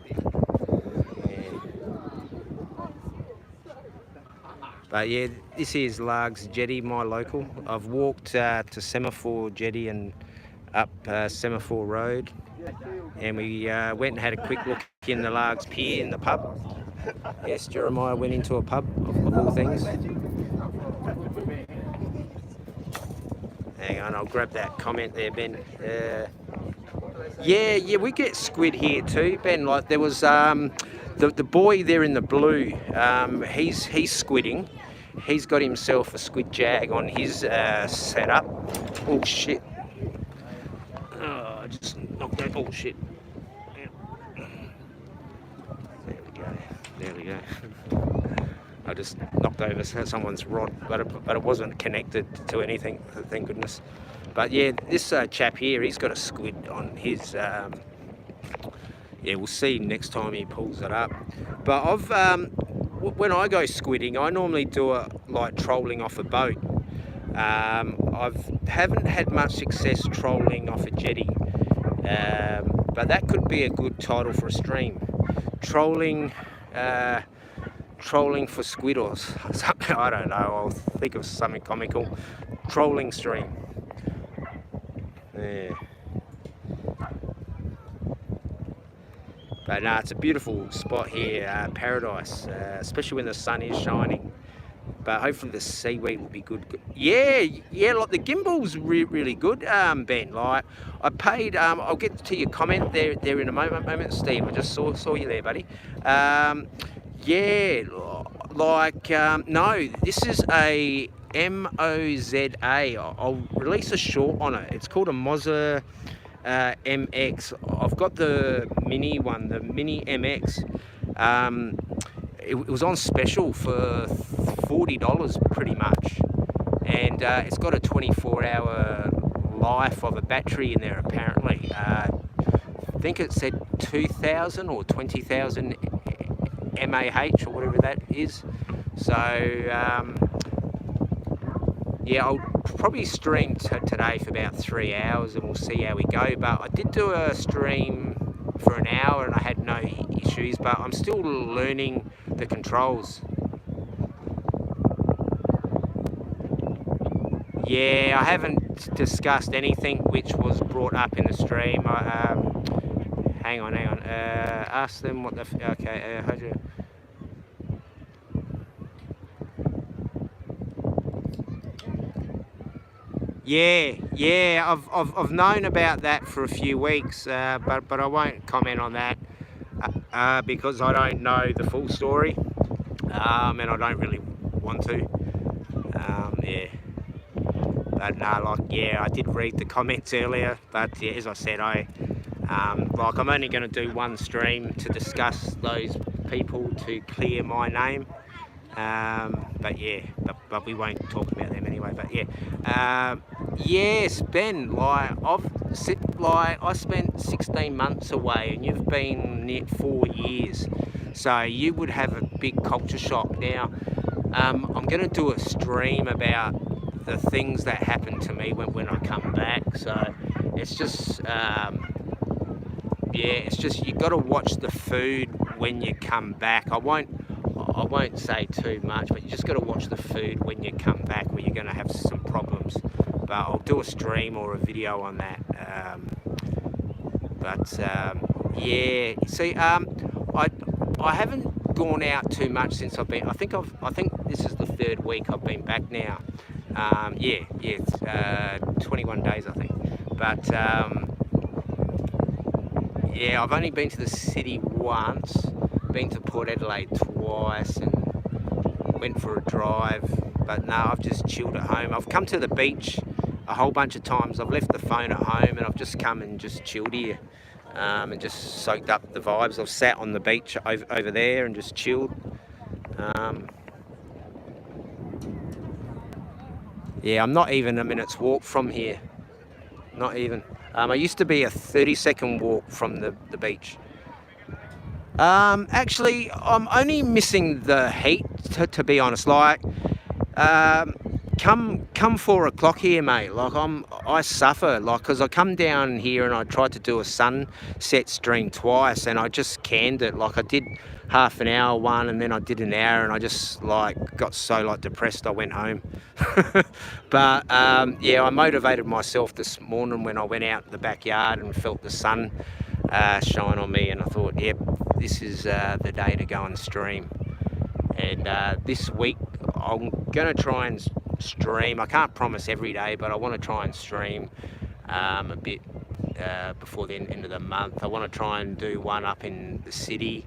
Yeah. But yeah, this is Largs Jetty, my local. I've walked to Semaphore Jetty and up Semaphore Road, and we went and had a quick look in the Largs Pier in the pub. Yes, Jeremiah went into a pub, of all things. Hang on, I'll grab that comment there, Ben. Yeah, we get squid here too, Ben. Like there was the boy there in the blue. He's squidding. He's got himself a squid jag on his setup. Oh shit! Oh, I just knocked that. Oh shit! There we go. I just knocked over someone's rod, but it wasn't connected to anything. Thank goodness. But yeah, this chap here, he's got a squid on his. Yeah, we'll see next time he pulls it up. But when I go squidding, I normally do it like trolling off a boat. Haven't had much success trolling off a jetty, but that could be a good title for a stream. Trolling for squid or something. I don't know. I'll think of something comical. Trolling stream. Yeah. But no, it's a beautiful spot here, paradise, especially when the sun is shining. But hopefully the seaweed will be good. Yeah, like the gimbal's really good, Ben. Like I paid. I'll get to your comment there in a moment, Steve. I just saw you there, buddy. Yeah, like no, this is a MOZA. I'll release a short on it. It's called a Moza MX. I've got the mini one, the mini MX. It was on special for $40 pretty much, and it's got a 24-hour life of a battery in there apparently. I think it said 2,000 or 20,000 mAh or whatever that is. So yeah, I'll probably stream today for about 3 hours and we'll see how we go. But I did do a stream for an hour and I had no issues, but I'm still learning the controls. Yeah, I haven't discussed anything which was brought up in the stream. Hang on. Ask them what the... Okay, how'd you... Yeah, I've known about that for a few weeks, but I won't comment on that because I don't know the full story, and I don't really want to. Yeah, but no, like I did read the comments earlier, but yeah, as I said, I'm only going to do one stream to discuss those people to clear my name. But yeah, but we won't talk about them anyway. But yeah, yes, Ben. I spent 16 months away, and you've been near 4 years, so you would have a big culture shock. Now, I'm going to do a stream about the things that happened to me when I come back. So it's just, it's just you got to watch the food when you come back. I won't say too much, but you just got to watch the food when you come back, where you're going to have some problems. But I'll do a stream or a video on that. Yeah, see, I haven't gone out too much since I've been. I think this is the 3rd week I've been back now. It's 21 days, I think. But yeah, I've only been to the city once. Been to Port Adelaide twice and went for a drive, but no, I've just chilled at home. I've come to the beach a whole bunch of times. I've left the phone at home and I've just come and just chilled here, and just soaked up the vibes. I've sat on the beach over there and just chilled. Yeah, I'm not even a minute's walk from here, not even. I used to be a 30-second walk from the beach. Actually, I'm only missing the heat, to be honest. Like, come 4 o'clock here, mate. Like I suffer, like, because I come down here and I tried to do a sunset stream twice, and I just canned it. Like I did half an hour one, and then I did an hour, and I just like got so like depressed I went home. But yeah, I motivated myself this morning when I went out in the backyard and felt the sun shine on me, and I thought, yep, this is the day to go and stream. And this week I'm gonna try and stream. I can't promise every day, but I want to try and stream a bit before the end of the month. I want to try and do one up in the city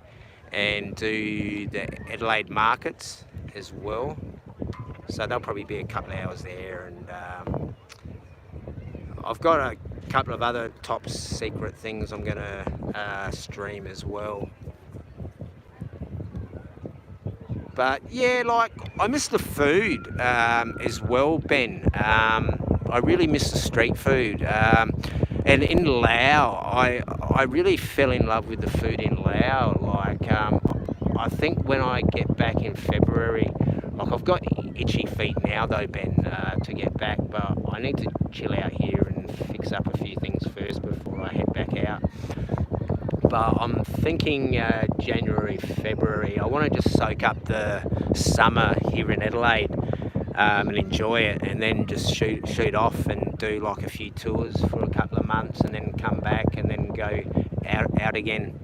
and do the Adelaide markets as well. So there'll probably be a couple of hours there, and I've got a couple of other top secret things I'm gonna stream as well. But yeah, like I miss the food as well, Ben. I really miss the street food. And in Laos, I really fell in love with the food in Laos. Like I think when I get back in February, like I've got itchy feet now though, Ben, to get back. But I need to chill out here and fix up a few things first before I head back out. But I'm thinking January, February. I want to just soak up the summer here in Adelaide and enjoy it, and then just shoot off and do like a few tours for a couple of months, and then come back and then go out again.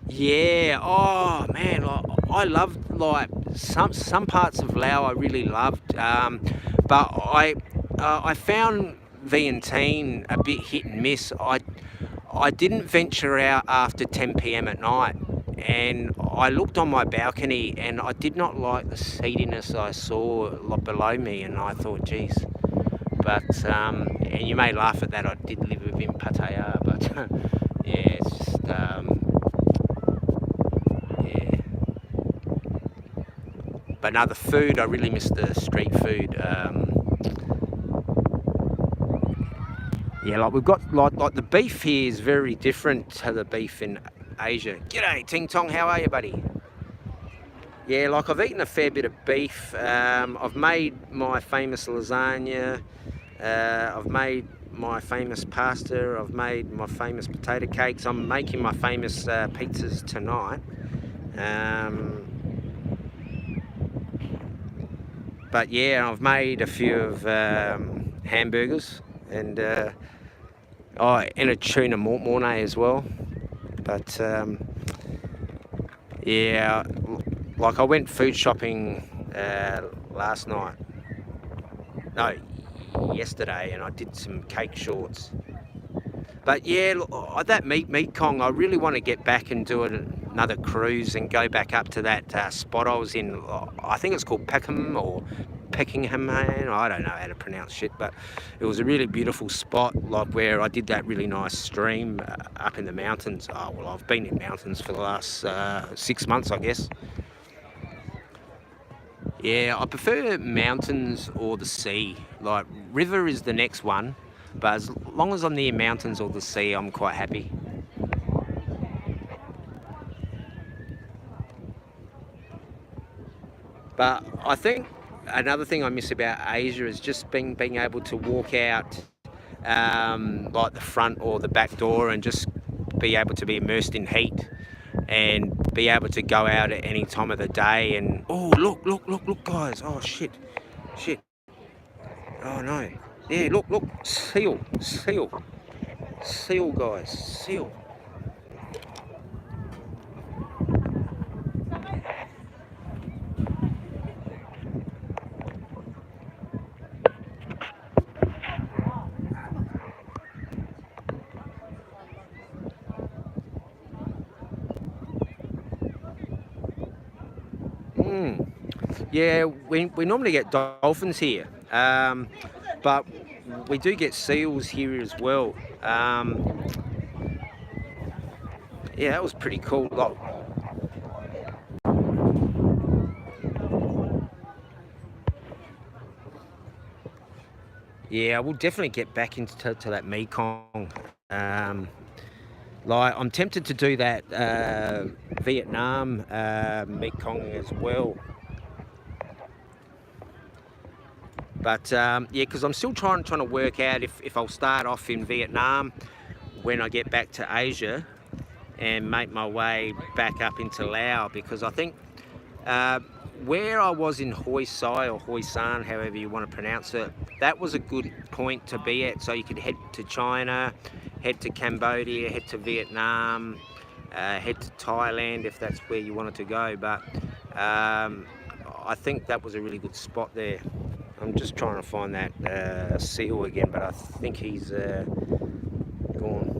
Yeah. Oh man, I loved like some parts of Laos. I really loved, but I found Vientiane a bit hit and miss. I didn't venture out after 10 p.m. at night, and I looked on my balcony and I did not like the seediness I saw below me, and I thought, geez. But and you may laugh at that. I did live within Pattaya, but yeah, it's just. But now the food, I really miss the street food. Yeah, like we've got like the beef here is very different to the beef in Asia. G'day, Ting Tong, how are you, buddy? Yeah, like I've eaten a fair bit of beef. I've made my famous lasagna. I've made my famous pasta. I've made my famous potato cakes. I'm making my famous pizzas tonight. But yeah, I've made a few of hamburgers and and a tuna mornay as well. But yeah, like I went food shopping last night. No, yesterday, and I did some cake shorts. But yeah, that meat Kong, I really want to get back and do another cruise and go back up to that spot I was in. I think it's called Peckham or Peckingham. I don't know how to pronounce shit, but it was a really beautiful spot, like where I did that really nice stream up in the mountains. Oh, well, I've been in mountains for the last 6 months, I guess. Yeah, I prefer mountains or the sea. Like river is the next one, but as long as I'm near mountains or the sea, I'm quite happy. But I think another thing I miss about Asia is just being able to walk out like the front or the back door and just be able to be immersed in heat and be able to go out at any time of the day. And oh, look guys, oh shit, oh no, yeah, look, seal guys, seal. Yeah, we normally get dolphins here, but we do get seals here as well. Yeah, that was pretty cool. Yeah, we'll definitely get back into that Mekong. Like, I'm tempted to do that Vietnam Mekong as well. But yeah, because I'm still trying to work out if I'll start off in Vietnam when I get back to Asia and make my way back up into Laos, because I think where I was in Hoi Sai or Hoi San, however you want to pronounce it, that was a good point to be at. So you could head to China, head to Cambodia, head to Vietnam, head to Thailand if that's where you wanted to go. But I think that was a really good spot there. I'm just trying to find that seal again, but I think he's gone.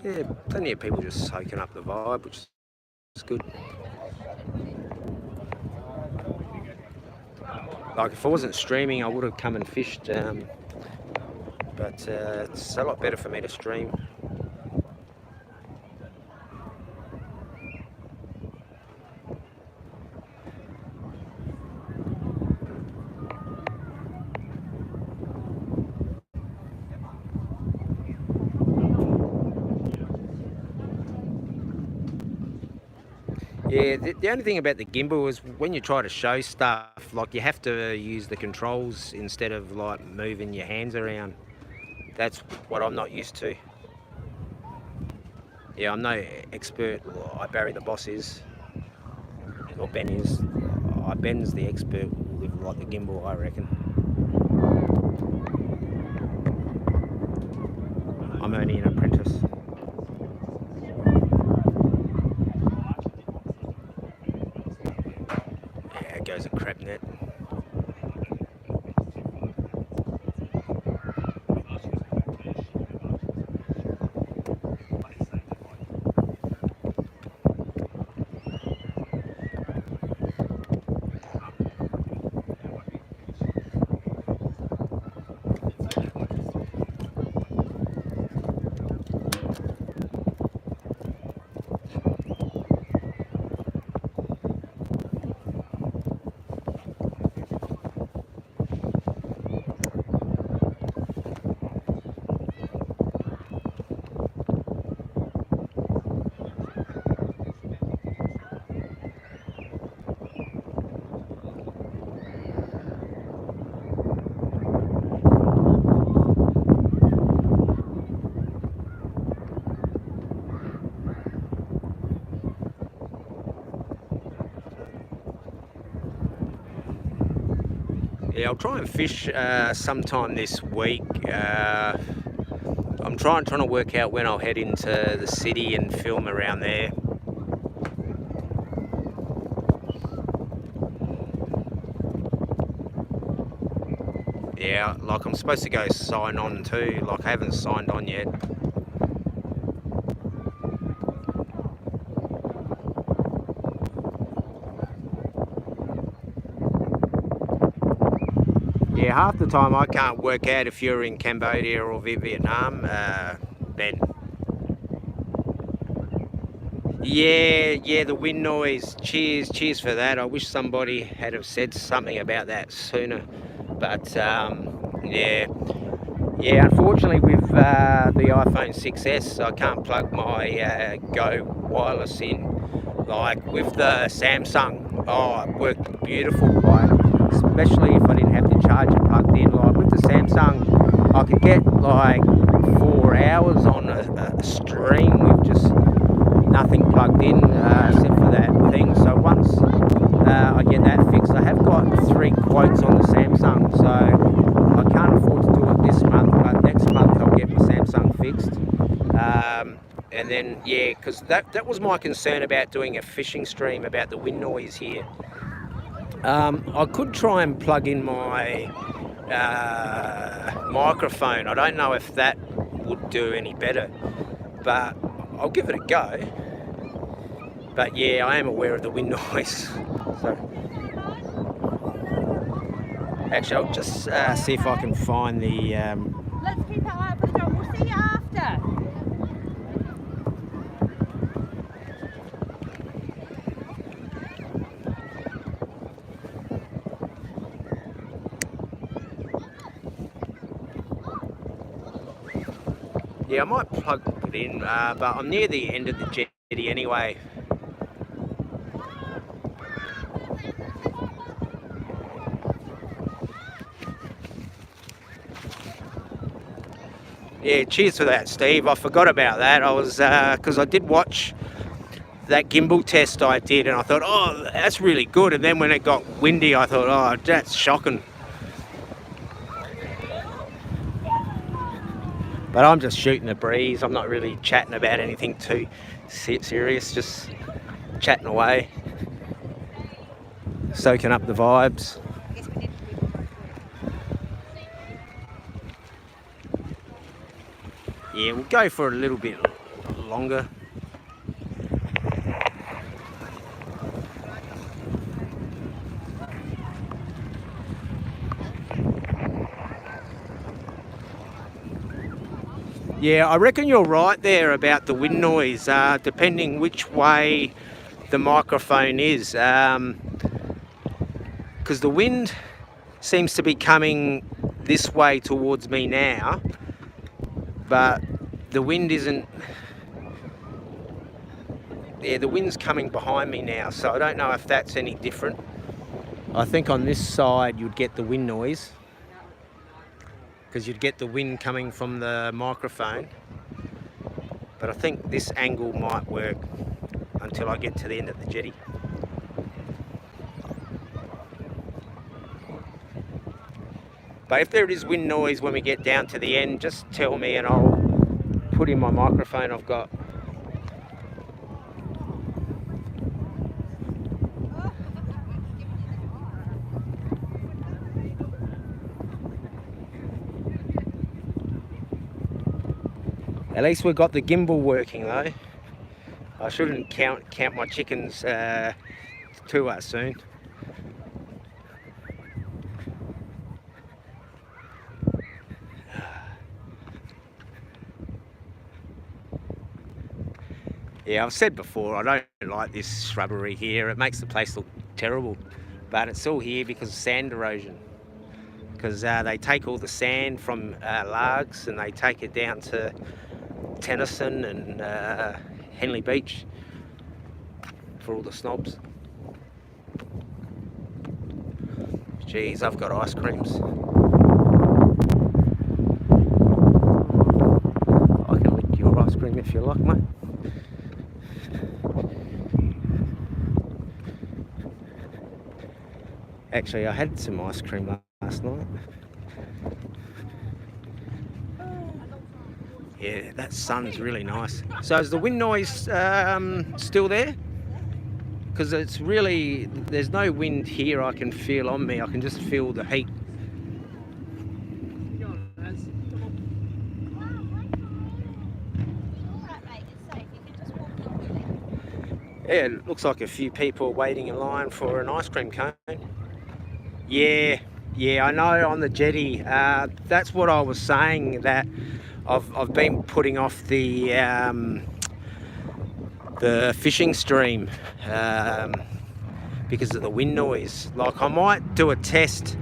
Yeah, plenty of people just soaking up the vibe, which is good. Like, if I wasn't streaming, I would have come and fished, but it's a lot better for me to stream. Yeah, the only thing about the gimbal is when you try to show stuff, like, you have to use the controls instead of like moving your hands around. That's what I'm not used to. Yeah, I'm no expert like Barry the boss is, or Ben is. Ben's the expert with like the gimbal, I reckon. I'm only an apprentice. Yeah, it goes a crap net. Yeah, I'll try and fish sometime this week. I'm trying to work out when I'll head into the city and film around there. Yeah, like, I'm supposed to go sign on too. Like, I haven't signed on yet. Yeah, half the time I can't work out if you're in Cambodia or Vietnam, Ben. Yeah, the wind noise. Cheers for that. I wish somebody had have said something about that sooner. But yeah, unfortunately with the iPhone 6S, I can't plug my Go wireless in. Like with the Samsung, oh, it worked beautiful. Like, especially if I didn't have the charger plugged in. Like with the Samsung, I could get like 4 hours on a stream with just nothing plugged in except for that thing. So once I get that fixed, I have got 3 quotes on the Samsung, so I can't afford to do it this month, but next month I'll get my Samsung fixed. And then, yeah, because that was my concern about doing a fishing stream, about the wind noise here. I could try and plug in my microphone. I don't know if that would do any better, but I'll give it a go. But yeah, I am aware of the wind noise. So Actually, I'll just see if I can find the... Let's keep our eye for the dog. We'll see you after. Yeah, I might plug it in, but I'm near the end of the jetty anyway. Yeah, cheers for that, Steve. I forgot about that. I was, because I did watch that gimbal test I did, and I thought, oh, that's really good. And then when it got windy, I thought, oh, that's shocking. But I'm just shooting the breeze. I'm not really chatting about anything too serious, just chatting away, soaking up the vibes. Yeah, we'll go for a little bit longer. Yeah, I reckon you're right there about the wind noise, depending which way the microphone is. Because the wind seems to be coming this way towards me now, but the wind isn't... Yeah, the wind's coming behind me now, so I don't know if that's any different. I think on this side you'd get the wind noise, because you'd get the wind coming from the microphone. But I think this angle might work until I get to the end of the jetty. But if there is wind noise when we get down to the end, just tell me and I'll put in my microphone I've got. At least we've got the gimbal working though. I shouldn't count my chickens too soon. Yeah, I've said before, I don't like this shrubbery here. It makes the place look terrible. But it's all here because of sand erosion. Because they take all the sand from Largs and they take it down to Tennyson and Henley Beach for all the snobs. Geez, I've got ice creams. I can lick your ice cream if you like, mate. Actually, I had some ice cream last night. Yeah, that sun's really nice. So is the wind noise still there? Because it's really, there's no wind here I can feel on me. I can just feel the heat. Yeah, it looks like a few people waiting in line for an ice cream cone. Yeah, I know on the jetty. That's what I was saying, that I've been putting off the fishing stream because of the wind noise. Like, I might do a test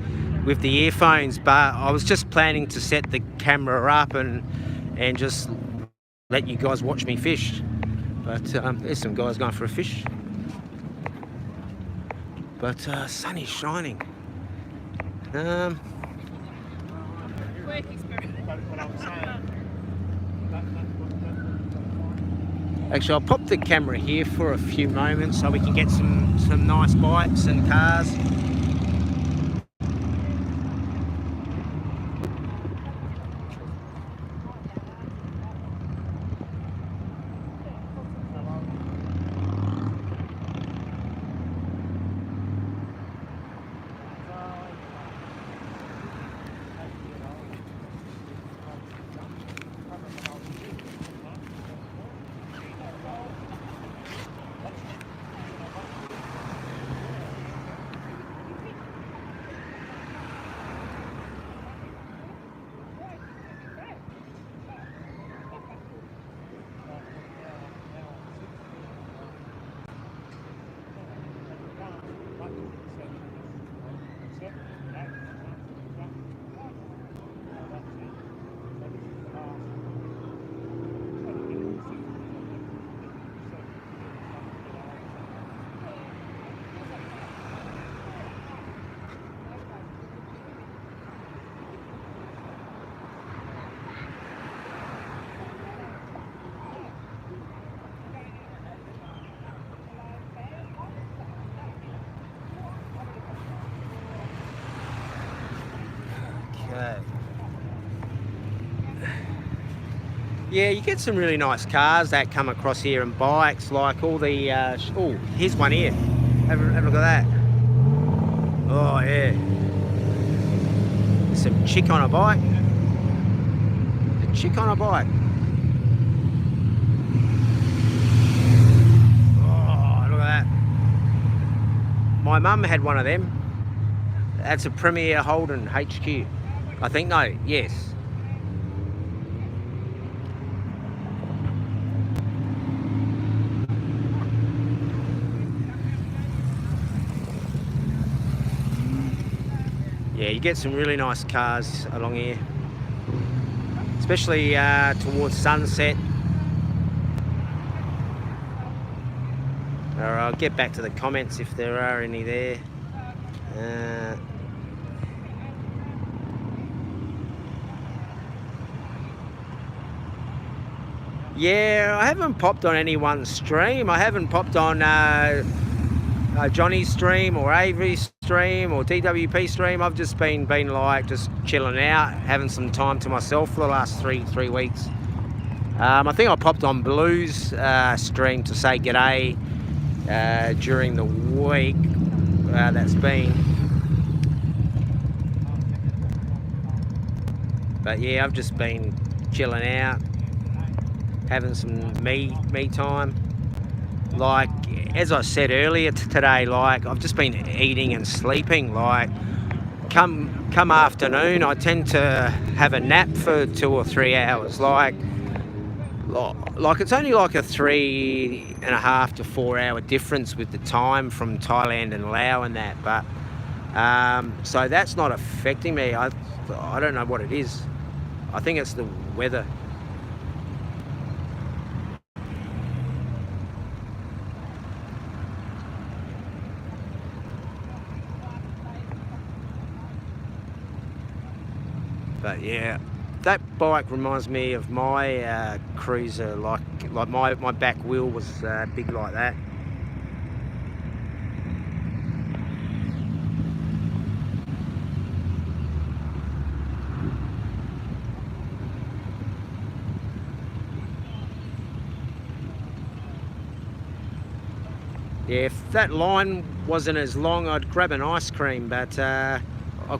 with the earphones, but I was just planning to set the camera up and just let you guys watch me fish. But there's some guys going for a fish. But sun is shining. Actually, I'll pop the camera here for a few moments so we can get some nice bites and cars. Okay. Yeah, you get some really nice cars that come across here and bikes, like all the, oh, here's one here. Have a look at that. Oh, yeah. Some chick on a bike. A chick on a bike. Oh, look at that. My mum had one of them. That's a Premier Holden HQ. I think, no, yes. Yeah, you get some really nice cars along here, especially towards sunset. All right, I'll get back to the comments if there are any there. Yeah, I haven't popped on anyone's stream. I haven't popped on Johnny's stream or Avery's stream or DWP stream. I've just been like just chilling out, having some time to myself for the last three weeks. I think I popped on Blue's stream to say g'day during the week that's been. But yeah, I've just been chilling out, having some me time. Like, as I said earlier today, like, I've just been eating and sleeping. Like, come afternoon, I tend to have a nap for 2 or 3 hours. Like it's only like a 3.5 to 4 hour difference with the time from Thailand and Laos and that. But so that's not affecting me. I don't know what it is. I think it's the weather. But yeah, that bike reminds me of my cruiser. Like my back wheel was big like that. Yeah, if that line wasn't as long, I'd grab an ice cream, but I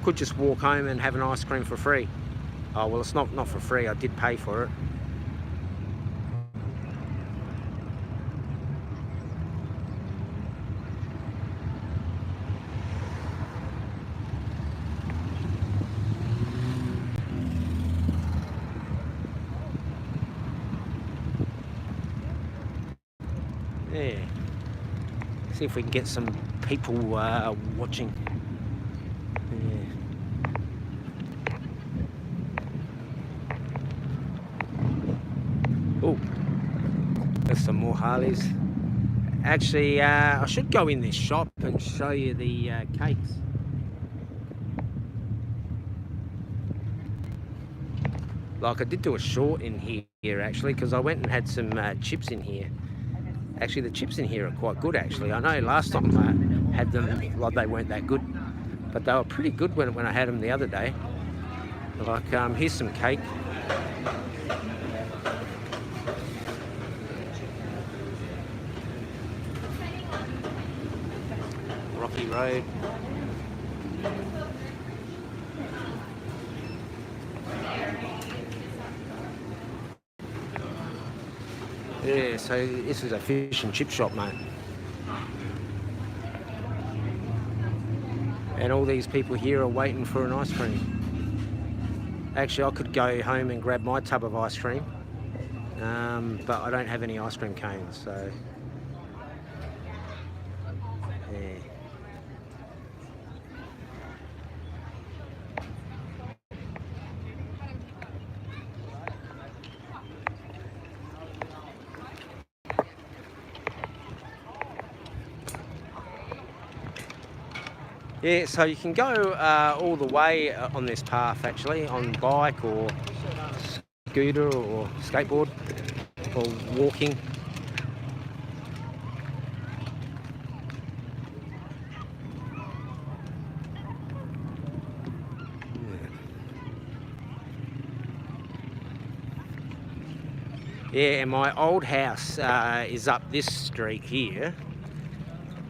could just walk home and have an ice cream for free. Oh, well, it's not for free. I did pay for it. Yeah. See if we can get some people watching. Yeah. Oh, there's some more Harleys. Actually, I should go in this shop and show you the cakes. Like, I did do a short in here actually, because I went and had some chips in here. Actually, the chips in here are quite good actually. I know last time I had them, like, they weren't that good, but they were pretty good when I had them the other day. Like, here's some cake. Rocky Road. Yeah, so this is a fish and chip shop, mate. And all these people here are waiting for an ice cream. Actually, I could go home and grab my tub of ice cream, but I don't have any ice cream cones, so yeah. Yeah, so you can go all the way on this path actually, on bike or scooter or skateboard or walking. Yeah, and my old house is up this street here.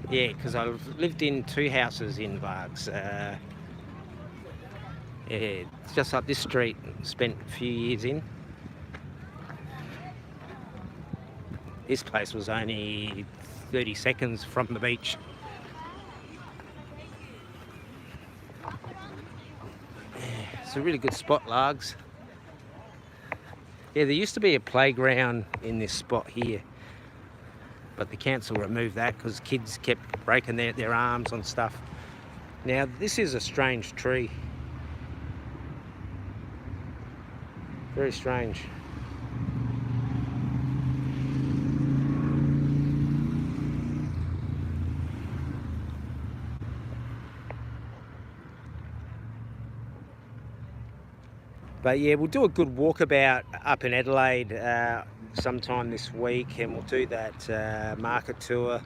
Yeah, because I've lived in 2 houses in Vargs. Yeah, it's just up this street. Spent a few years in. This place was only 30 seconds from the beach. Yeah, it's a really good spot, Largs. Yeah, there used to be a playground in this spot here, but the council removed that because kids kept breaking their arms on stuff. Now, this is a strange tree. Very strange. But yeah, we'll do a good walkabout up in Adelaide sometime this week, and we'll do that market tour.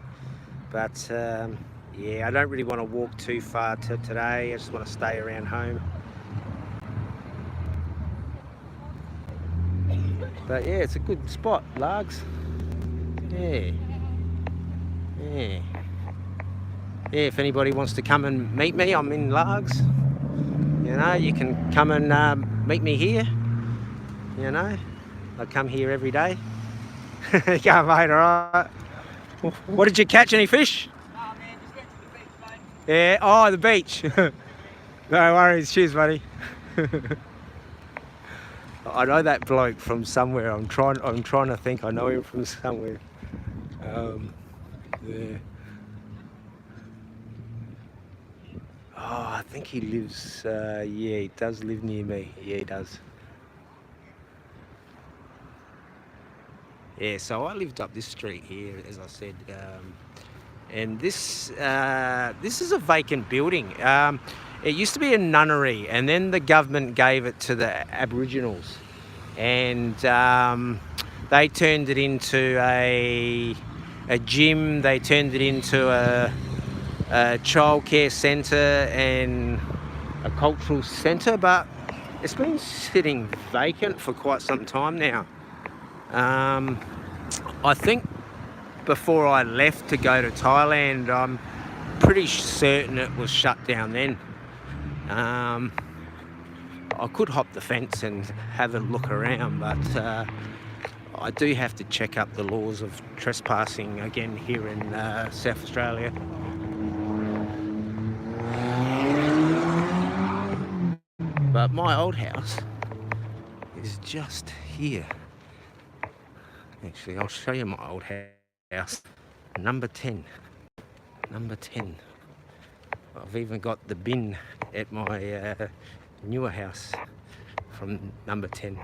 But yeah, I don't really want to walk too far today. I just want to stay around home. But yeah, it's a good spot, Largs. Yeah. Yeah. Yeah, if anybody wants to come and meet me, I'm in Largs. You know, you can come and meet me here. You know, I come here every day. Yeah, mate, alright. What did you catch? Any fish? Oh man, just went to the beach, mate. Yeah, oh, the beach. No worries, cheers, buddy. I know that bloke from somewhere. I'm trying to think. I know him from somewhere. Yeah. Oh, I think he lives. Yeah, he does live near me. Yeah, he does. Yeah, so I lived up this street here, as I said, and this is a vacant building. It used to be a nunnery, and then the government gave it to the Aboriginals, and they turned it into a gym. They turned it into a childcare centre and a cultural centre, but it's been sitting vacant for quite some time now. I think before I left to go to Thailand, I'm pretty certain it was shut down then. I could hop the fence and have a look around, but I do have to check up the laws of trespassing again here in South Australia. But my old house is just here. Actually, I'll show you my old house. Number 10. Number 10. I've even got the bin at my newer house from number 10.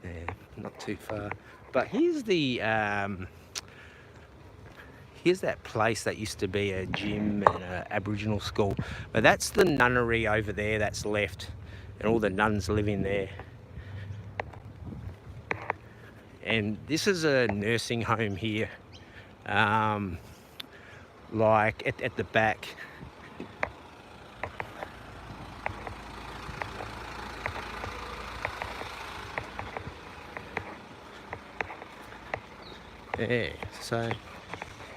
Yeah, not too far. But here's the here's that place that used to be a gym and an Aboriginal school. But that's the nunnery over there that's left, and all the nuns live in there. And this is a nursing home here, like at the back. Yeah, so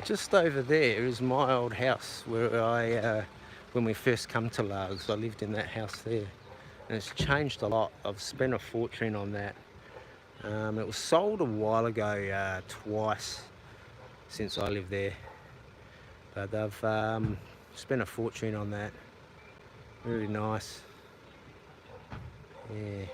just over there is my old house where I, when we first come to Largs, I lived in that house there. And it's changed a lot. I've spent a fortune on that. It was sold a while ago, twice since I lived there. But I've spent a fortune on that. Really nice. Yeah.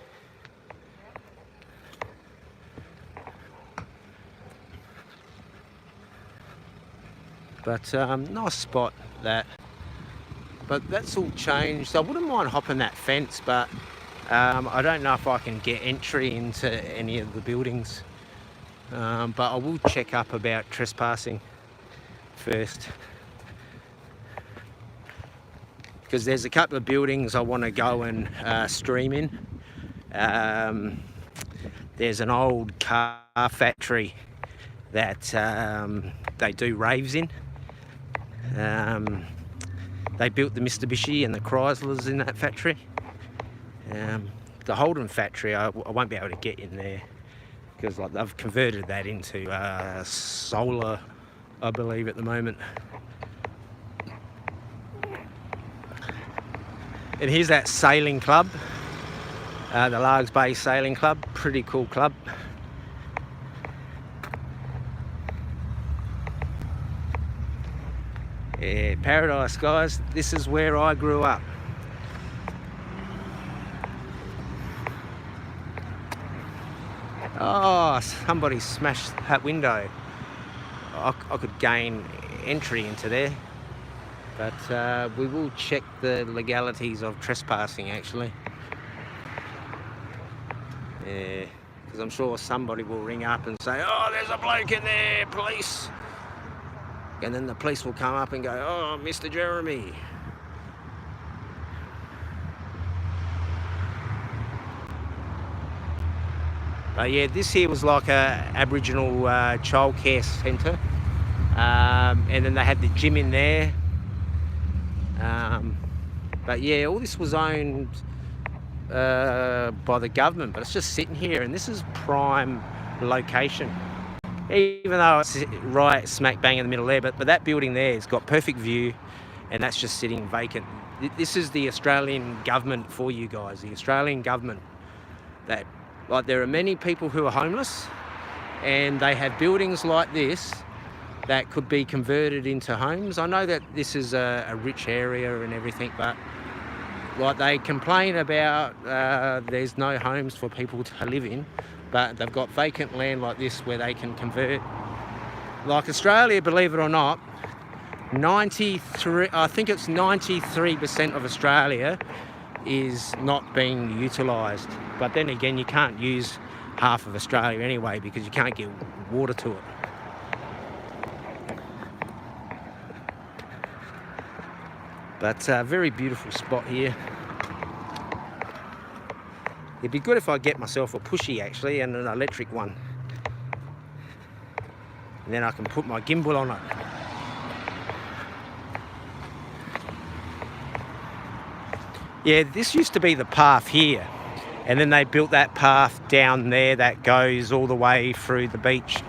But nice spot that. But that's all changed. I wouldn't mind hopping that fence, but I don't know if I can get entry into any of the buildings. But I will check up about trespassing first. Because there's a couple of buildings I want to go and stream in. There's an old car factory that they do raves in. They built the Mitsubishi and the Chryslers in that factory. the Holden factory, I won't be able to get in there because like they've converted that into solar, I believe, at the moment. And here's that sailing club, the Largs Bay Sailing Club. Pretty cool club. Yeah, paradise, guys. This is where I grew up. Oh, somebody smashed that window. I could gain entry into there, but we will check the legalities of trespassing, actually. Yeah, because I'm sure somebody will ring up and say, oh, there's a bloke in there, police. And then the police will come up and go, oh, Mr. Jeremy. But yeah, this here was like a Aboriginal childcare centre. And then they had the gym in there. But yeah, all this was owned by the government, but it's just sitting here, and this is prime location. Even though it's right smack bang in the middle there, but that building there has got perfect view, and that's just sitting vacant. This is the Australian government for you guys, the Australian government. That, like, there are many people who are homeless, and they have buildings like this that could be converted into homes. I know that this is a rich area and everything, but like they complain about there's no homes for people to live in, but they've got vacant land like this where they can convert. Like Australia, believe it or not, 93% of Australia is not being utilised. But then again, you can't use half of Australia anyway because you can't get water to it. But a very beautiful spot here. It'd be good if I get myself a pushy, actually, and an electric one. And then I can put my gimbal on it. Yeah, this used to be the path here. And then they built that path down there that goes all the way through the beach.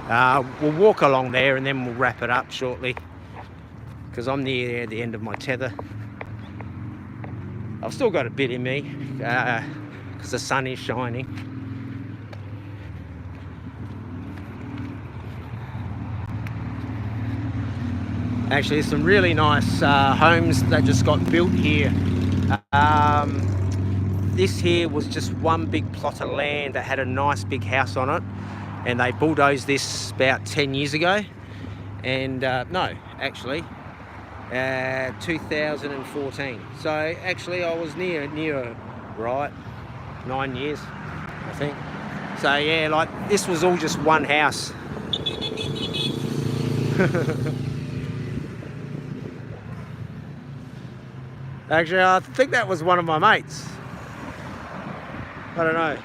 We'll walk along there and then we'll wrap it up shortly, because I'm near the end of my tether. I've still got a bit in me, because the sun is shining. Actually, there's some really nice homes that just got built here. This here was just one big plot of land that had a nice big house on it, and they bulldozed this about 10 years ago. And no, actually, 2014. So actually I was near right, 9 years, I think. So yeah, like this was all just one house. Actually, I think that was one of my mates. I don't know.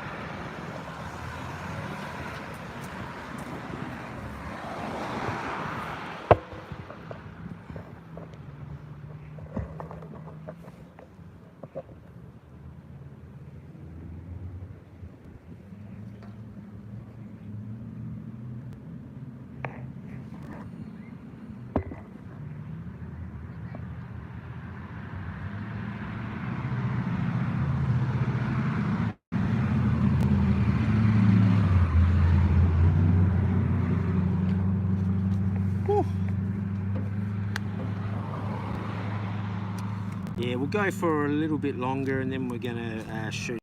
Yeah, we'll go for a little bit longer and then we're gonna shoot.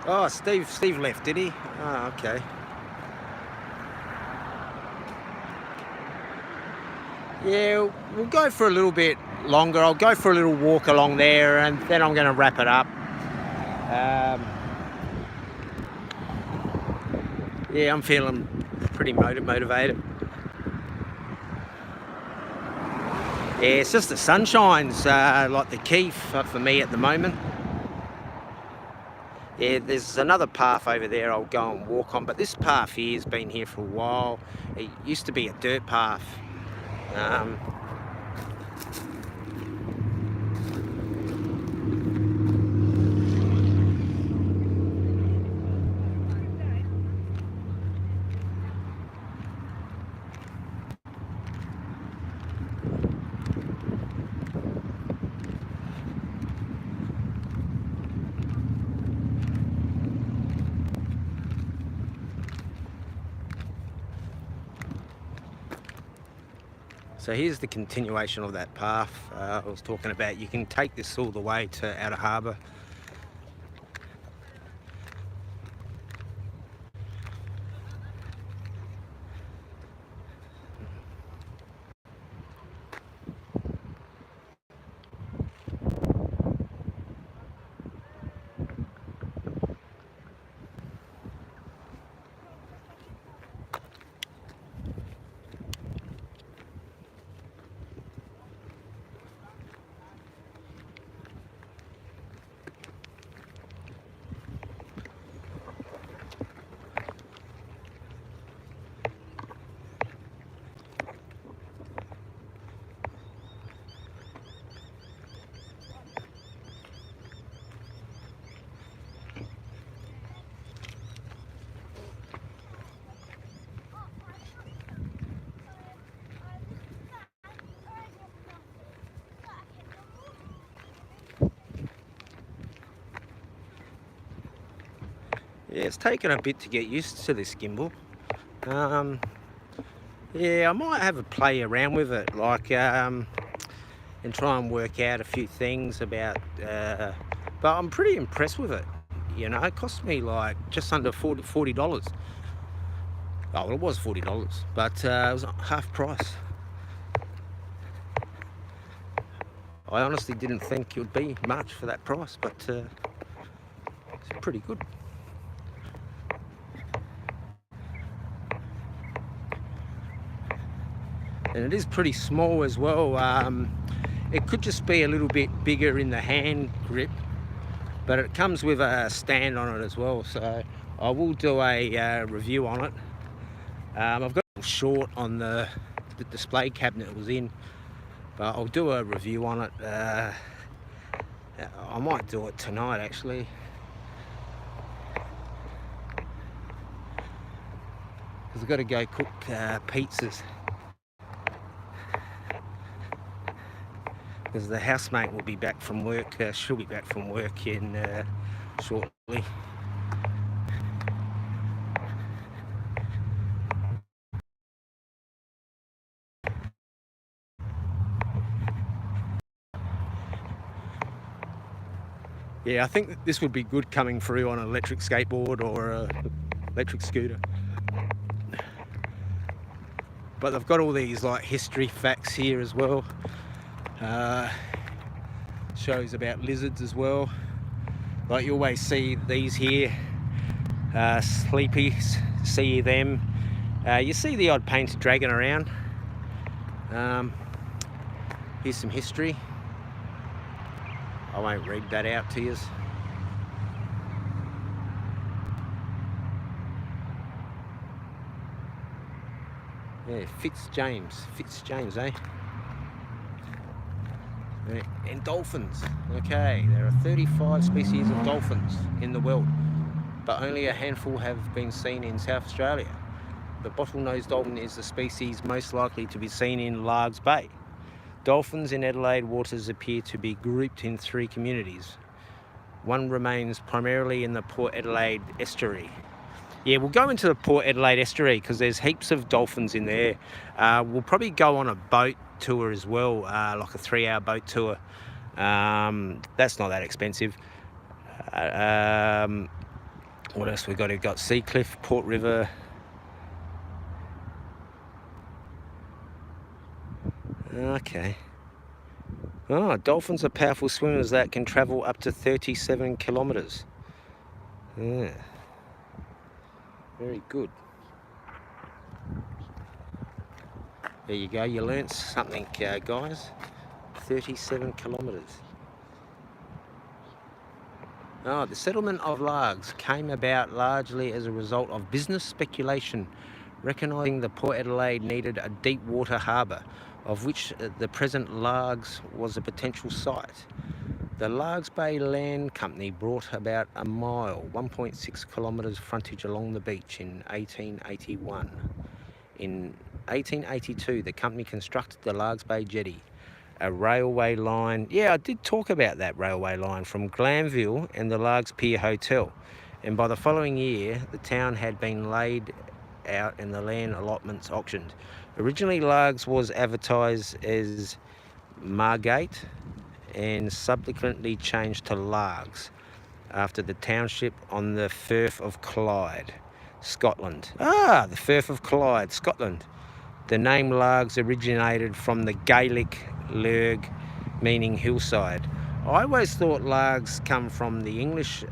Oh, Steve left, did he? Oh, okay. Yeah, we'll go for a little bit longer. I'll go for a little walk along there, and then I'm going to wrap it up. Yeah, I'm feeling pretty motivated. Yeah, it's just the sunshine's like the key for me at the moment. Yeah, there's another path over there I'll go and walk on, but this path here has been here for a while. It used to be a dirt path. So here's the continuation of that path I was talking about. You can take this all the way to Outer Harbour. Yeah, it's taken a bit to get used to this gimbal. Yeah, I might have a play around with it, like, and try and work out a few things about, but I'm pretty impressed with it. You know, it cost me like just under $40. Oh, well, it was $40, but it was half price. I honestly didn't think it would be much for that price, but it's pretty good. And it is pretty small as well. It could just be a little bit bigger in the hand grip, but it comes with a stand on it as well, so I will do a review on it. I've got a short on the display cabinet it was in, but I'll do a review on it. I might do it tonight actually. Because I've got to go cook pizzas. Because the housemate will be back from work. She'll be back from work in shortly. Yeah, I think this would be good coming through on an electric skateboard or an electric scooter. But they've got all these like history facts here as well. Shows about lizards as well. Like you always see these here, sleepies, see them. You see the odd painted dragon around. Here's some history. I won't read that out to you. Yeah, Fitzjames, eh? And dolphins. Okay, there are 35 species of dolphins in the world, but only a handful have been seen in South Australia. The bottlenose dolphin is the species most likely to be seen in Largs Bay. Dolphins in Adelaide waters appear to be grouped in 3 communities. One remains primarily in the Port Adelaide estuary. Yeah, we'll go into the Port Adelaide estuary because there's heaps of dolphins in there. We'll probably go on a boat tour as well, like a 3-hour boat tour. That's not that expensive. What else we got? We've got Seacliff, Port River. Okay. Oh, dolphins are powerful swimmers that can travel up to 37 kilometres. Yeah. Very good. There you go, you learnt something, guys. 37 kilometres. Oh, the settlement of Largs came about largely as a result of business speculation, recognising that Port Adelaide needed a deep water harbour, of which the present Largs was a potential site. The Largs Bay Land Company brought about a mile, 1.6 kilometres frontage along the beach in 1881. In 1882, the company constructed the Largs Bay Jetty, a railway line. Yeah, I did talk about that railway line from Glanville and the Largs Pier Hotel. And by the following year, the town had been laid out and the land allotments auctioned. Originally, Largs was advertised as Margate and subsequently changed to Largs after the township on the Firth of Clyde, Scotland. Ah, the Firth of Clyde, Scotland. The name Largs originated from the Gaelic Lurg, meaning hillside. I always thought Largs come from the English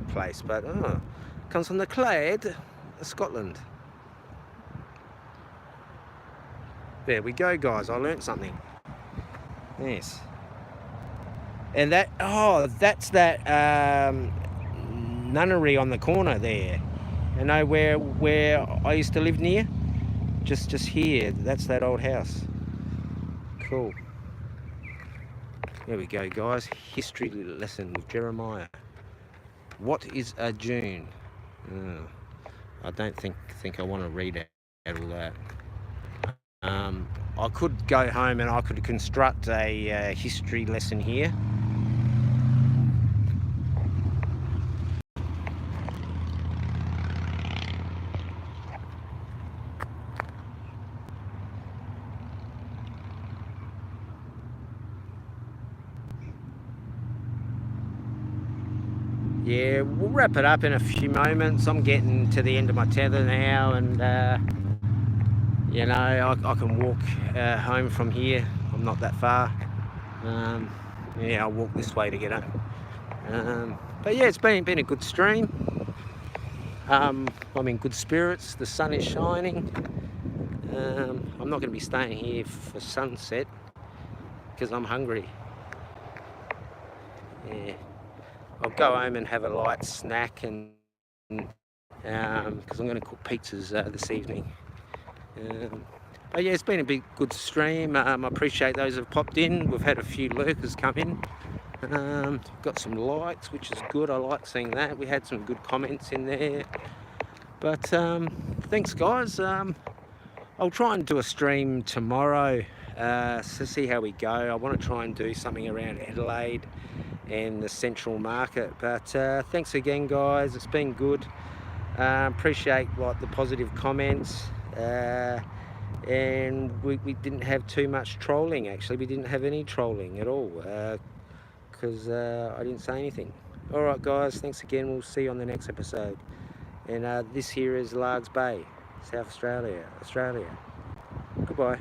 place, but it comes from the Clyde, Scotland. There we go, guys. I learnt something. Yes. And that, that's that nunnery on the corner there. You know where I used to live near? Just here. That's that old house. Cool. There we go, guys. History lesson with Jeremiah. What is a dune? I don't think I want to read out all that. I could go home and I could construct a history lesson here. Yeah, we'll wrap it up in a few moments. I'm getting to the end of my tether now, and you know, I can walk home from here. I'm not that far. Yeah, I'll walk this way to get home. But yeah, it's been a good stream. I'm in good spirits. The sun is shining. I'm not going to be staying here for sunset because I'm hungry. Yeah. I'll go home and have a light snack, and because I'm going to cook pizzas this evening. But yeah, it's been a big good stream. I appreciate those who've popped in. We've had a few lurkers come in. Got some likes, which is good. I like seeing that. We had some good comments in there. But thanks, guys. I'll try and do a stream tomorrow to see how we go. I want to try and do something around Adelaide and the central market. But thanks again, guys. It's been good. Appreciate the positive comments. And we didn't have too much trolling. Actually, we didn't have any trolling at all because I didn't say anything. All right, guys. Thanks again. We'll see you on the next episode. And this here is Largs Bay, South Australia. Goodbye.